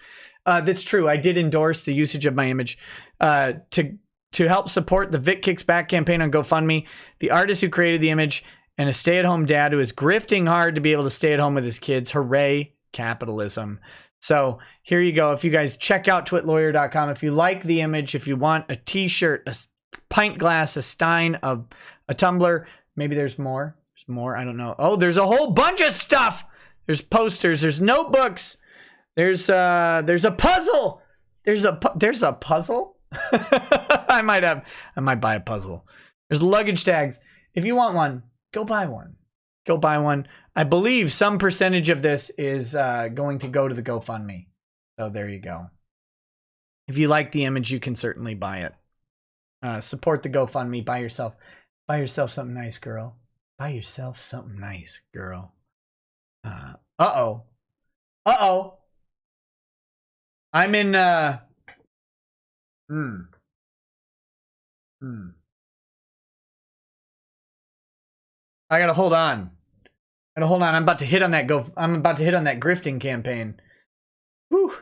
That's true. I did endorse the usage of my image to help support the Vic Kicks Back campaign on GoFundMe. The artist who created the image and a stay-at-home dad who is grifting hard to be able to stay at home with his kids. Hooray, capitalism. So here you go. If you guys check out twitlawyer.com, if you like the image, if you want a t-shirt, a pint glass, a stein, a tumbler, maybe there's more. There's more. I don't know. Oh, there's a whole bunch of stuff. There's posters. There's notebooks. There's a puzzle. There's a puzzle. I might buy a puzzle. There's luggage tags. If you want one, go buy one. I believe some percentage of this is going to go to the GoFundMe. So there you go. If you like the image, you can certainly buy it. Support the GoFundMe. Buy yourself something nice, girl. Buy yourself something nice, girl. Uh-oh. I'm in I gotta hold on. I'm about to hit on that grifting campaign. Whew.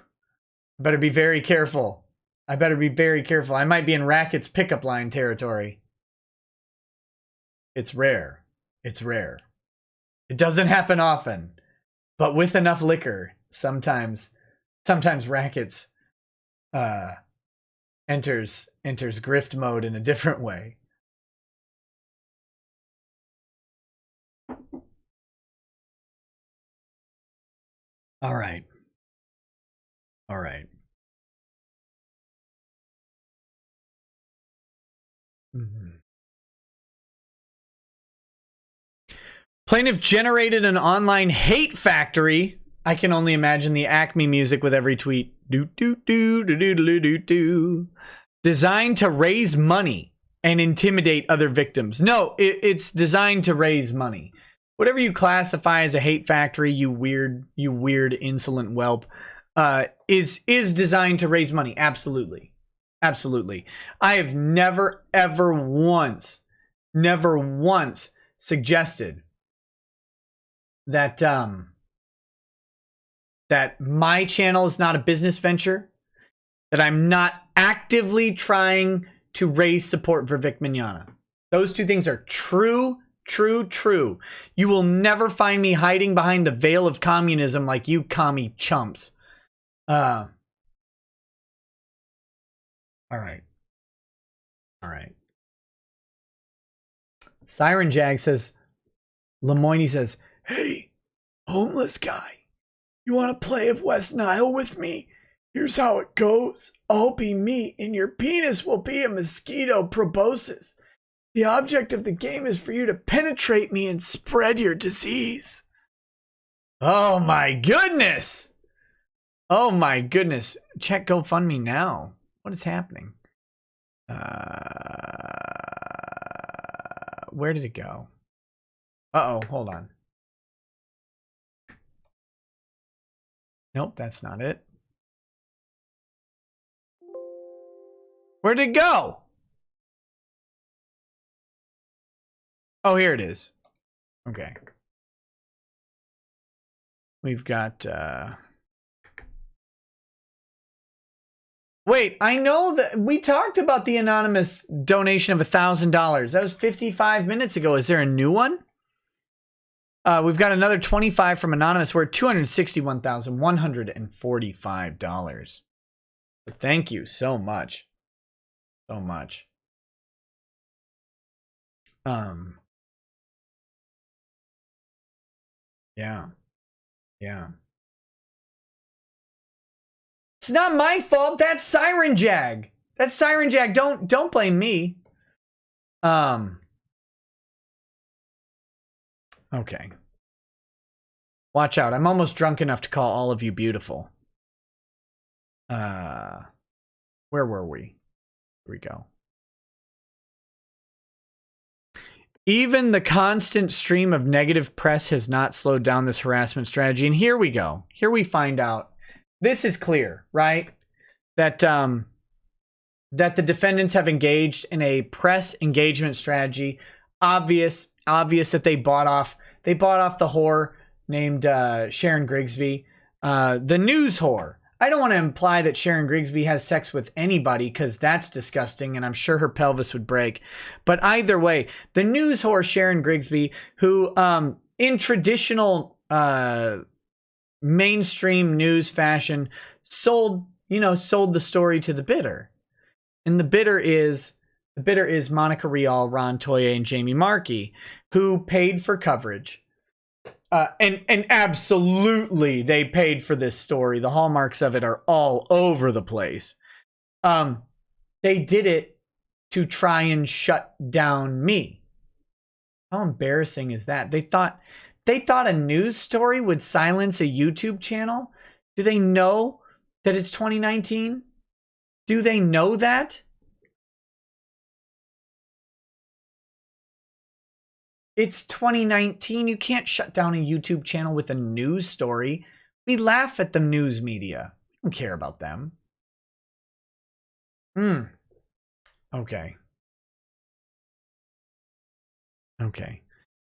I better be very careful. I might be in Racket's pickup line territory. It's rare. It doesn't happen often. But with enough liquor, sometimes Racket's enters grift mode in a different way. All right. Plaintiff generated an online hate factory. I can only imagine the Acme music with every tweet. Designed to raise money and intimidate other victims. No, it's designed to raise money. Whatever you classify as a hate factory, you weird insolent whelp, is designed to raise money. Absolutely. I have never once suggested that that my channel is not a business venture, that I'm not actively trying to raise support for Vic Mignogna. Those two things are true True, true. You will never find me hiding behind the veil of communism like you commie chumps. All right. All right. Siren Jag says, Lemoine says, hey, homeless guy, you want to play of West Nile with me? Here's how it goes. I'll be meat and your penis will be a mosquito proboscis. The object of the game is for you to penetrate me and spread your disease. Oh my goodness. Oh my goodness. Check GoFundMe now. What is happening? Where did it go? Uh-oh, hold on. Nope, that's not it. Where did it go? Oh, here it is. Okay. We've got, wait, I know that we talked about the anonymous donation of $1,000. That was 55 minutes ago. Is there a new one? We've got another 25 from anonymous. We're at $261,145. Thank you so much. So much. Yeah. Yeah. It's not my fault. That's Siren Jag. That's Siren Jag. Don't blame me. Okay. Watch out. I'm almost drunk enough to call all of you beautiful. Where were we? Here we go. Even the constant stream of negative press has not slowed down this harassment strategy. And here we go. Here we find out. This is clear, right? That that the defendants have engaged in a press engagement strategy. Obvious that they bought off the whore named Sharon Grigsby, the news whore. I don't want to imply that Sharon Grigsby has sex with anybody because that's disgusting and I'm sure her pelvis would break. But either way, the news whore Sharon Grigsby, who in traditional mainstream news fashion sold the story to the bidder. And the bidder is Monica Rial, Ron Toye, and Jamie Markey, who paid for coverage. And absolutely they paid for this story. The hallmarks of it are all over the place. They did it to try and shut down me. How embarrassing is that? They thought a news story would silence a YouTube channel? Do they know that it's 2019? Do they know that? It's 2019. You can't shut down a YouTube channel with a news story. We laugh at the news media. We don't care about them. Okay. Okay.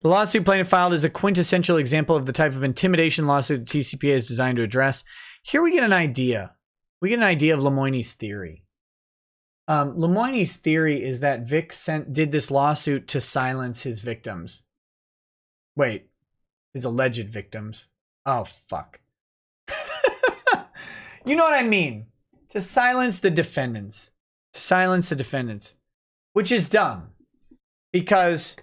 The lawsuit plaintiff filed is a quintessential example of the type of intimidation lawsuit the TCPA is designed to address. Here we get an idea. We get an idea of Lemoine's theory. Lemoine's theory is that Vic did this lawsuit to silence his victims. Wait, his alleged victims. Oh, fuck. You know what I mean? To silence the defendants. To silence the defendants. Which is dumb. Because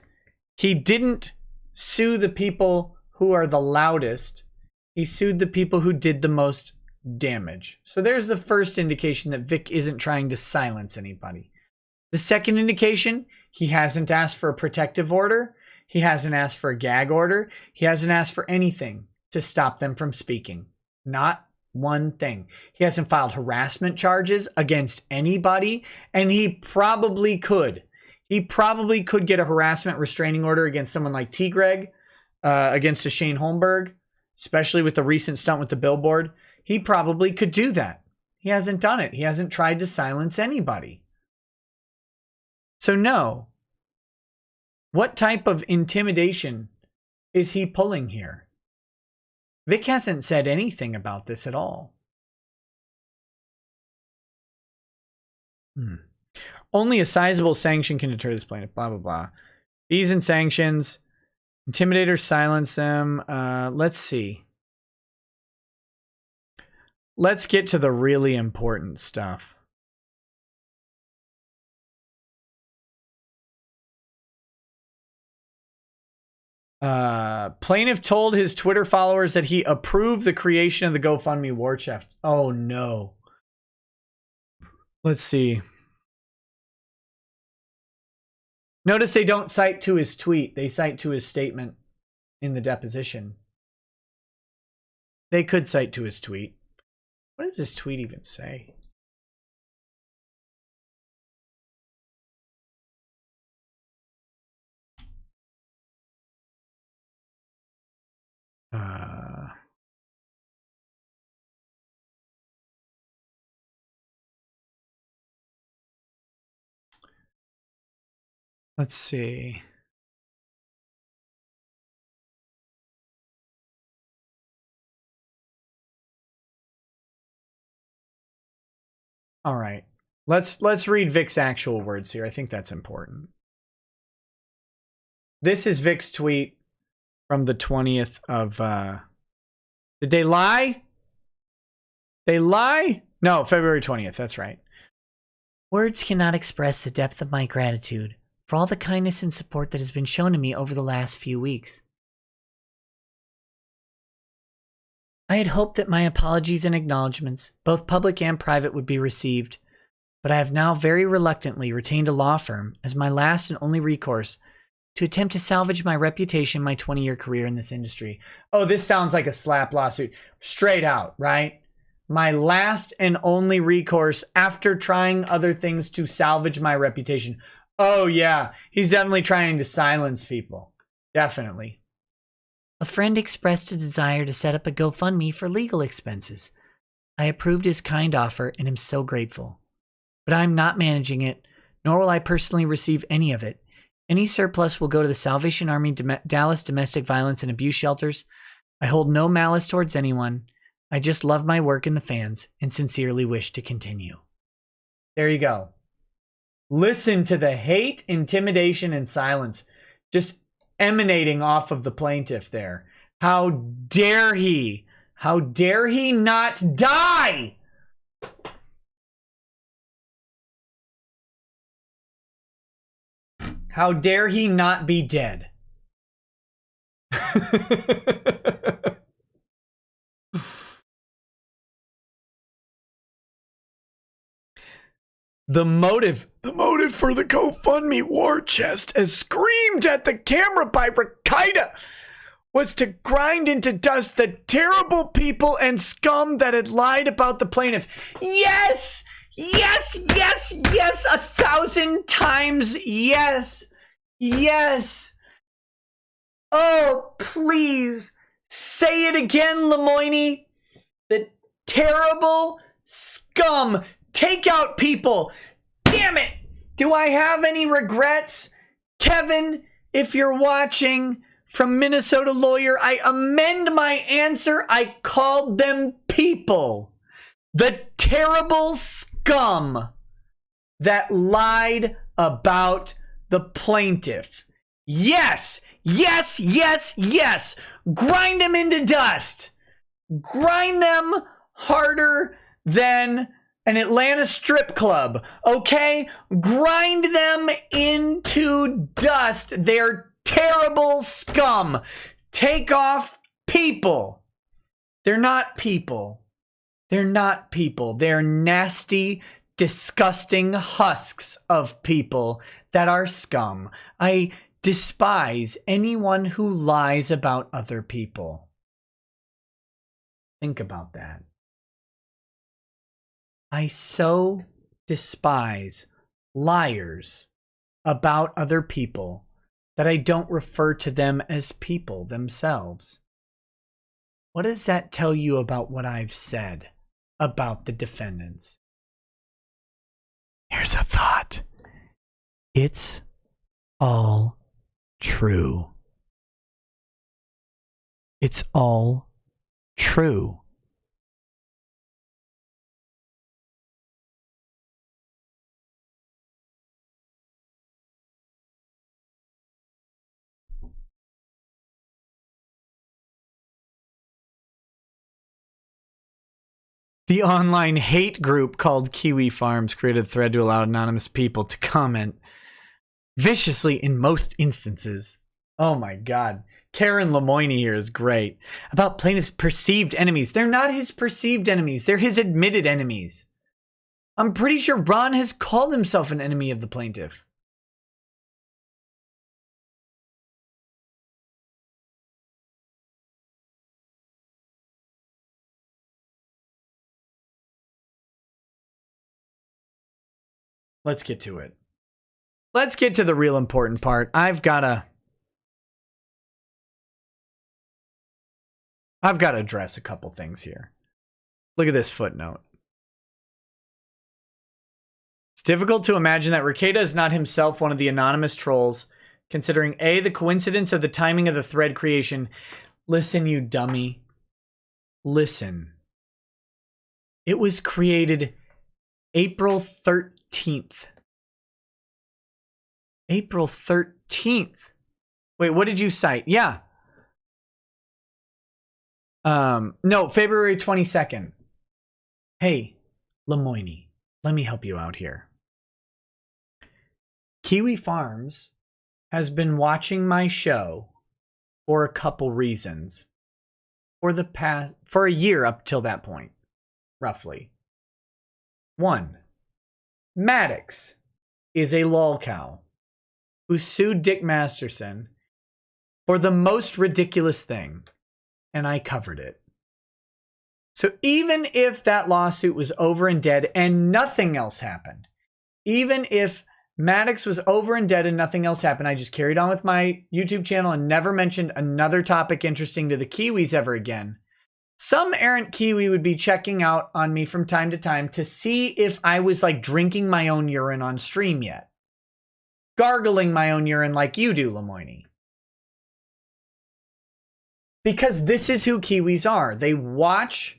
he didn't sue the people who are the loudest. He sued the people who did the most damage. So there's the first indication that Vic isn't trying to silence anybody. The second indication, he hasn't asked for a protective order. He hasn't asked for a gag order. He hasn't asked for anything to stop them from speaking. Not one thing. He hasn't filed harassment charges against anybody, and he probably could. He probably could get a harassment restraining order against someone like T. Greg, against a Shane Holmberg, especially with the recent stunt with the billboard. He probably could do that. He hasn't done it. He hasn't tried to silence anybody. So no. What type of intimidation is he pulling here? Vic hasn't said anything about this at all. Only a sizable sanction can deter this plaintiff, blah, blah, blah. Fees and sanctions. Intimidators silence them. Let's see. Let's get to the really important stuff. Plaintiff told his Twitter followers that he approved the creation of the GoFundMe war chest. Oh no. Let's see. Notice they don't cite to his tweet. They cite to his statement in the deposition. They could cite to his tweet. What does this tweet even say? Let's see. All right. Let's read Vic's actual words here. I think that's important. This is Vic's tweet from the 20th of did they lie? They lie? No, February 20th. That's right. Words cannot express the depth of my gratitude for all the kindness and support that has been shown to me over the last few weeks. I had hoped that my apologies and acknowledgments, both public and private, would be received, but I have now very reluctantly retained a law firm as my last and only recourse to attempt to salvage my reputation, my 20-year career in this industry. Oh, this sounds like a slap lawsuit. Straight out, right? My last and only recourse after trying other things to salvage my reputation. Oh, yeah. He's definitely trying to silence people. Definitely. A friend expressed a desire to set up a GoFundMe for legal expenses. I approved his kind offer and am so grateful. But I'm not managing it, nor will I personally receive any of it. Any surplus will go to the Salvation Army Dallas Domestic Violence and Abuse Shelters. I hold no malice towards anyone. I just love my work and the fans and sincerely wish to continue. There you go. Listen to the hate, intimidation, and silence just emanating off of the plaintiff there. How dare he? How dare he not die? How dare he not be dead? The motive for the GoFundMe war chest, as screamed at the camera by Rekieta, was to grind into dust the terrible people and scum that had lied about the plaintiff. Yes! Yes, yes, yes, 1,000 times yes. Yes. Oh, please say it again, Lemoine. The terrible scum. Take out people. Damn it. Do I have any regrets? Kevin, if you're watching, from Minnesota Lawyer, I amend my answer. I called them people. The terrible scum that lied about the plaintiff. Yes, yes, yes, yes. Grind them into dust. Grind them harder than an Atlanta strip club, okay? Grind them into dust. They're terrible scum. Take off people. They're not people. They're not people. They're nasty, disgusting husks of people that are scum. I despise anyone who lies about other people. Think about that. I so despise liars about other people that I don't refer to them as people themselves. What does that tell you about what I've said about the defendants? Here's a thought. It's all true. It's all true. The online hate group called Kiwi Farms created a thread to allow anonymous people to comment viciously in most instances. Oh my God. Karen Lemoine here is great. About plaintiff's perceived enemies. They're not his perceived enemies. They're his admitted enemies. I'm pretty sure Ron has called himself an enemy of the plaintiff. Let's get to it. Let's get to the real important part. I've got to address a couple things here. Look at this footnote. It's difficult to imagine that Rekieta is not himself one of the anonymous trolls, considering A, the coincidence of the timing of the thread creation. Listen, you dummy. Listen. It was created April 13th. April 13th. Wait, what did you cite? Yeah. No, February 22nd. Hey, Lemoine, let me help you out here. Kiwi Farms has been watching my show for a couple reasons for a year up till that point, roughly. 1, Maddox is a lolcow who sued Dick Masterson for the most ridiculous thing, and I covered it. So even if that lawsuit was over and dead and nothing else happened, even if Maddox was over and dead and nothing else happened, I just carried on with my YouTube channel and never mentioned another topic interesting to the Kiwis ever again. Some errant Kiwi would be checking out on me from time to time to see if I was like drinking my own urine on stream yet. Gargling my own urine like you do, Lemoine. Because this is who Kiwis are. They watch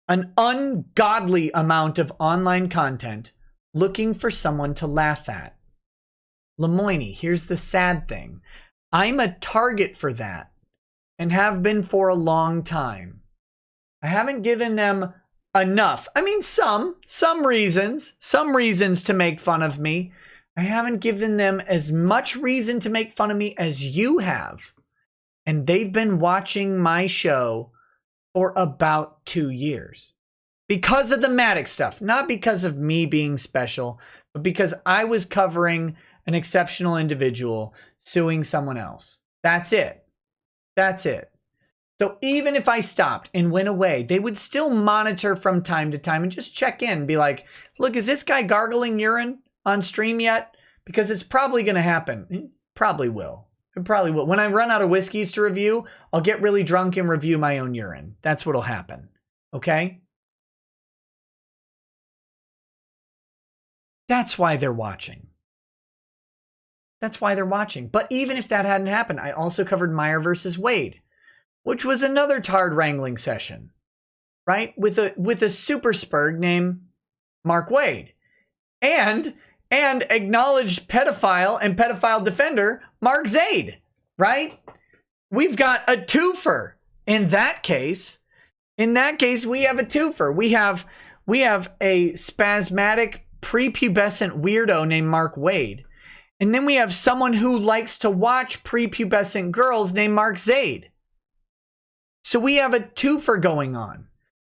an ungodly amount of online content looking for someone to laugh at. Lemoine, here's the sad thing. I'm a target for that and have been for a long time. I haven't given them enough. I mean, some reasons to make fun of me. I haven't given them as much reason to make fun of me as you have. And they've been watching my show for about 2 years. Because of the Maddox stuff. Not because of me being special, but because I was covering an exceptional individual suing someone else. That's it. That's it. So even if I stopped and went away, they would still monitor from time to time and just check in and be like, look, is this guy gargling urine on stream yet? Because it's probably going to happen. It probably will. It probably will. When I run out of whiskeys to review, I'll get really drunk and review my own urine. That's what'll happen. Okay? That's why they're watching. That's why they're watching. But even if that hadn't happened, I also covered Meyer versus Wade, which was another tard wrangling session, right? With a super spurg named Mark Wade and acknowledged pedophile and pedophile defender Mark Zaid, right? We've got a twofer in that case. In that case, we have a twofer. We have a spasmodic prepubescent weirdo named Mark Wade. And then we have someone who likes to watch prepubescent girls named Mark Zaid. So we have a twofer going on.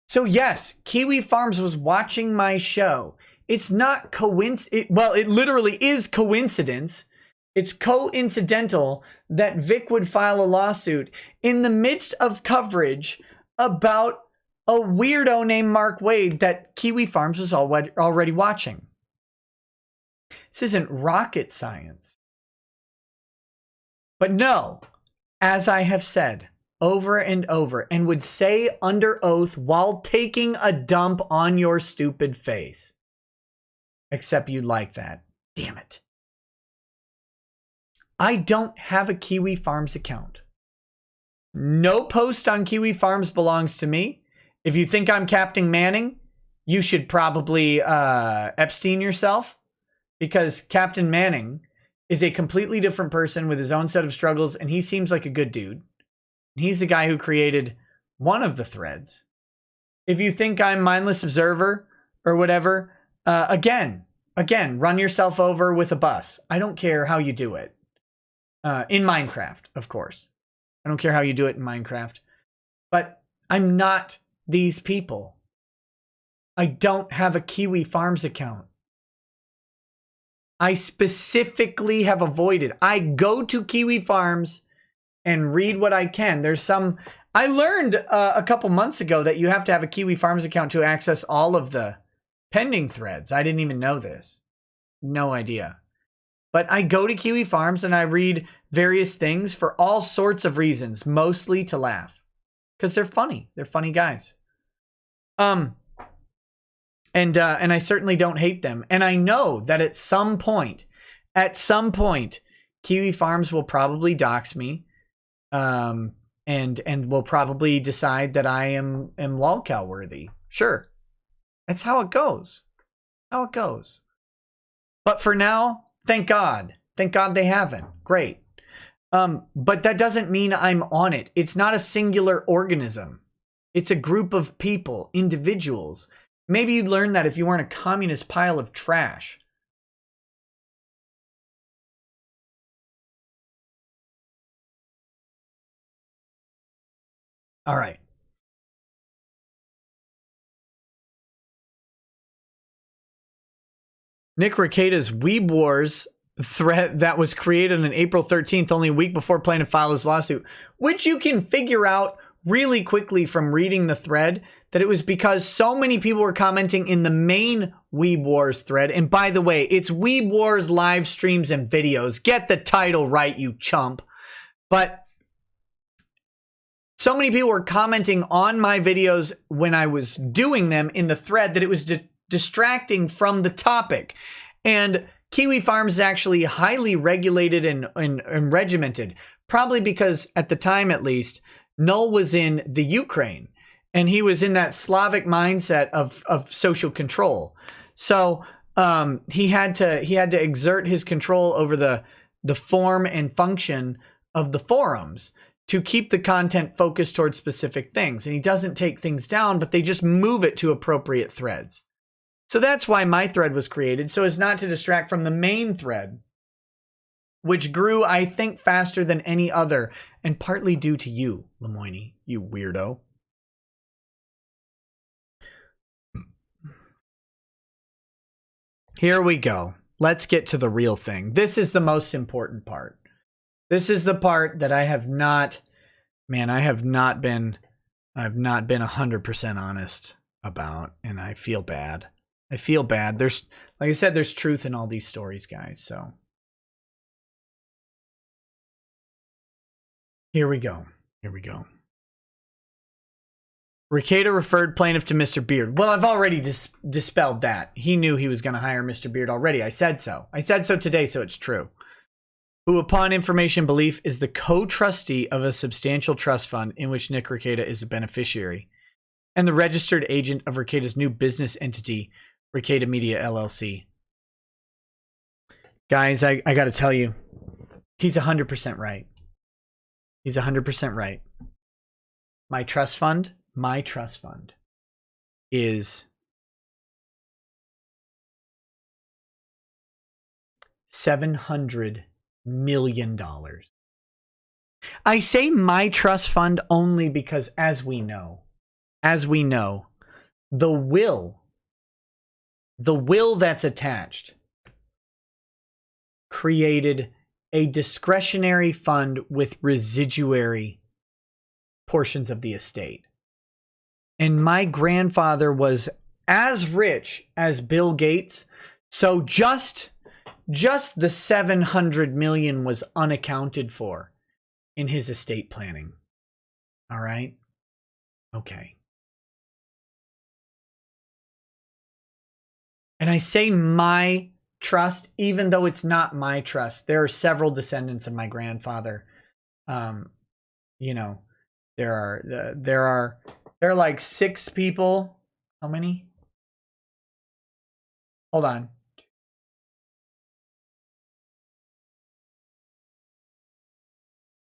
So yes, Kiwi Farms was watching my show. It's not coincidence. Well, it literally is coincidence. It's coincidental that Vic would file a lawsuit in the midst of coverage about a weirdo named Mark Wade that Kiwi Farms was already watching. This isn't rocket science. But no, as I have said over and over, and would say under oath while taking a dump on your stupid face. Except you like that. Damn it. I don't have a Kiwi Farms account. No post on Kiwi Farms belongs to me. If you think I'm Captain Manning, you should probably Epstein yourself. Because Captain Manning is a completely different person with his own set of struggles, and he seems like a good dude. He's the guy who created one of the threads If you think I'm mindless observer or whatever, again, run yourself over with a bus. I don't care how you do it. In Minecraft, of course. I don't care how you do it in Minecraft. But I'm not these people. I don't have a Kiwi Farms account. I specifically have avoided. I go to Kiwi Farms and read what I can. There's some... I learned a couple months ago that you have to have a Kiwi Farms account to access all of the pending threads. I didn't even know this. No idea. But I go to Kiwi Farms and I read various things for all sorts of reasons, mostly to laugh. Because they're funny. They're funny guys. And I certainly don't hate them. And I know that at some point, Kiwi Farms will probably dox me. And will probably decide that I am lolcow worthy. Sure. That's how it goes. But for now, thank God. Thank God they haven't. Great. But that doesn't mean I'm on it. It's not a singular organism. It's a group of people, individuals. Maybe you'd learn that if you weren't a communist pile of trash. All right. Nick Rekieta's Weeb Wars threat that was created on April 13th, only a week before planning to file his lawsuit, which you can figure out really quickly from reading the thread that it was because so many people were commenting in the main Weeb Wars thread. And by the way, it's Weeb Wars live streams and videos. Get the title right, you chump. But so many people were commenting on my videos when I was doing them in the thread that it was distracting from the topic. And Kiwi Farms is actually highly regulated and regimented, probably because at the time, at least, Null was in the Ukraine and he was in that Slavic mindset of social control. So he had to exert his control over the form and function of the forums to keep the content focused towards specific things. And he doesn't take things down, but they just move it to appropriate threads. So that's why my thread was created, so as not to distract from the main thread, which grew, I think, faster than any other, and partly due to you, Lemoine, you weirdo. Here we go. Let's get to the real thing. This is the most important part. This is the part that I have not been 100% honest about, and I feel bad. There's, like I said, there's truth in all these stories, guys. So here we go. Rekieta referred plaintiff to Mr. Beard. Well, I've already dispelled that. He knew he was going to hire Mr. Beard already. I said so today, so it's true. Who, upon information belief, is the co-trustee of a substantial trust fund in which Nick Rekieta is a beneficiary, and the registered agent of Rekieta's new business entity, Rekieta Media LLC. Guys, I got to tell you, he's 100% right. He's 100% right. My trust fund is $700 million. I say my trust fund only because, as we know, the will that's attached created a discretionary fund with residuary portions of the estate. And my grandfather was as rich as Bill Gates, so just the 700 million was unaccounted for in his estate planning. All right? Okay. And I say my trust, even though it's not my trust. There are several descendants of my grandfather. There are like 6 people. How many? Hold on.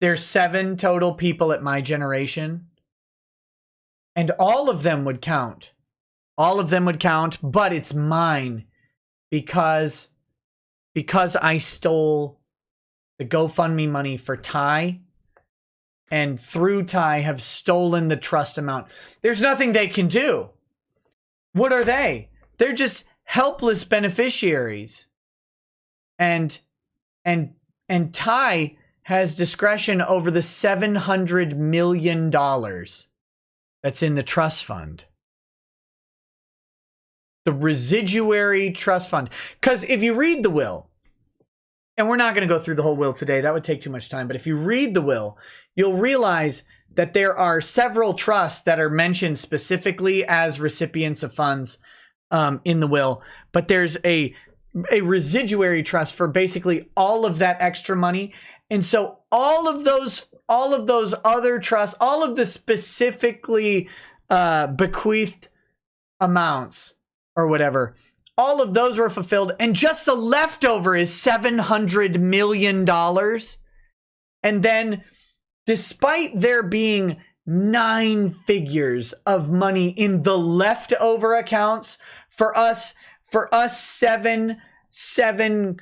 There's 7 total people at my generation. And all of them would count. All of them would count, but it's mine because I stole the GoFundMe money for Ty, and through Ty have stolen the trust amount. There's nothing they can do. What are they? They're just helpless beneficiaries. And Ty has discretion over the $700 million that's in the trust fund. The residuary trust fund. Because if you read the will, and we're not going to go through the whole will today, that would take too much time, but if you read the will, you'll realize that there are several trusts that are mentioned specifically as recipients of funds in the will, but there's a residuary trust for basically all of that extra money. And so all of those other trusts, all of the specifically bequeathed amounts or whatever, all of those were fulfilled, and just the leftover is $700 million. And then, despite there being 9 figures of money in the leftover accounts, for us seven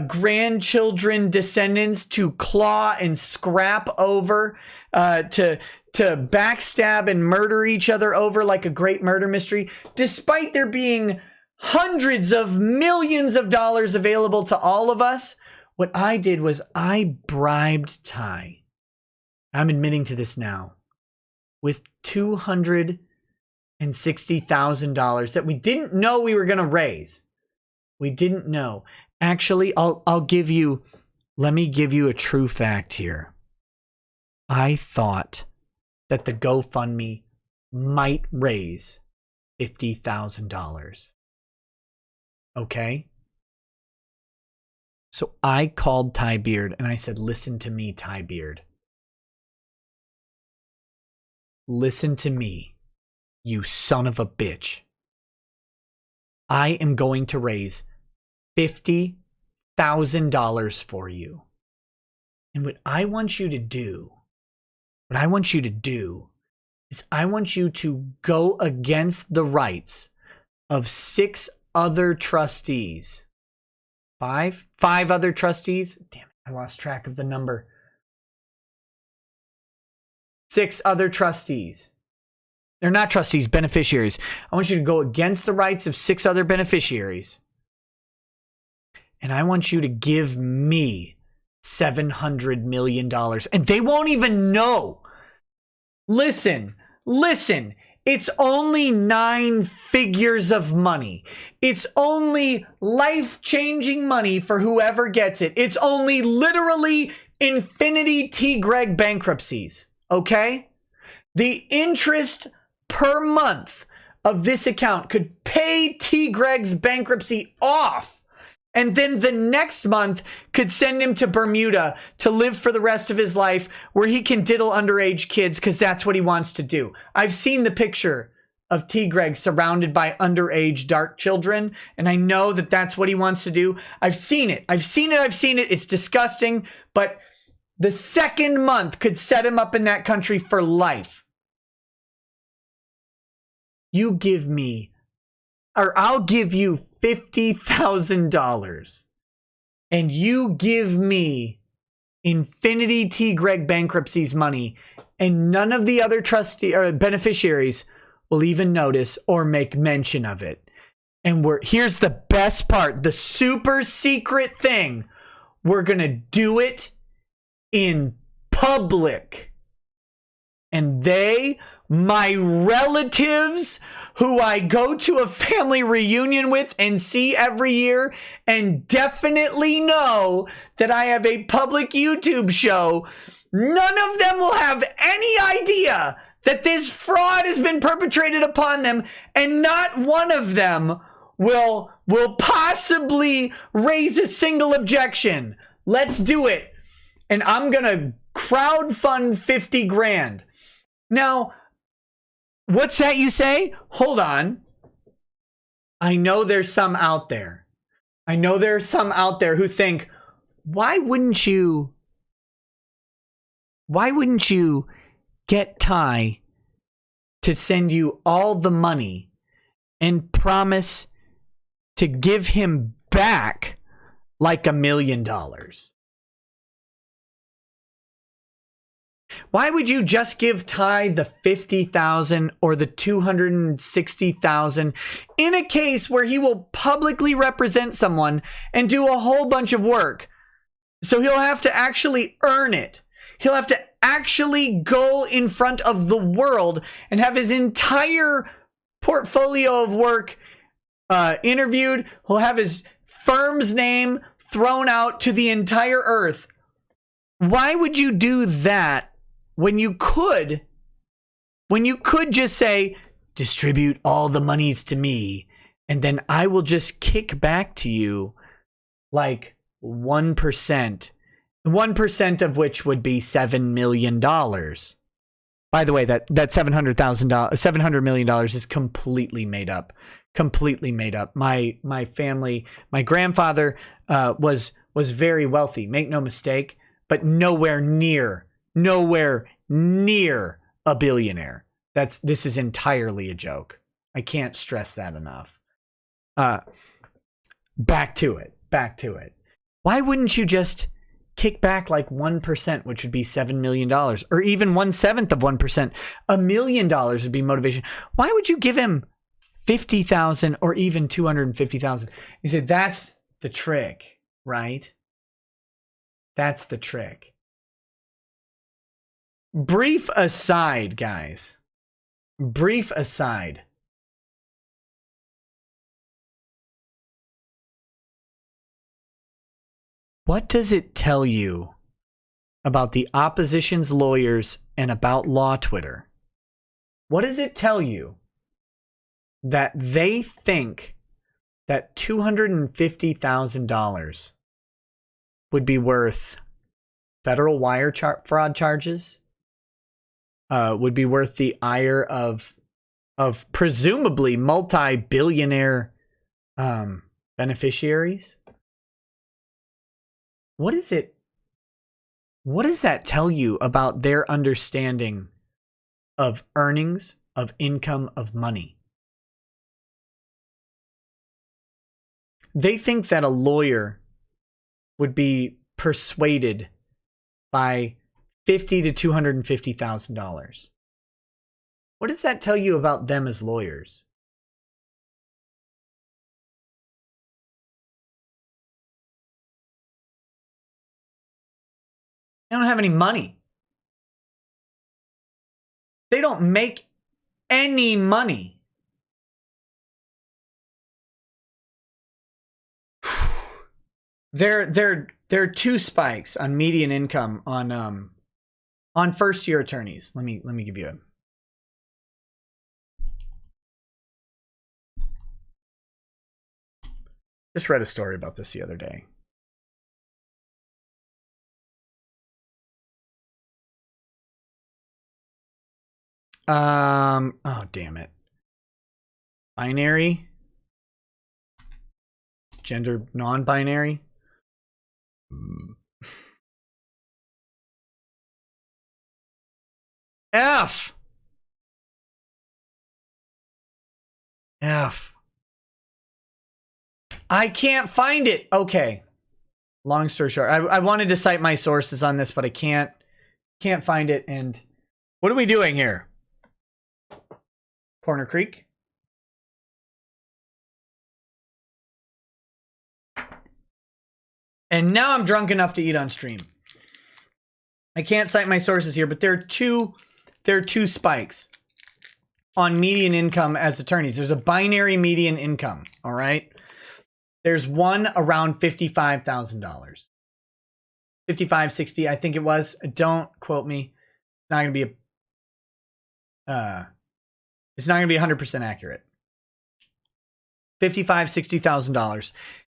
grandchildren descendants to claw and scrap over, to backstab and murder each other over like a great murder mystery, despite there being hundreds of millions of dollars available to all of us, what I did was I bribed Ty. I'm admitting to this now, with $260,000 that we didn't know we were going to raise. We didn't know. Actually, let me give you a true fact here. I thought that the GoFundMe might raise $50,000. Okay? So I called Ty Beard and I said, listen to me, Ty Beard. Listen to me, you son of a bitch. I am going to raise $50,000 for you. And what I want you to do is I want you to go against the rights of 6 other trustees. 5 other trustees. Damn it, I lost track of the number. 6 other trustees. They're not trustees, beneficiaries. I want you to go against the rights of 6 other beneficiaries. And I want you to give me $700 million. And they won't even know. Listen. It's only 9 figures of money. It's only life-changing money for whoever gets it. It's only literally infinity T. Greg bankruptcies. Okay? The interest per month of this account could pay T. Greg's bankruptcy off. And then the next month could send him to Bermuda to live for the rest of his life, where he can diddle underage kids because that's what he wants to do. I've seen the picture of T. Greg surrounded by underage dark children, and I know that that's what he wants to do. I've seen it. It's disgusting, but the second month could set him up in that country for life. You give me, or I'll give you $50,000, and you give me infinity T. Greg bankruptcy's money, and none of the other trustee or beneficiaries will even notice or make mention of it. And here's the best part, the super secret thing. We're gonna do it in public, and my relatives, who I go to a family reunion with and see every year, and definitely know that I have a public YouTube show, none of them will have any idea that this fraud has been perpetrated upon them, and not one of them will possibly raise a single objection. Let's do it. And I'm going to crowdfund 50 grand. Now, what's that you say? Hold on. I know there's some out there. Who think, why wouldn't you get Ty to send you all the money and promise to give him back like $1 million? Why would you just give Ty the $50,000 or the $260,000 in a case where he will publicly represent someone and do a whole bunch of work? So he'll have to actually earn it. He'll have to actually go in front of the world and have his entire portfolio of work interviewed. He'll have his firm's name thrown out to the entire earth. Why would you do that when you could just say, distribute all the monies to me, and then I will just kick back to you like 1%, 1% of which would be $7 million. By the way, that $700 million is completely made up. Completely made up. My family, my grandfather was very wealthy, make no mistake, but nowhere near a billionaire. This is entirely a joke. I can't stress that enough. Back to it. Why wouldn't you just kick back like 1%, which would be $7 million, or even 1/7 of 1%? $1 million would be motivation. Why would you give him $50,000 or even $250,000? You say that's the trick, right? That's the trick. Brief aside, guys. Brief aside. What does it tell you about the opposition's lawyers and about law Twitter? What does it tell you that they think that $250,000 would be worth federal wire fraud charges? Would be worth the ire of presumably multi-billionaire beneficiaries? What is it? What does that tell you about their understanding of earnings, of income, of money? They think that a lawyer would be persuaded by $50,000 to $250,000. What does that tell you about them as lawyers? They don't have any money. They don't make any money. There are two spikes on median income on first year attorneys. Let me give you a. Just read a story about this the other day. Oh damn it. Binary. Gender non-binary. F. I can't find it. Okay. Long story short, I wanted to cite my sources on this, but I can't find it. And what are we doing here? Corner Creek. And now I'm drunk enough to eat on stream. I can't cite my sources here, but there are two spikes on median income as attorneys. There's a binary median income, all right? There's one around $55,000. 55, 60, I think it was. Don't quote me. It's not going to be it's not going to be 100% accurate. $55,000, $60,000.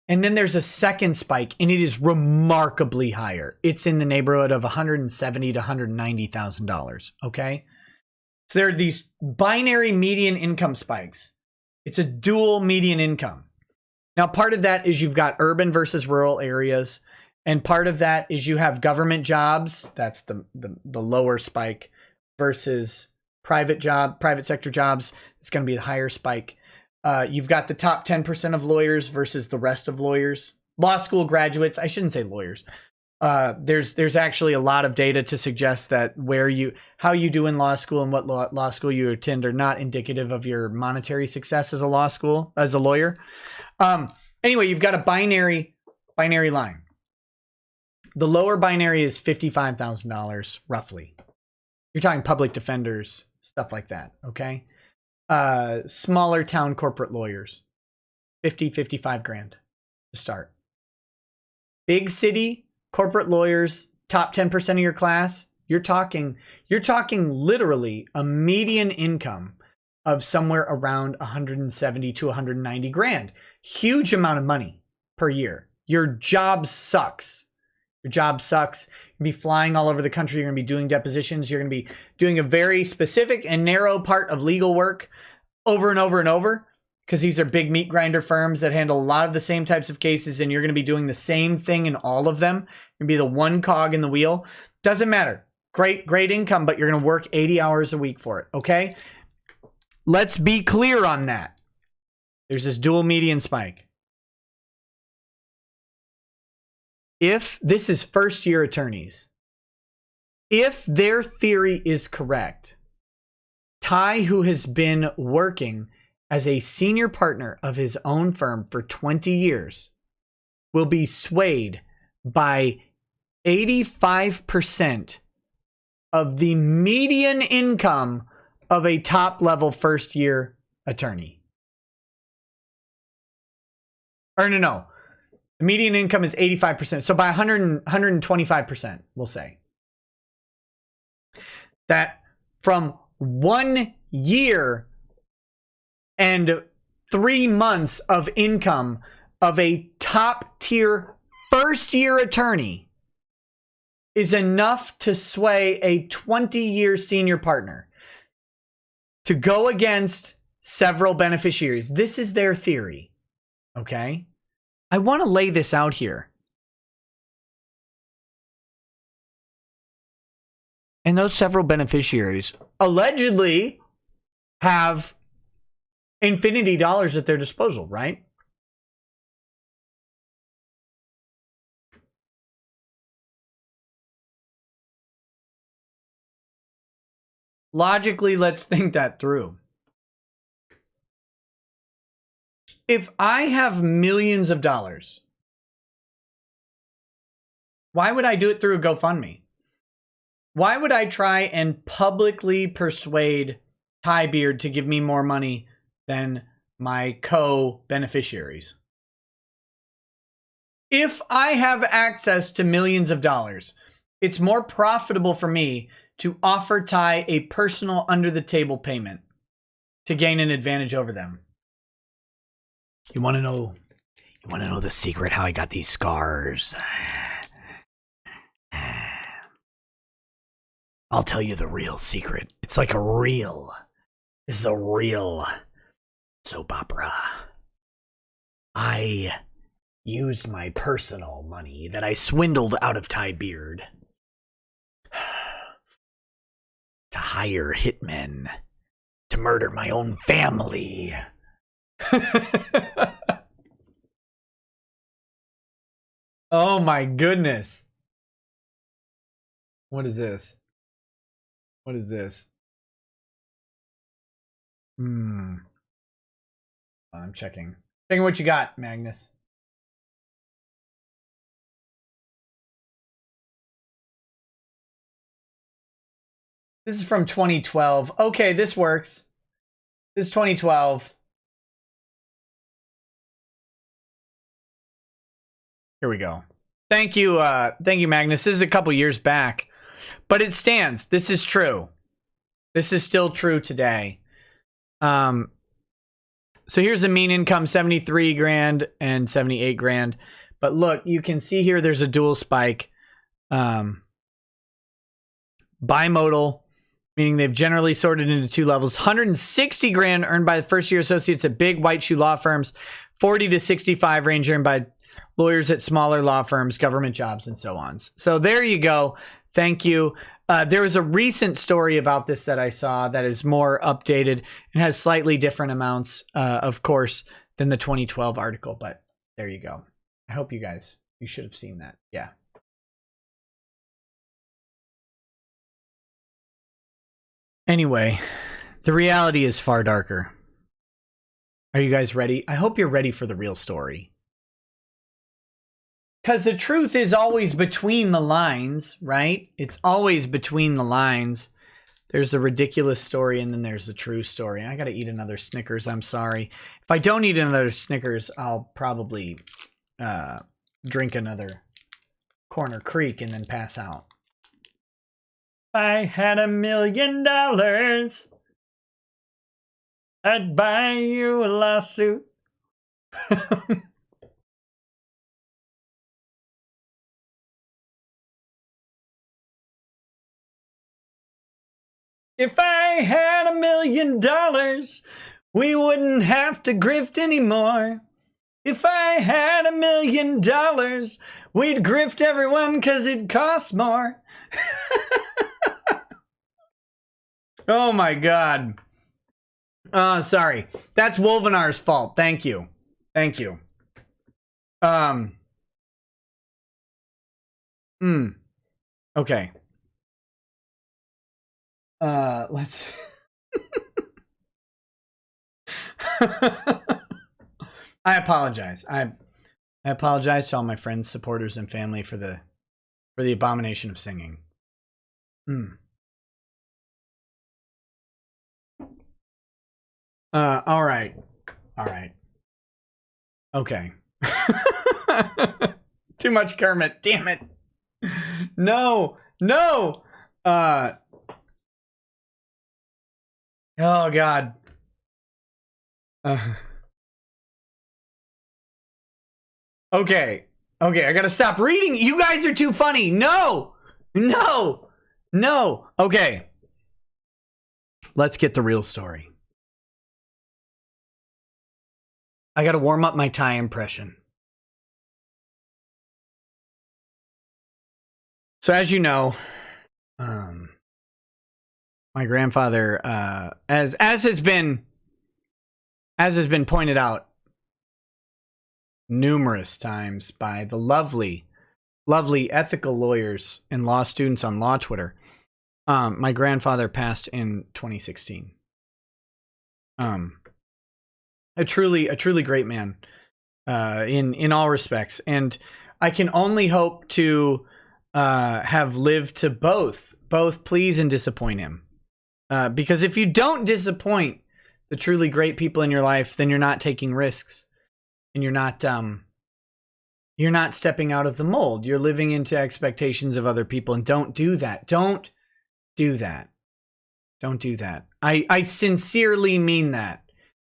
And then there's a second spike, and it is remarkably higher. It's in the neighborhood of $170,000 to $190,000. Okay, so there are these binary median income spikes. It's a dual median income. Now, part of that is you've got urban versus rural areas, and part of that is you have government jobs. That's the lower spike versus private sector jobs, it's going to be the higher spike. You've got the top 10% of lawyers versus the rest of lawyers. Law school graduates, I shouldn't say lawyers. There's actually a lot of data to suggest that how you do in law school and what law school you attend are not indicative of your monetary success as a lawyer. Anyway, you've got a binary line. The lower binary is $55,000 roughly. You're talking public defenders, stuff like that. Okay. Smaller town corporate lawyers, 55 grand to start. Big city corporate lawyers, top 10% of your class, you're talking literally a median income of somewhere around 170 to 190 grand. Huge amount of money per year. Your job sucks. You're going to be flying all over the country. You're going to be doing depositions. You're going to be doing a very specific and narrow part of legal work over and over and over, because these are big meat grinder firms that handle a lot of the same types of cases, and you're going to be doing the same thing in all of them. You're going to be the one cog in the wheel. Doesn't matter. Great income, but you're going to work 80 hours a week for it, okay? Let's be clear on that. There's this dual median spike. If this is first-year attorneys, if their theory is correct, Ty, who has been working as a senior partner of his own firm for 20 years, will be swayed by 85% of the median income of a top-level first-year attorney. Or no. The median income is 85%. So by 125%, we'll say. That from 1 year and 3 months of income of a top-tier first-year attorney is enough to sway a 20-year senior partner to go against several beneficiaries. This is their theory. Okay? I want to lay this out here. And those several beneficiaries allegedly have infinity dollars at their disposal, right? Logically, let's think that through. If I have millions of dollars, why would I do it through a GoFundMe? Why would I try and publicly persuade Ty Beard to give me more money than my co-beneficiaries? If I have access to millions of dollars, it's more profitable for me to offer Ty a personal under-the-table payment to gain an advantage over them. You want to know the secret how I got these scars? I'll tell you the real secret. It's like this is a real soap opera. I used my personal money that I swindled out of Ty Beard to hire hitmen to murder my own family. Oh my goodness. What is this? I'm checking what you got, Magnus. This is from 2012. Okay, this works. This is 2012. Here we go. Thank you, Magnus. This is a couple years back, but it stands. This is true. This is still true today. So here's the mean income, 73 grand and 78 grand. But look, you can see here there's a dual spike. Bimodal, meaning they've generally sorted into two levels. 160 grand earned by the first year associates at big white shoe law firms. 40 to 65 range earned by lawyers at smaller law firms, government jobs, and so on. So there you go. Thank you. There was a recent story about this that I saw that is more updated and has slightly different amounts, of course, than the 2012 article. But there you go. I hope you should have seen that. Yeah. Anyway, the reality is far darker. Are you guys ready? I hope you're ready for the real story. Because the truth is always between the lines, right? It's always between the lines. There's the ridiculous story, and then there's the true story. I gotta eat another Snickers, I'm sorry. If I don't eat another Snickers, I'll probably drink another Corner Creek and then pass out. If I had $1 million, I'd buy you a lawsuit. If I had $1 million, we wouldn't have to grift anymore. If I had $1 million, we'd grift everyone 'cause it costs more. Oh my God. Sorry. That's Wolvenar's fault. Thank you. Thank you. Okay. Let's I apologize. I apologize to all my friends, supporters, and family for the abomination of singing. All right. Okay. Too much Kermit. Damn it. No. Oh God. Okay. I gotta stop reading. You guys are too funny. No. Okay. Let's get the real story. I gotta warm up my Thai impression. So as you know, my grandfather, as has been pointed out numerous times by the lovely ethical lawyers and law students on Law Twitter, my grandfather passed in 2016. A truly great man, in all respects, and I can only hope to have lived to both please and disappoint him. Because if you don't disappoint the truly great people in your life, then you're not taking risks, and you're not stepping out of the mold. You're living into expectations of other people, and don't do that. Don't do that. I sincerely mean that.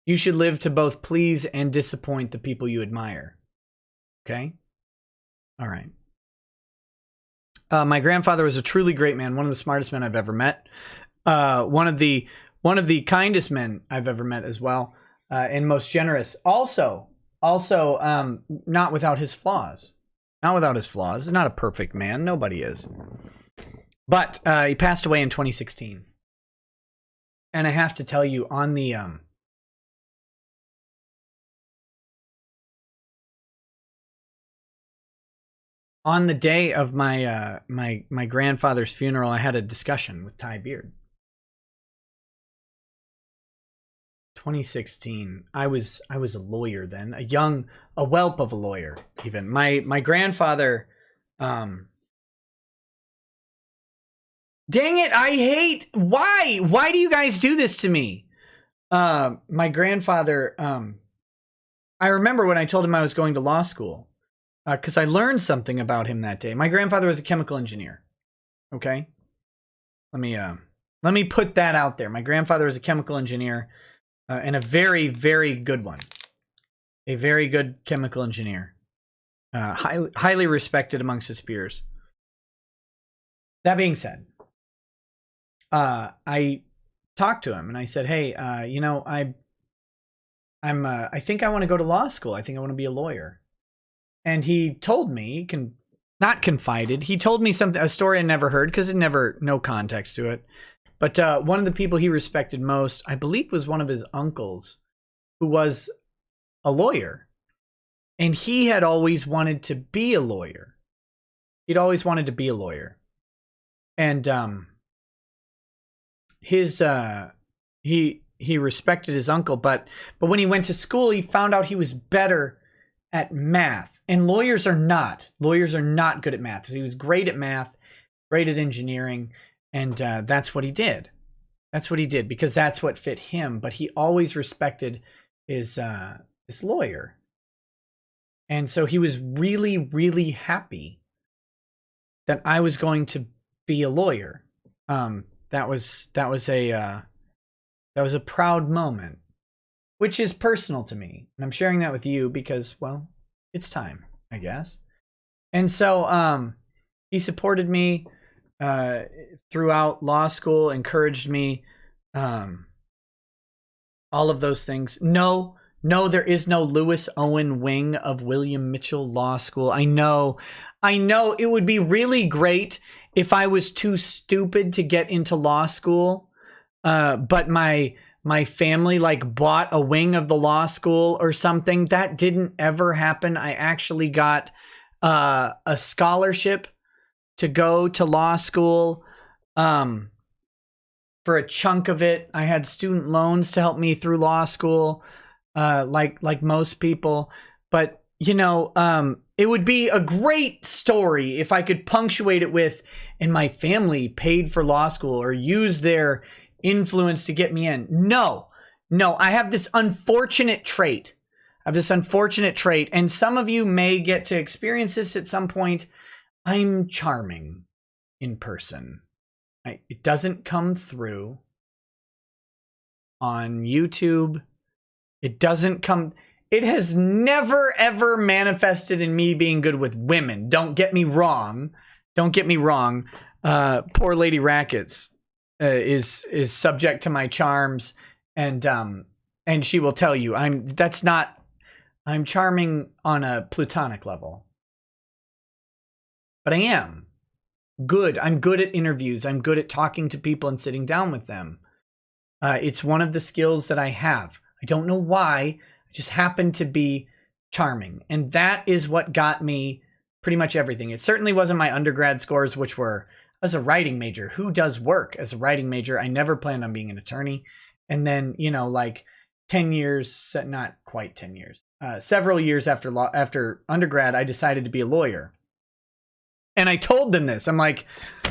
You should live to both please and disappoint the people you admire. Okay? All right. My grandfather was a truly great man, one of the smartest men I've ever met. One of the kindest men I've ever met as well, and most generous. Also, not without his flaws. Not a perfect man. Nobody is. But he passed away in 2016. And I have to tell you, on the day of my my grandfather's funeral, I had a discussion with Ty Beard. 2016. I was a lawyer then, a whelp of a lawyer. Even my grandfather. Dang it! I hate. Why do you guys do this to me? My grandfather. I remember when I told him I was going to law school. Because I learned something about him that day. My grandfather was a chemical engineer. Okay? Let me put that out there. My grandfather was a chemical engineer, and a very, very good one. A very good chemical engineer. Highly respected amongst his peers. That being said, I talked to him and I said, "Hey, I think I want to go to law school. I think I want to be a lawyer." And he told me, you can not confided. He told me a story I never heard because no context to it. But one of the people he respected most, I believe, was one of his uncles, who was a lawyer. And he had always wanted to be a lawyer. He'd always wanted to be a lawyer. And he respected his uncle, but when he went to school, he found out he was better at math. And lawyers are not good at math. So he was great at math, great at engineering, and that's what he did. That's what he did because that's what fit him. But he always respected his lawyer. And so he was really, really happy that I was going to be a lawyer. That was a proud moment, which is personal to me. And I'm sharing that with you because, well, it's time, I guess. And so he supported me throughout law school, encouraged me, all of those things. No, there is no Lewis Owen wing of William Mitchell Law School. I know it would be really great if I was too stupid to get into law school, but my family like bought a wing of the law school or something. That didn't ever happen. I actually got a scholarship to go to law school. For a chunk of it, I had student loans to help me through law school, like most people. But it would be a great story if I could punctuate it with, and my family paid for law school or used their influence to get me in. No, I have this unfortunate trait. And some of you may get to experience this at some point. I'm charming in person. It doesn't come through on YouTube. It has never, ever manifested in me being good with women. Don't get me wrong. Poor Lady Rackets is subject to my charms, and she will tell you I'm charming on a platonic level. But I am good. I'm good at interviews. I'm good at talking to people and sitting down with them. It's one of the skills that I have. I don't know why. I just happen to be charming. And that is what got me pretty much everything. It certainly wasn't my undergrad scores, which were, as a writing major, who does work as a writing major? I never planned on being an attorney. And then, 10 years, not quite 10 years, several years after undergrad, I decided to be a lawyer. And I told them this. I'm like,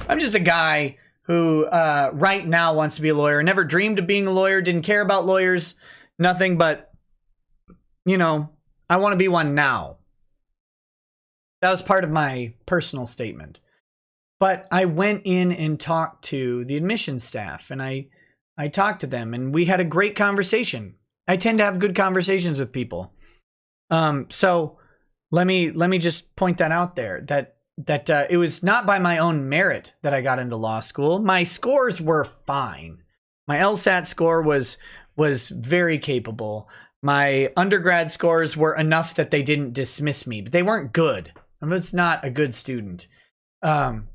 I'm just a guy who right now wants to be a lawyer. Never dreamed of being a lawyer. Didn't care about lawyers. Nothing but, I want to be one now. That was part of my personal statement. But I went in and talked to the admissions staff. And I talked to them. And we had a great conversation. I tend to have good conversations with people. So let me just point that out there. That it was not by my own merit that I got into law school. My scores were fine. My LSAT score was very capable. My undergrad scores were enough that they didn't dismiss me, but they weren't good. I was not a good student. And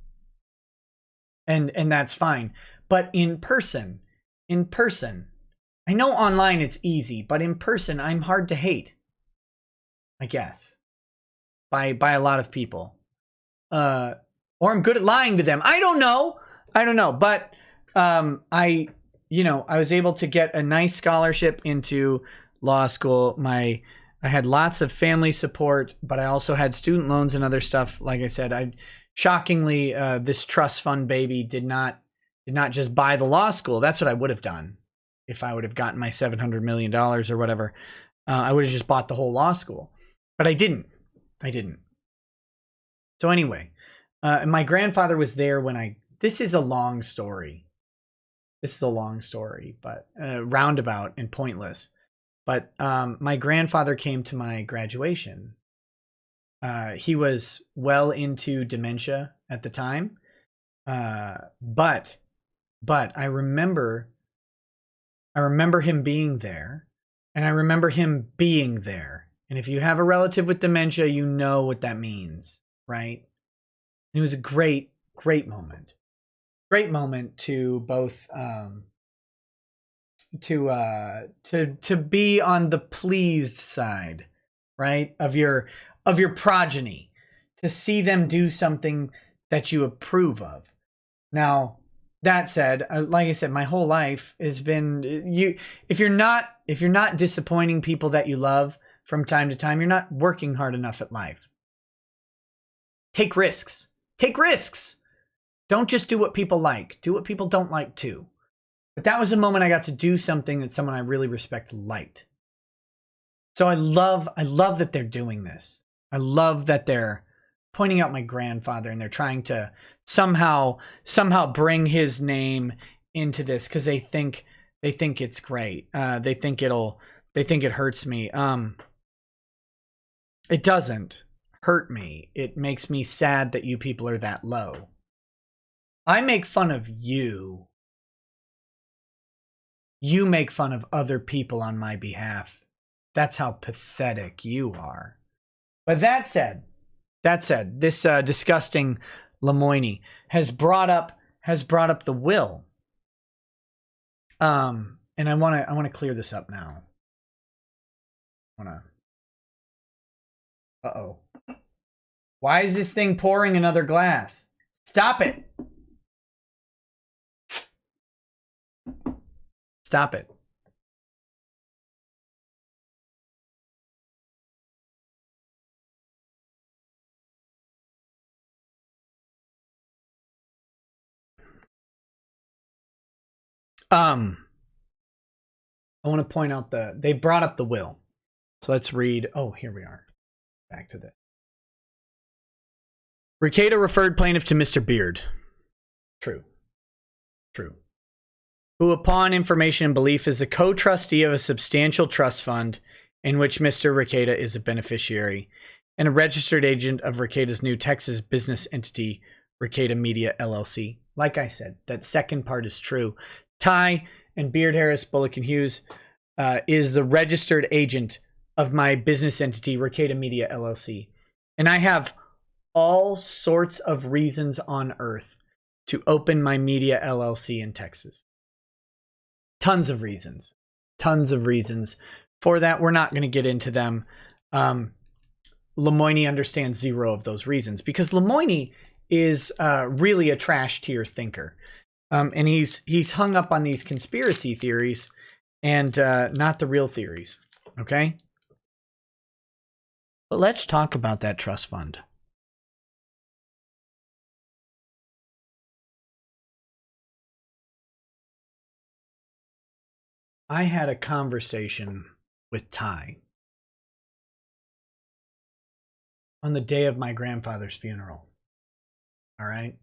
that's fine. But in person, I know online it's easy, but in person I'm hard to hate, I guess, by a lot of people. Or I'm good at lying to them. I don't know. But I was able to get a nice scholarship into law school. I had lots of family support, but I also had student loans and other stuff. Like I said, shockingly, this trust fund baby did not just buy the law school. That's what I would have done if I would have gotten my $700 million or whatever. I would have just bought the whole law school, but I didn't. So anyway, my grandfather was there when this is a long story, but roundabout and pointless. But my grandfather came to my graduation. He was well into dementia at the time. But I remember him being there, and I remember him being there. And if you have a relative with dementia, you know what that means, right? And it was a great, great moment. Great moment to both to be on the pleased side, right? Of your progeny, to see them do something that you approve of. Now, that said, like I said, my whole life has been if you're not disappointing people that you love from time to time, you're not working hard enough at life. Take risks. Take risks. Don't just do what people like. Do what people don't like too. But that was a moment I got to do something that someone I really respect liked. So I love that they're doing this. I love that they're pointing out my grandfather and they're trying to somehow bring his name into this because they think it's great. They think it hurts me. It doesn't hurt me. It makes me sad that you people are that low. I make fun of you. You make fun of other people on my behalf. That's how pathetic you are. But that said, this disgusting Lemoine has brought up the will. And I want to clear this up now. Uh-oh. Why is this thing pouring another glass? Stop it. Stop it. I want to point out they brought up the will. So let's read. Oh, here we are. Back to this. Rekieta referred plaintiff to Mr. Beard. True. Who, upon information and belief, is a co-trustee of a substantial trust fund in which Mr. Rekieta is a beneficiary and a registered agent of Rekieta's new Texas business entity, Rekieta Media LLC. Like I said, that second part is true. Ty and Beard Harris, Bullock and Hughes is the registered agent of my business entity, Rekieta Media LLC. And I have all sorts of reasons on earth to open my media LLC in Texas. Tons of reasons for that. We're not going to get into them. Lemoine understands zero of those reasons because Lemoine is really a trash tier thinker. And he's hung up on these conspiracy theories and not the real theories. Okay? But let's talk about that trust fund. I had a conversation with Ty on the day of my grandfather's funeral. All right?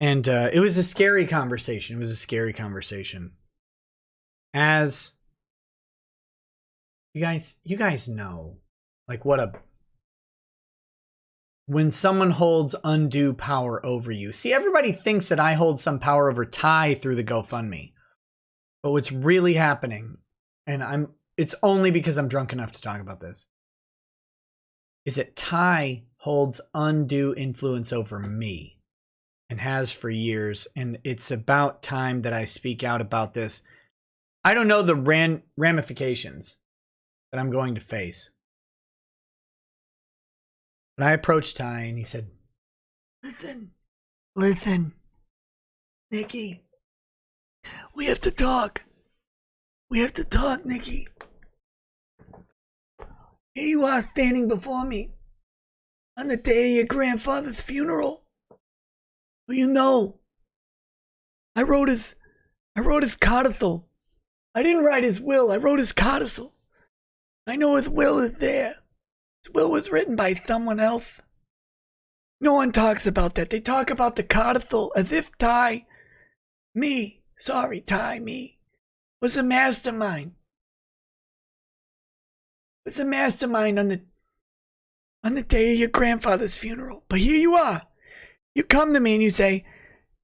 And it was a scary conversation. As you guys know, like when someone holds undue power over you. See, everybody thinks that I hold some power over Ty through the GoFundMe. But what's really happening, and it's only because I'm drunk enough to talk about this, is that Ty holds undue influence over me and has for years. And it's about time that I speak out about this. I don't know the ramifications that I'm going to face. But I approached Ty and he said, Listen, Nikki, we have to talk. Nikki. Here you are standing before me on the day of your grandfather's funeral. Well, you know, I wrote his codicil. I didn't write his will. I wrote his codicil. I know his will is there. His will was written by someone else. No one talks about that. They talk about the codicil as if Ty, me, was a mastermind. Was a mastermind on the day of your grandfather's funeral. But here you are. You come to me and you say,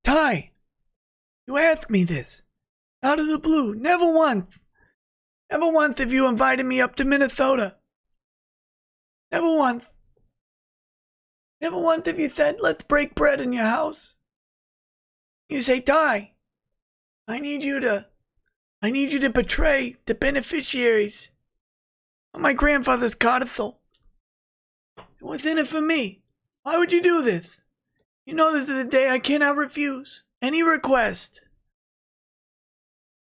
Ty, you asked me this. Out of the blue. Never once have you invited me up to Minnesota. Never once. Never once have you said, let's break bread in your house. You say, Ty, I need you to betray the beneficiaries of my grandfather's codicil. What's in it for me? Why would you do this? You know this is the day I cannot refuse any request.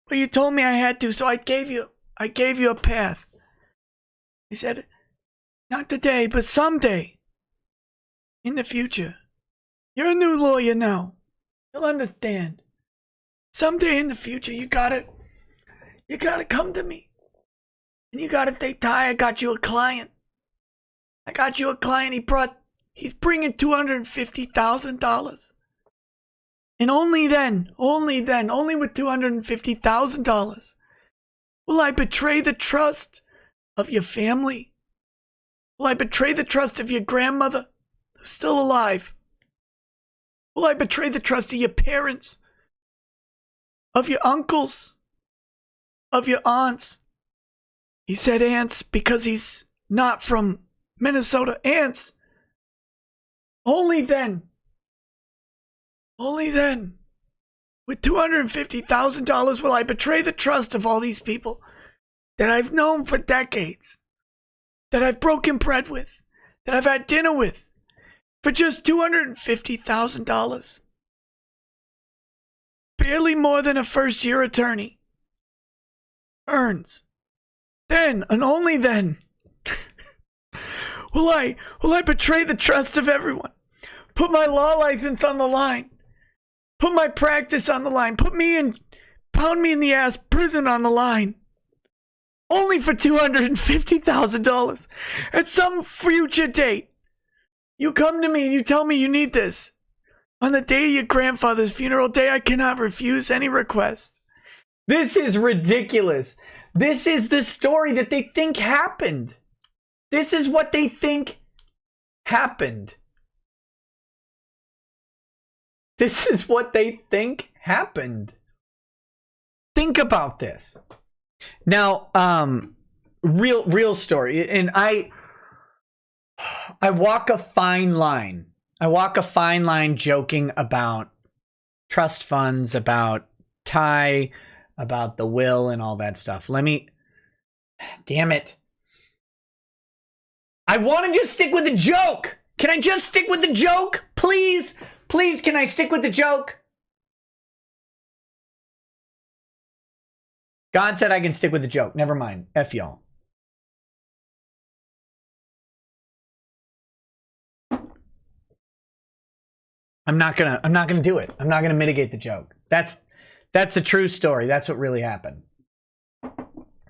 But you told me I had to, so I gave you a path. I said, not today, but someday. In the future. You're a new lawyer now. You'll understand. Someday in the future, you gotta come to me. And you gotta say, Ty, I got you a client. I got you a client. He's bringing $250,000. And only with $250,000 will I betray the trust of your family. Will I betray the trust of your grandmother, who's still alive? Will I betray the trust of your parents, of your uncles, of your aunts? He said aunts because he's not from Minnesota. Aunts. Only then, with $250,000 will I betray the trust of all these people that I've known for decades, that I've broken bread with, that I've had dinner with, for just $250,000. Barely more than a first-year attorney earns. Then, and only then, will I betray the trust of everyone. Put my law license on the line. Put my practice on the line. Pound me in the ass, prison on the line. Only for $250,000. At some future date, you come to me and you tell me you need this. On the day of your grandfather's funeral, day I cannot refuse any request. This is ridiculous. This is the story that they think happened. This is what they think happened. This is what they think happened. Think about this. Now, real story. And I walk a fine line. I walk a fine line joking about trust funds, about Ty, about the will and all that stuff. Damn it. I want to just stick with the joke. Can I just stick with the joke? Please, can I stick with the joke? God said I can stick with the joke. Never mind. F y'all. I'm not gonna do it. I'm not gonna mitigate the joke. That's the true story. That's what really happened.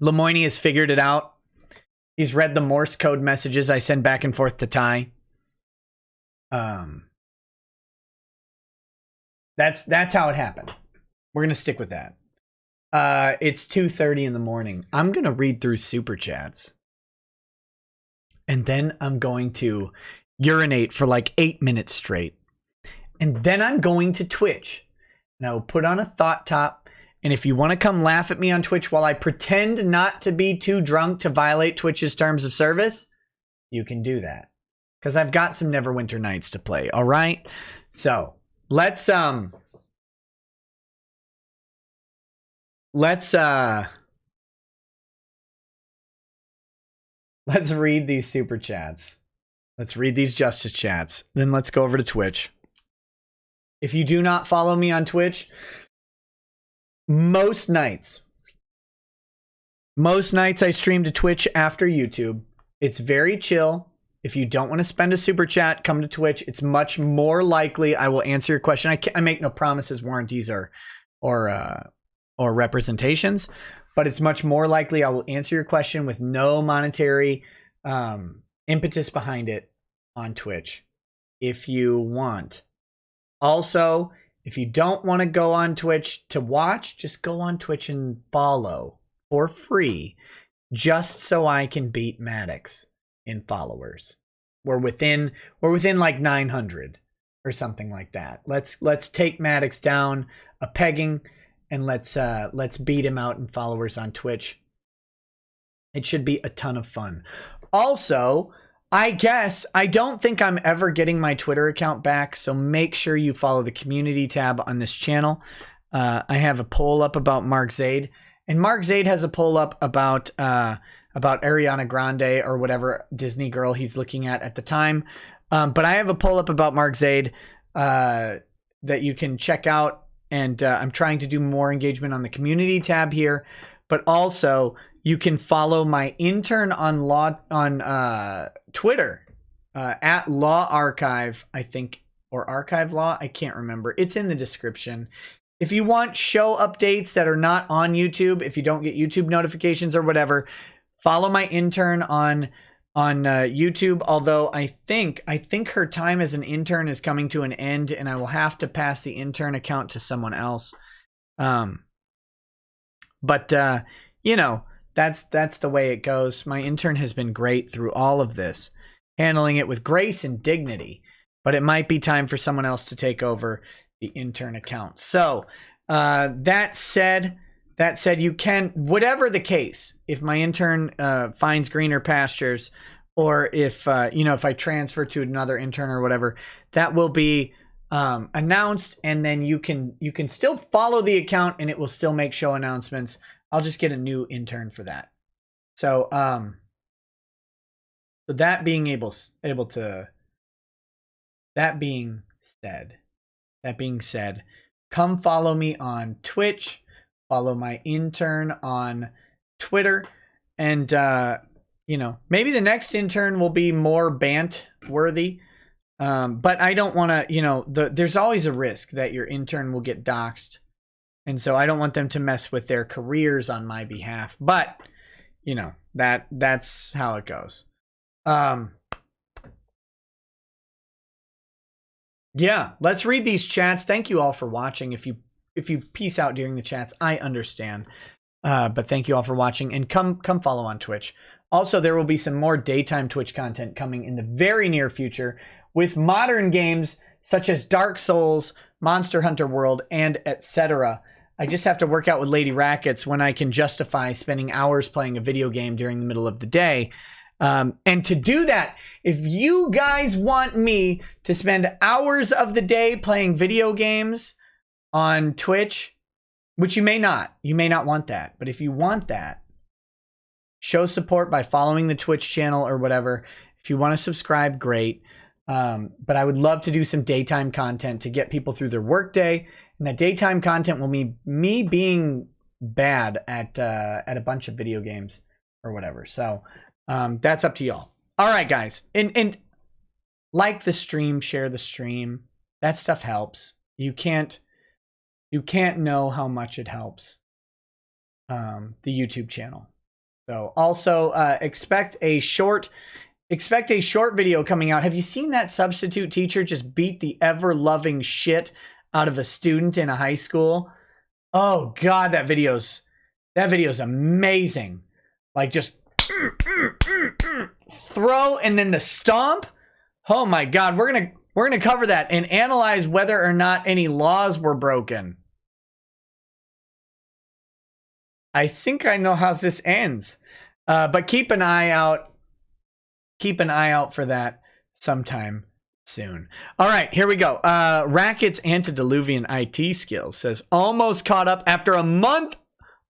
Lemoine has figured it out. He's read the Morse code messages I send back and forth to Ty. That's how it happened. We're gonna stick with that. It's 2:30 in the morning. I'm gonna read through super chats, and then I'm going to urinate for like 8 minutes straight, and then I'm going to Twitch, and I will put on a thought top. And if you want to come laugh at me on Twitch while I pretend not to be too drunk to violate Twitch's terms of service, you can do that. Because I've got some Neverwinter Nights to play, all right? So, let's read these super chats. Let's read these justice chats. Then let's go over to Twitch. If you do not follow me on Twitch, most nights I stream to Twitch after YouTube. It's very chill. If you don't want to spend a super chat, come to Twitch. It's much more likely I will answer your question. I make no promises, warranties, or representations, but it's much more likely I will answer your question with no monetary impetus behind it on Twitch if you want. Also, if you don't want to go on Twitch to watch, just go on Twitch and follow for free, just so I can beat Maddox in followers. We're within like 900 or something like that. Let's take Maddox down a pegging, and let's beat him out in followers on Twitch. It should be a ton of fun. Also, I guess I don't think I'm ever getting my Twitter account back, so make sure you follow the community tab on this channel. I have a poll up about Mark Zaid, and Mark Zaid has a poll up about Ariana Grande or whatever Disney girl he's looking at the time. But I have a poll up about Mark Zaid that you can check out, and I'm trying to do more engagement on the community tab here, but also you can follow my intern on Twitter at Law Archive, I think, or Archive Law. I can't remember. It's in the description. If you want show updates that are not on YouTube, if you don't get YouTube notifications or whatever, follow my intern on YouTube. Although I think her time as an intern is coming to an end, and I will have to pass the intern account to someone else. But you know, that's the way it goes. My intern has been great through all of this, handling it with grace and dignity. But it might be time for someone else to take over the intern account. So that said, you can, whatever the case, if my intern finds greener pastures, or if if I transfer to another intern or whatever, that will be announced, and then you can still follow the account and it will still make show announcements. I'll just get a new intern for that. So so that being said, come follow me on Twitch, follow my intern on Twitter, and maybe the next intern will be more bant worthy. But I don't want to, there's always a risk that your intern will get doxxed. And so I don't want them to mess with their careers on my behalf. But, that's how it goes. Yeah, let's read these chats. Thank you all for watching. If you peace out during the chats, I understand. But thank you all for watching, and come follow on Twitch. Also, there will be some more daytime Twitch content coming in the very near future with modern games such as Dark Souls, Monster Hunter World, and etc. I just have to work out with Lady Rackets when I can justify spending hours playing a video game during the middle of the day. And to do that, if you guys want me to spend hours of the day playing video games on Twitch, which you may not want that, but if you want that, show support by following the Twitch channel or whatever. If you want to subscribe, great. But I would love to do some daytime content to get people through their workday, and that daytime content will be me being bad at a bunch of video games or whatever. So that's up to y'all. All right, guys, and like the stream, share the stream. That stuff helps. You can't know how much it helps the YouTube channel. So also expect a short video coming out. Have you seen that substitute teacher just beat the ever-loving shit out of a student in a high school? Oh God, that video's amazing. Like, just throw and then the stomp. Oh my God, we're gonna cover that and analyze whether or not any laws were broken. I think I know how this ends, but keep an eye out. Keep an eye out for that sometime soon. All right, here we go. Racket's Antediluvian IT skills says almost caught up after a month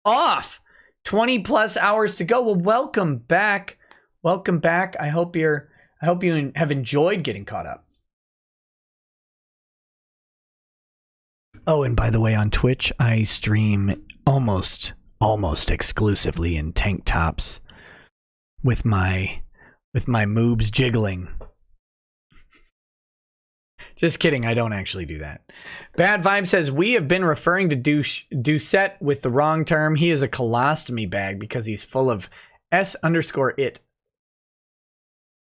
off. 20 plus hours to go. Well, welcome back. Welcome back. I hope you have enjoyed getting caught up. Oh, and by the way, on Twitch, I stream almost exclusively in tank tops with my moobs jiggling. Just kidding, I don't actually do that. Bad Vibe says, we have been referring to Doucette with the wrong term. He is a colostomy bag because he's full of S_it.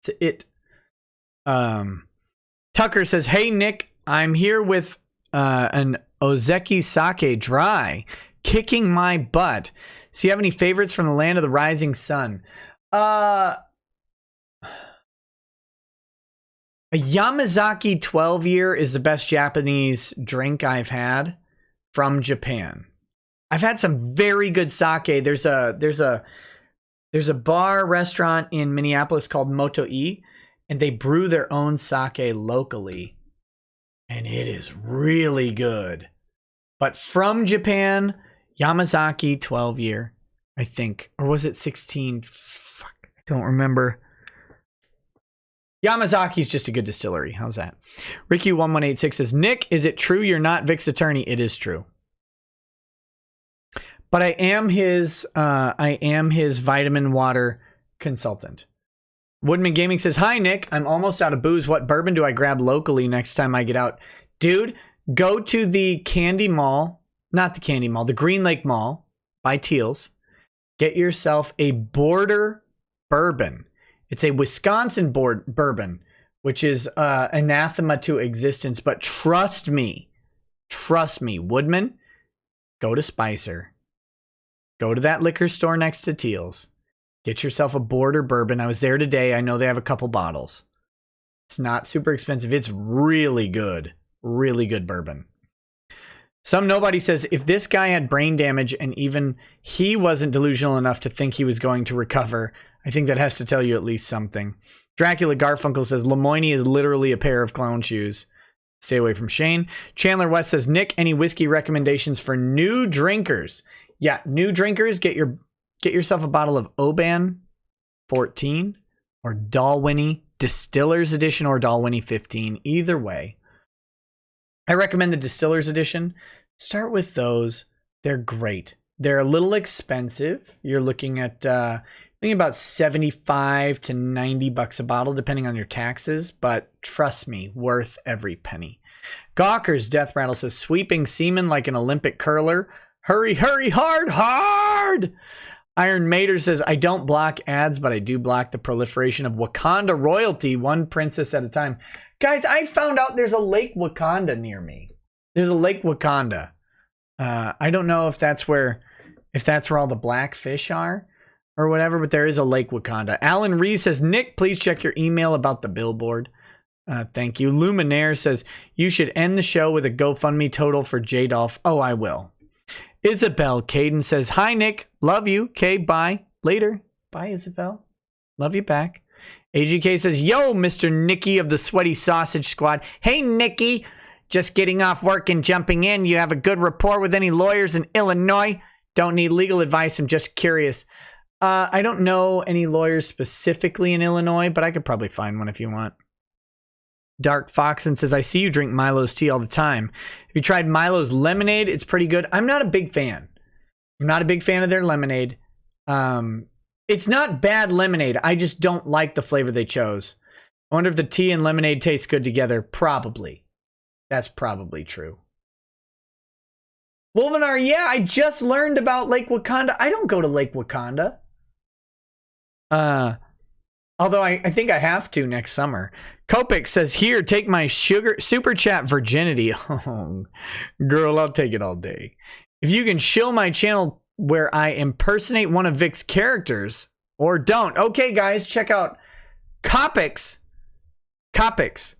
It's it. Tucker says, hey Nick, I'm here with an Ozeki Sake dry, kicking my butt. So you have any favorites from the land of the rising sun? A Yamazaki 12-year is the best Japanese drink I've had from Japan. I've had some very good sake. There's a bar restaurant in Minneapolis called Moto-E, and they brew their own sake locally, and it is really good. But from Japan, Yamazaki 12 year, I think, or was it 16? Fuck, I don't remember. Yamazaki's just a good distillery. How's that? Ricky1186 says, Nick, is it true you're not Vic's attorney? It is true. But I am his vitamin water consultant. Woodman Gaming says, hi, Nick. I'm almost out of booze. What bourbon do I grab locally next time I get out? Dude, go to the Candy Mall. Not the Candy Mall. The Green Lake Mall by Teals. Get yourself a Border Bourbon. It's a Wisconsin bourbon, which is anathema to existence. But trust me, Woodman, go to Spicer. Go to that liquor store next to Teals. Get yourself a Border Bourbon. I was there today. I know they have a couple bottles. It's not super expensive. It's really good. Really good bourbon. Some nobody says, if this guy had brain damage and even he wasn't delusional enough to think he was going to recover, I think that has to tell you at least something. Dracula Garfunkel says, Lemoine is literally a pair of clown shoes. Stay away from Shane. Chandler West says, Nick, any whiskey recommendations for new drinkers? Yeah, new drinkers, get yourself a bottle of Oban 14 or Dalwhinnie Distillers Edition or Dalwhinnie 15. Either way, I recommend the Distillers Edition. Start with those. They're great. They're a little expensive. You're looking at about $75 to $90 a bottle, depending on your taxes. But trust me, worth every penny. Gawker's Death Rattle says, sweeping semen like an Olympic curler. Hurry, hurry, hard, hard! Iron Mater says, I don't block ads, but I do block the proliferation of Wakanda royalty, one princess at a time. Guys, I found out there's a Lake Wakanda near me. There's a Lake Wakanda. I don't know if that's where all the black fish are or whatever, but there is a Lake Wakanda. Alan Rees says, Nick, please check your email about the billboard. Thank you. Luminaire says, you should end the show with a GoFundMe total for J-Dolph. Oh, I will. Isabel Caden says, hi, Nick. Love you. Okay, bye. Later. Bye, Isabel. Love you back. AGK says, yo, Mr. Nicky of the Sweaty Sausage Squad. Hey, Nicky. Just getting off work and jumping in. You have a good rapport with any lawyers in Illinois? Don't need legal advice. I'm just curious. I don't know any lawyers specifically in Illinois, but I could probably find one if you want. Dark Foxen says, I see you drink Milo's tea all the time. Have you tried Milo's lemonade? It's pretty good. I'm not a big fan. I'm not a big fan of their lemonade. It's not bad lemonade. I just don't like the flavor they chose. I wonder if the tea and lemonade taste good together. Probably. That's probably true. Wolvenar, yeah, I just learned about Lake Wakanda. I don't go to Lake Wakanda. Although I think I have to next summer. Kopik says, here, take my super chat virginity. Oh, girl, I'll take it all day. If you can shill my channel where I impersonate one of Vic's characters, or don't. Okay, guys, check out Kopix. Kopix.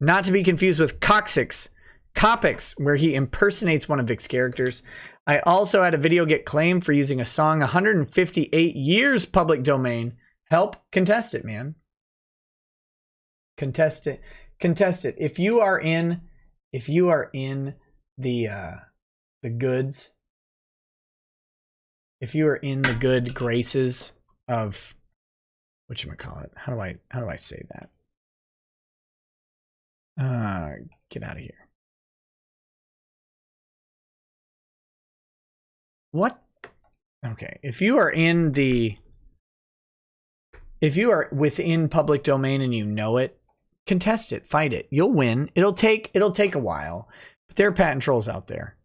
Not to be confused with Coxix. Kopix, where he impersonates one of Vic's characters. I also had a video get claimed for using a song 158 years public domain. Help contest it, man. Contest it. If you are in the goods, if you are in the good graces of whatchamacallit, how do I say that? Get out of here. What? Okay, if you are within public domain and you know it, contest it, fight it. You'll win. It'll take a while, but there are patent trolls out there.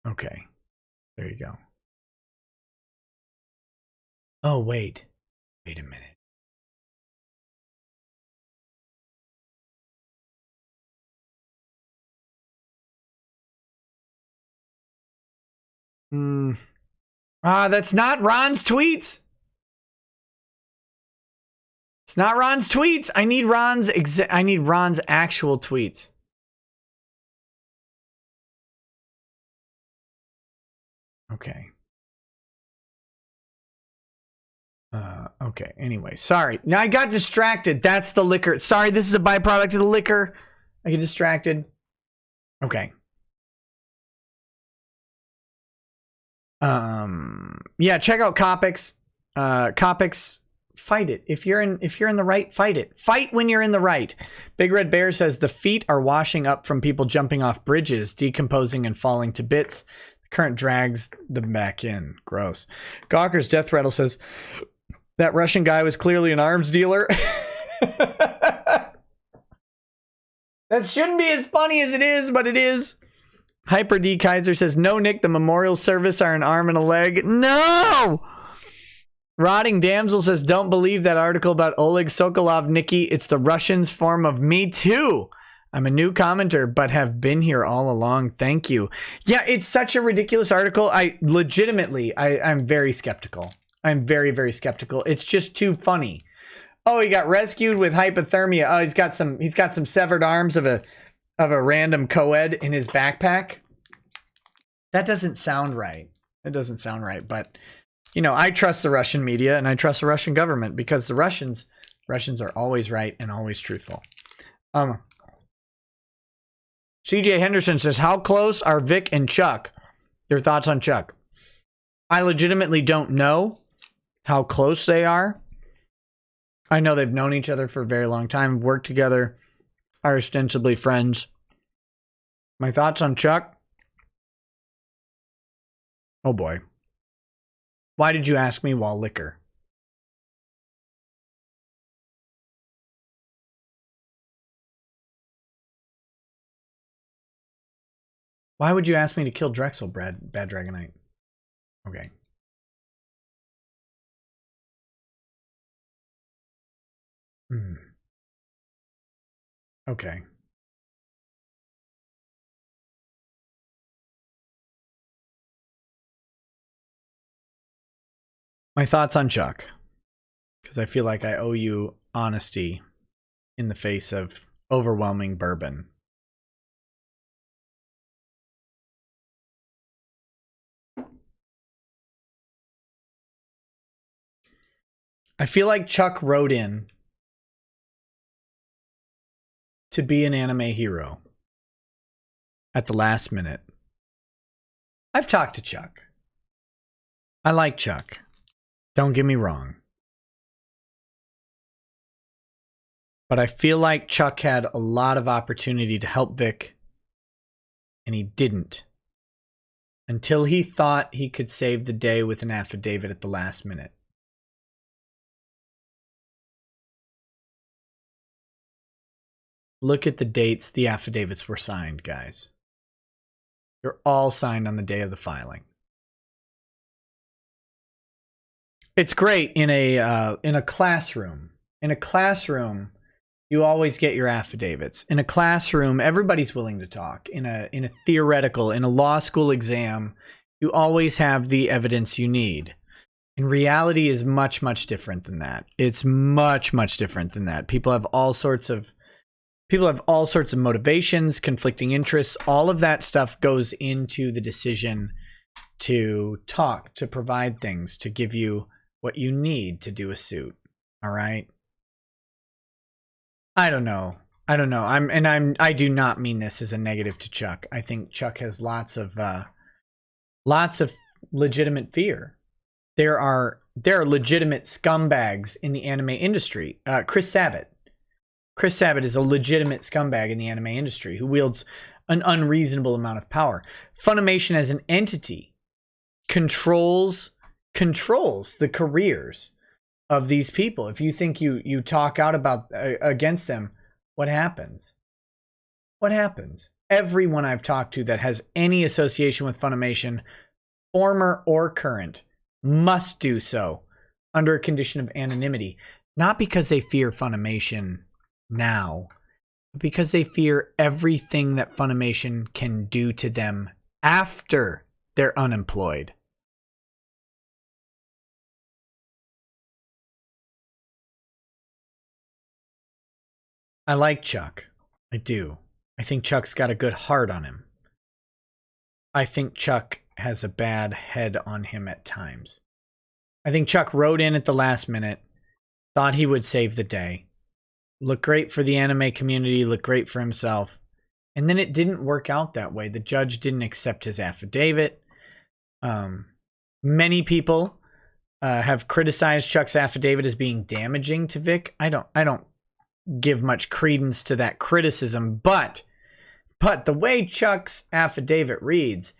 Okay, there you go. Oh, wait a minute. That's not Ron's tweets. It's not Ron's tweets. I need Ron's actual tweets. Okay. Okay. Anyway, sorry. Now I got distracted. That's the liquor. Sorry, this is a byproduct of the liquor. I get distracted. Okay. Yeah, check out Copics. Copics, fight it. If you're in the right, fight it. Fight when you're in the right. Big Red Bear says the feet are washing up from people jumping off bridges, decomposing and falling to bits. The current drags them back in. Gross. Gawker's Death Rattle says that Russian guy was clearly an arms dealer. That shouldn't be as funny as it is, but it is. Hyper D Kaiser says, no, Nick, the memorial service are an arm and a leg. No! Rotting Damsel says, don't believe that article about Oleg Sokolov, Nikki. It's the Russians' form of me too. I'm a new commenter, but have been here all along. Thank you. Yeah, it's such a ridiculous article. I'm very skeptical. I'm very, very skeptical. It's just too funny. Oh, he got rescued with hypothermia. Oh, he's got some severed arms of a random co-ed in his backpack. That doesn't sound right. It doesn't sound right, but you know, I trust the Russian media and I trust the Russian government because the Russians are always right and always truthful. CJ Henderson says, how close are Vic and Chuck? Your thoughts on Chuck? I legitimately don't know how close they are. I know they've known each other for a very long time, worked together, are ostensibly friends. My thoughts on Chuck? Oh boy. Why did you ask me while liquor? Why would you ask me to kill Drexel, Bad Dragonite? Okay. Okay. My thoughts on Chuck, because I feel like I owe you honesty in the face of overwhelming bourbon. I feel like Chuck wrote in to be an anime hero at the last minute. I've talked to Chuck. I like Chuck. Don't get me wrong. But I feel like Chuck had a lot of opportunity to help Vic, and he didn't. Until he thought he could save the day with an affidavit at the last minute. Look at the dates the affidavits were signed, guys. They're all signed on the day of the filing. It's great in a classroom. In a classroom, you always get your affidavits. In a classroom, everybody's willing to talk. In a theoretical, in a law school exam, you always have the evidence you need. And reality is much, much different than that. It's much, much different than that. People have all sorts of motivations, conflicting interests. All of that stuff goes into the decision to talk, to provide things, to give you what you need to do a suit. All right. I don't know. I do not mean this as a negative to Chuck. I think Chuck has lots of legitimate fear. There are legitimate scumbags in the anime industry. Chris Sabat is a legitimate scumbag in the anime industry who wields an unreasonable amount of power. Funimation as an entity controls the careers of these people. If you think you talk out about against them, what happens? What happens? Everyone I've talked to that has any association with Funimation, former or current, must do so under a condition of anonymity. Not because they fear Funimation now, but because they fear everything that Funimation can do to them after they're unemployed. I like Chuck. I do. I think Chuck's got a good heart on him. I think Chuck has a bad head on him at times. I think Chuck wrote in at the last minute, thought he would save the day, look great for the anime community, look great for himself, and then it didn't work out that way. The judge didn't accept his affidavit. Many people have criticized Chuck's affidavit as being damaging to Vic. I don't give much credence to that criticism, but the way Chuck's affidavit reads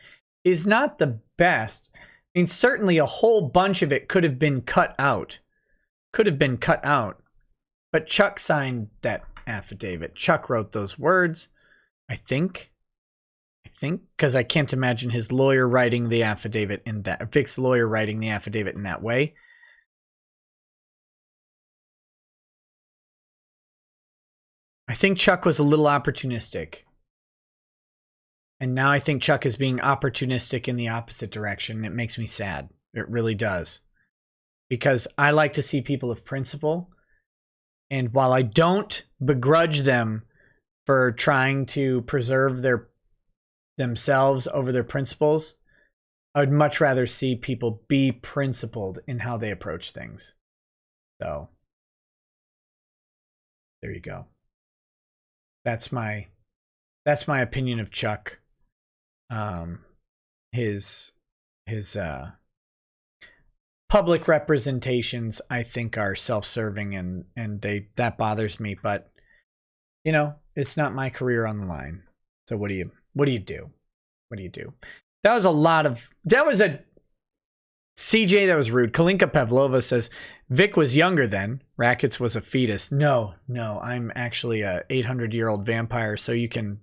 is not the best. I mean, certainly a whole bunch of it could have been cut out. But Chuck signed that affidavit. Chuck wrote those words, I think, because I can't imagine his lawyer writing the affidavit in that, Vic's lawyer writing the affidavit in that way. I think Chuck was a little opportunistic. And now I think Chuck is being opportunistic in the opposite direction. It makes me sad. It really does. Because I like to see people of principle. And while I don't begrudge them for trying to preserve themselves over their principles, I would much rather see people be principled in how they approach things. So, there you go. That's my opinion of Chuck. His public representations, I think, are self-serving, and that bothers me. But you know, it's not my career on the line. So what do you do? That was a CJ, that was rude. Kalinka Pavlova says, Vic was younger then. Rackets was a fetus. No, I'm actually a 800-year-old vampire, so you can,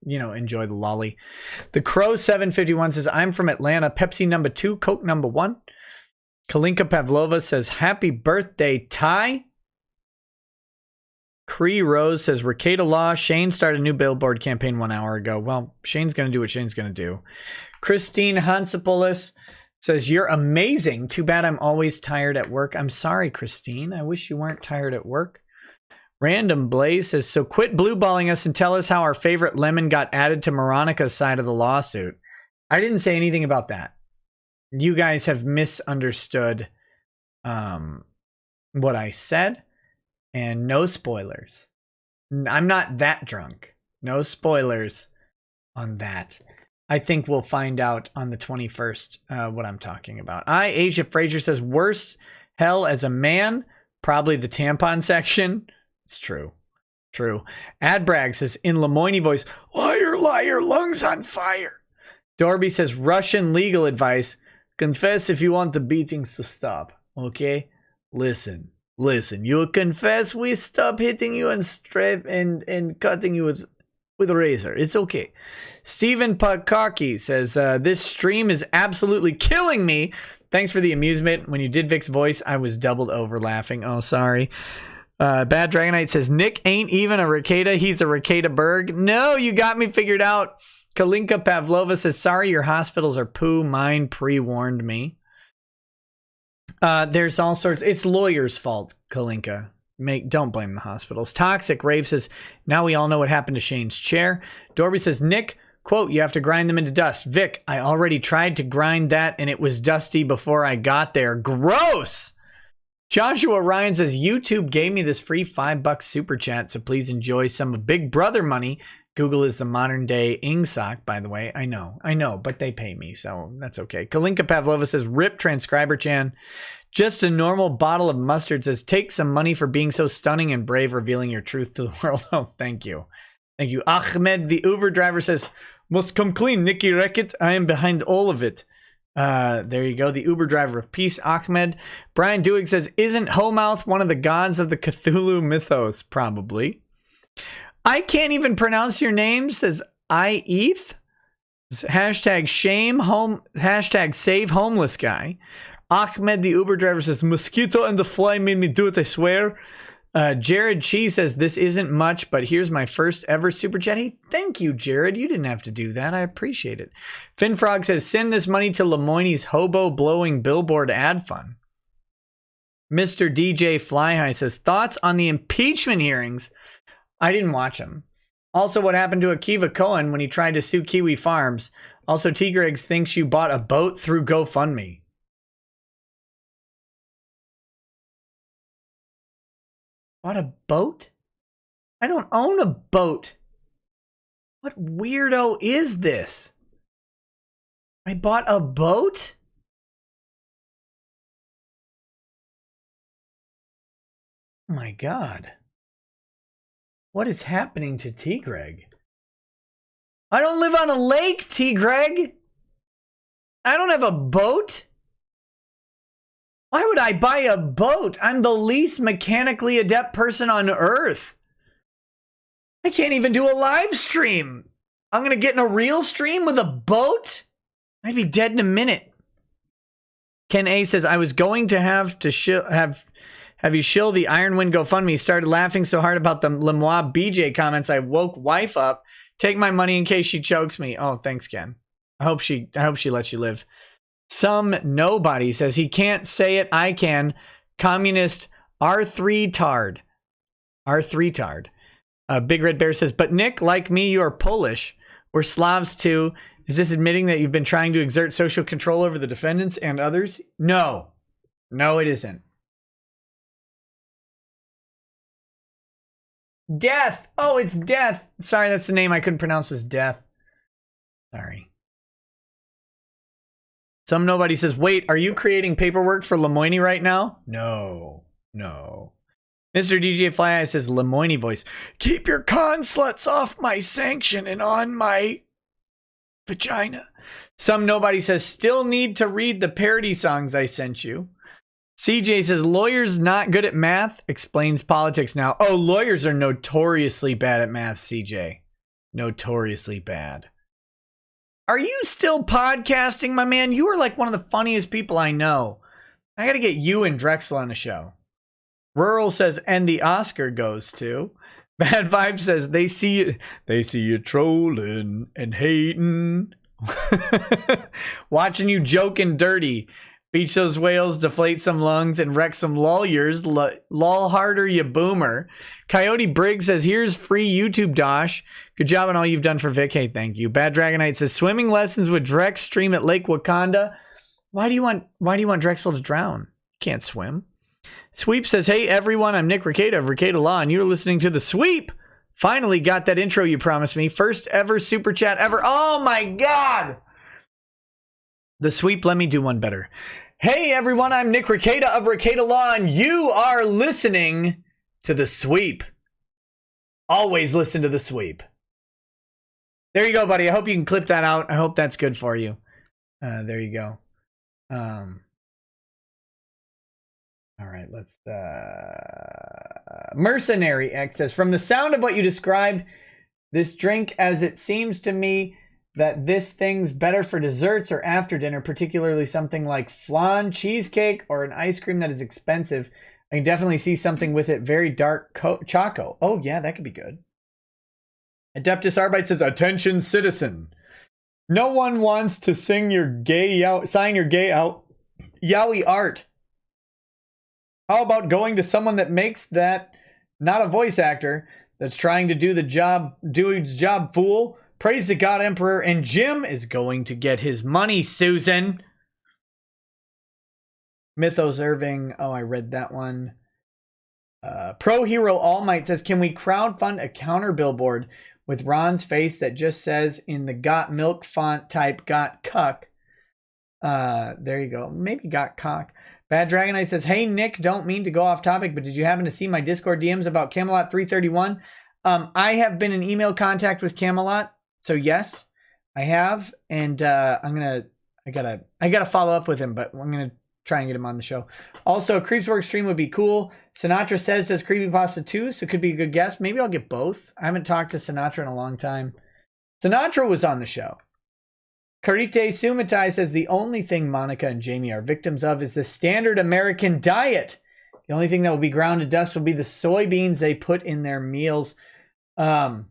enjoy the lolly. The Crow 751 says, I'm from Atlanta. Pepsi number 2, Coke number 1. Kalinka Pavlova says, happy birthday, Ty. Cree Rose says, Rekieta Law, Shane started a new billboard campaign 1 hour ago. Well, Shane's going to do what Shane's going to do. Christine Hansopoulos says, you're amazing. Too bad I'm always tired at work. I'm sorry, Christine. I wish you weren't tired at work. Random Blaze says, so quit blueballing us and tell us how our favorite lemon got added to Moronica's side of the lawsuit. I didn't say anything about that. You guys have misunderstood what I said. And no spoilers. I'm not that drunk. No spoilers on that. I think we'll find out on the 21st what I'm talking about. Asia Frazier says, worse hell as a man, probably the tampon section. It's true. Adbrag says, in Lemoine voice, liar, liar, lungs on fire. Dorby says, Russian legal advice, confess if you want the beatings to stop. Okay? Listen, you'll confess, we stop hitting you and cutting you with a razor. It's okay. Stephen Pakaki says, this stream is absolutely killing me. Thanks for the amusement. When you did Vic's voice, I was doubled over laughing. Oh, sorry. Bad Dragonite says, Nick ain't even a Rekieta. He's a Rekieta Berg. No, you got me figured out. Kalinka Pavlova says, sorry, your hospitals are poo. Mine pre-warned me. There's all sorts. It's lawyers' fault, Kalinka. Don't blame the hospitals. Toxic Rave says, now we all know what happened to Shane's chair. Dorby says, Nick, quote, you have to grind them into dust. Vic, I already tried to grind that and it was dusty before I got there. Gross! Joshua Ryan says, YouTube gave me this free $5 super chat, so please enjoy some of Big Brother money. Google is the modern day Ingsoc, by the way. I know, but they pay me, so that's okay. Kalinka Pavlova says, rip transcriber Chan. Just a normal bottle of mustard says, take some money for being so stunning and brave, revealing your truth to the world. Oh, thank you. Ahmed, the Uber driver says, must come clean, Nikki Rekieta. I am behind all of it. There you go. The Uber driver of peace, Ahmed. Brian Dewig says, isn't Homouth one of the gods of the Cthulhu mythos? Probably. I can't even pronounce your name, says IETH. Hashtag shame home. Hashtag save homeless guy. Ahmed, the Uber driver, says, mosquito and the fly made me do it, I swear. Jared Chi says, this isn't much, but here's my first ever super chat. Hey, thank you, Jared. You didn't have to do that. I appreciate it. Finfrog says, send this money to Lemoine's hobo blowing billboard ad fund. Mr. DJ Flyhigh says, thoughts on the impeachment hearings? I didn't watch them. Also, what happened to Akiva Cohen when he tried to sue Kiwi Farms? Also, T. Greg thinks you bought a boat through GoFundMe. Bought a boat? I don't own a boat. What weirdo is this? I bought a boat? Oh my God. What is happening to T. Greg? I don't live on a lake, T. Greg. I don't have a boat. Why would I buy a boat? I'm the least mechanically adept person on earth. I can't even do a live stream. I'm going to get in a real stream with a boat? I'd be dead in a minute. Ken A says, I was going to have you shill the Ironwind GoFundMe. Started laughing so hard about the Lemoine BJ comments, I woke wife up. Take my money in case she chokes me. Oh, thanks, Ken. I hope she lets you live. Some nobody says he can't say it. I can. Communist R3 tard. R3 tard. Big Red Bear says, but Nick, like me, you are Polish. We're Slavs too. Is this admitting that you've been trying to exert social control over the defendants and others? No. No, it isn't. Death. Oh, it's Death. Sorry, that's the name I couldn't pronounce was Death. Sorry. Some nobody says, wait, are you creating paperwork for Lemoine right now? No. No. Mr. DJ Fly Eye says, Lemoine voice. Keep your con sluts off my sanction and on my vagina. Some nobody says, still need to read the parody songs I sent you. CJ says, lawyers not good at math, explains politics now. Oh, lawyers are notoriously bad at math, CJ. Notoriously bad. Are you still podcasting, my man? You are like one of the funniest people I know. I gotta get you and Drexel on the show. Rural says, and the Oscar goes to. Bad Vibe says, they see you trolling and hating. Watching you joking dirty. Beach those whales, deflate some lungs, and wreck some lawyers. Lol harder, you boomer. Coyote Briggs says, here's free YouTube dosh. Good job on all you've done for Vic. Hey, thank you. Bad Dragonite says, swimming lessons with Drex stream at Lake Wakanda. Why do you want Drexel to drown? Can't swim. Sweep says, hey everyone, I'm Nick Rekieta of Rekieta Law, and you're listening to The Sweep. Finally got that intro you promised me. First ever super chat ever. Oh my God. The Sweep, let me do one better. Hey everyone, I'm Nick Rekieta of Rekieta Law, and you are listening to The Sweep. Always listen to The Sweep. There you go, buddy. I hope you can clip that out. I hope that's good for you. There you go. All right, let's... Mercenary X says, from the sound of what you described, this drink, as it seems to me that this thing's better for desserts or after dinner, particularly something like flan, cheesecake, or an ice cream that is expensive. I can definitely see something with it. Very dark choco. Oh, yeah, that could be good. Adeptus Arbite says, attention, citizen. No one wants to sign your gay out yaoi art. How about going to someone that makes that, not a voice actor, that's trying to do his job, fool? Praise the God Emperor, and Jim is going to get his money, Susan. Mythos Irving. Oh, I read that one. Pro Hero All Might says, can we crowdfund a counter billboard with Ron's face that just says in the got milk font type got cuck? There you go. Maybe got cock. Bad Dragonite says, hey Nick, don't mean to go off topic, but did you happen to see my Discord DMs about Camelot 331? I have been in email contact with Camelot, so yes, I have, and I gotta follow up with him, but I'm gonna try and get him on the show. Also, Creepswork stream would be cool. Sinatra says does Creepypasta too, so it could be a good guess. Maybe I'll get both. I haven't talked to Sinatra in a long time. Sinatra was on the show. Karite Sumitai says the only thing Monica and Jamie are victims of is the standard American diet. The only thing that will be ground to dust will be the soybeans they put in their meals. Acrid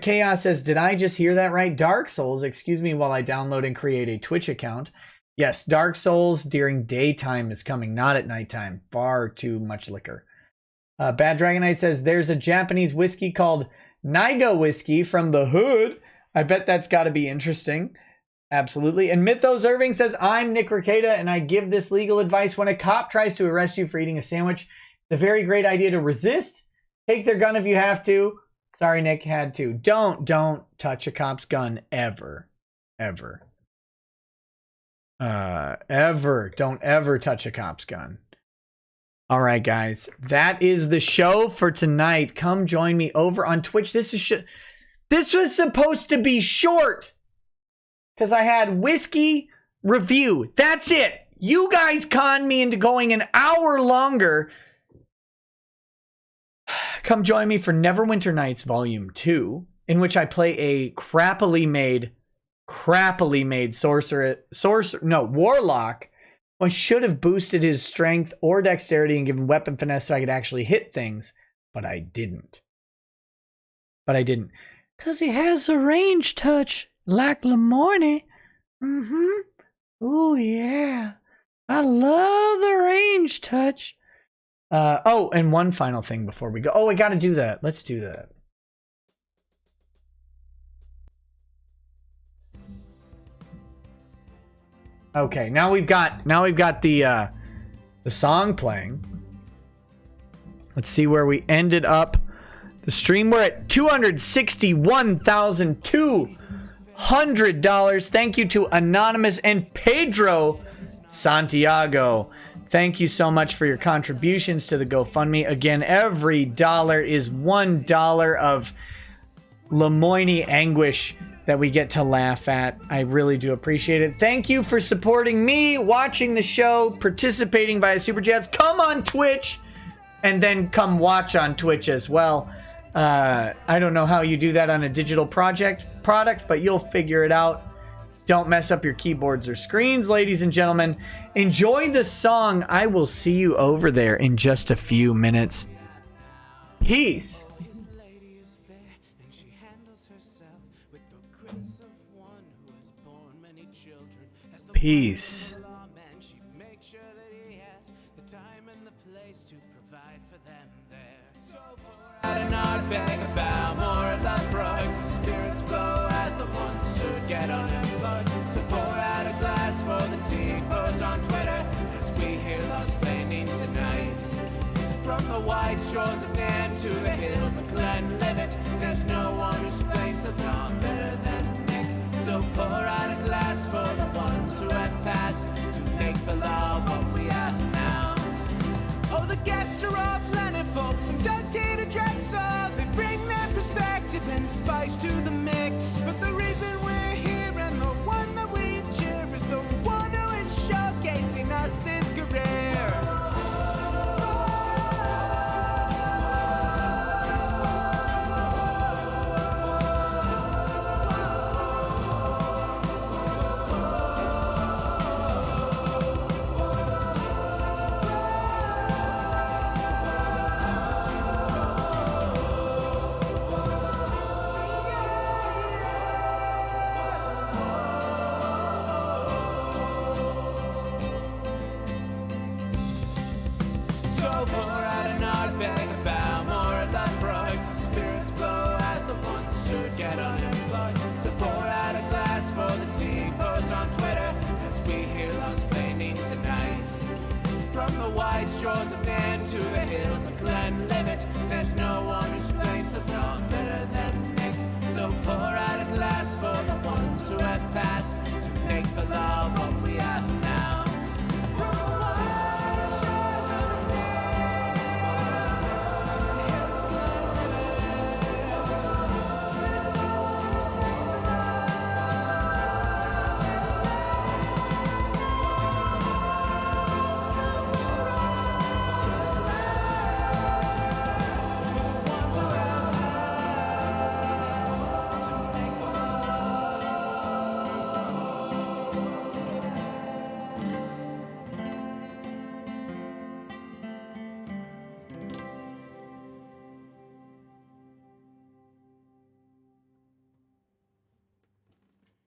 Chaos says, did I just hear that right? Dark Souls, excuse me while I download and create a Twitch account. Yes, Dark Souls during daytime is coming, not at nighttime. Far too much liquor. Bad Dragonite says, there's a Japanese whiskey called Niga whiskey from the hood. I bet that's got to be interesting. Absolutely. And Mythos Irving says, I'm Nick Rekieta, and I give this legal advice. When a cop tries to arrest you for eating a sandwich, it's a very great idea to resist. Take their gun if you have to. Sorry, Nick, had to. Don't touch a cop's gun ever. Ever. Don't ever touch a cop's gun. All right, guys. That is the show for tonight. Come join me over on Twitch. This was supposed to be short because I had whiskey review. That's it. You guys conned me into going an hour longer. Come join me for Neverwinter Nights Volume 2, in which I play a crappily made warlock. I should have boosted his strength or dexterity and given weapon finesse so I could actually hit things, but I didn't. Because he has a range touch, like Lemoine. Oh, yeah. I love the range touch. Oh, and one final thing before we go. Oh, I got to do that. Let's do that. Okay, now we've got the song playing. Let's see where we ended up. The stream, we're at $261,200. Thank you to Anonymous and Pedro Santiago. Thank you so much for your contributions to the GoFundMe. Again, every dollar is $1 of Lemoine anguish that we get to laugh at. I really do appreciate it. Thank you for supporting me, watching the show, participating via Super Chats. Come on Twitch, and then come watch on Twitch as well. I don't know how you do that on a digital product, but you'll figure it out. Don't mess up your keyboards or screens, ladies and gentlemen. Enjoy the song. I will see you over there in just a few minutes. Peace. Peace. Spirits flow as the ones who get unemployed. So pour out a glass for the tea. Post on Twitter as we hear Lost Planning tonight. From the white shores of Nam to the hills of Glenlivet, there's no one who explains the law better than Nick. So pour out a glass for the ones who have passed to make the law what we are now. Oh, the guests are all planet folks from Dundee to Drexel. They bring their perspective and spice to the mix. But the reason we're here and the one that we cheer is the one who is showcasing us his career. Shores of Nan to the hills of Glenlivet, there's no one who explains the thought better than Nick. So pour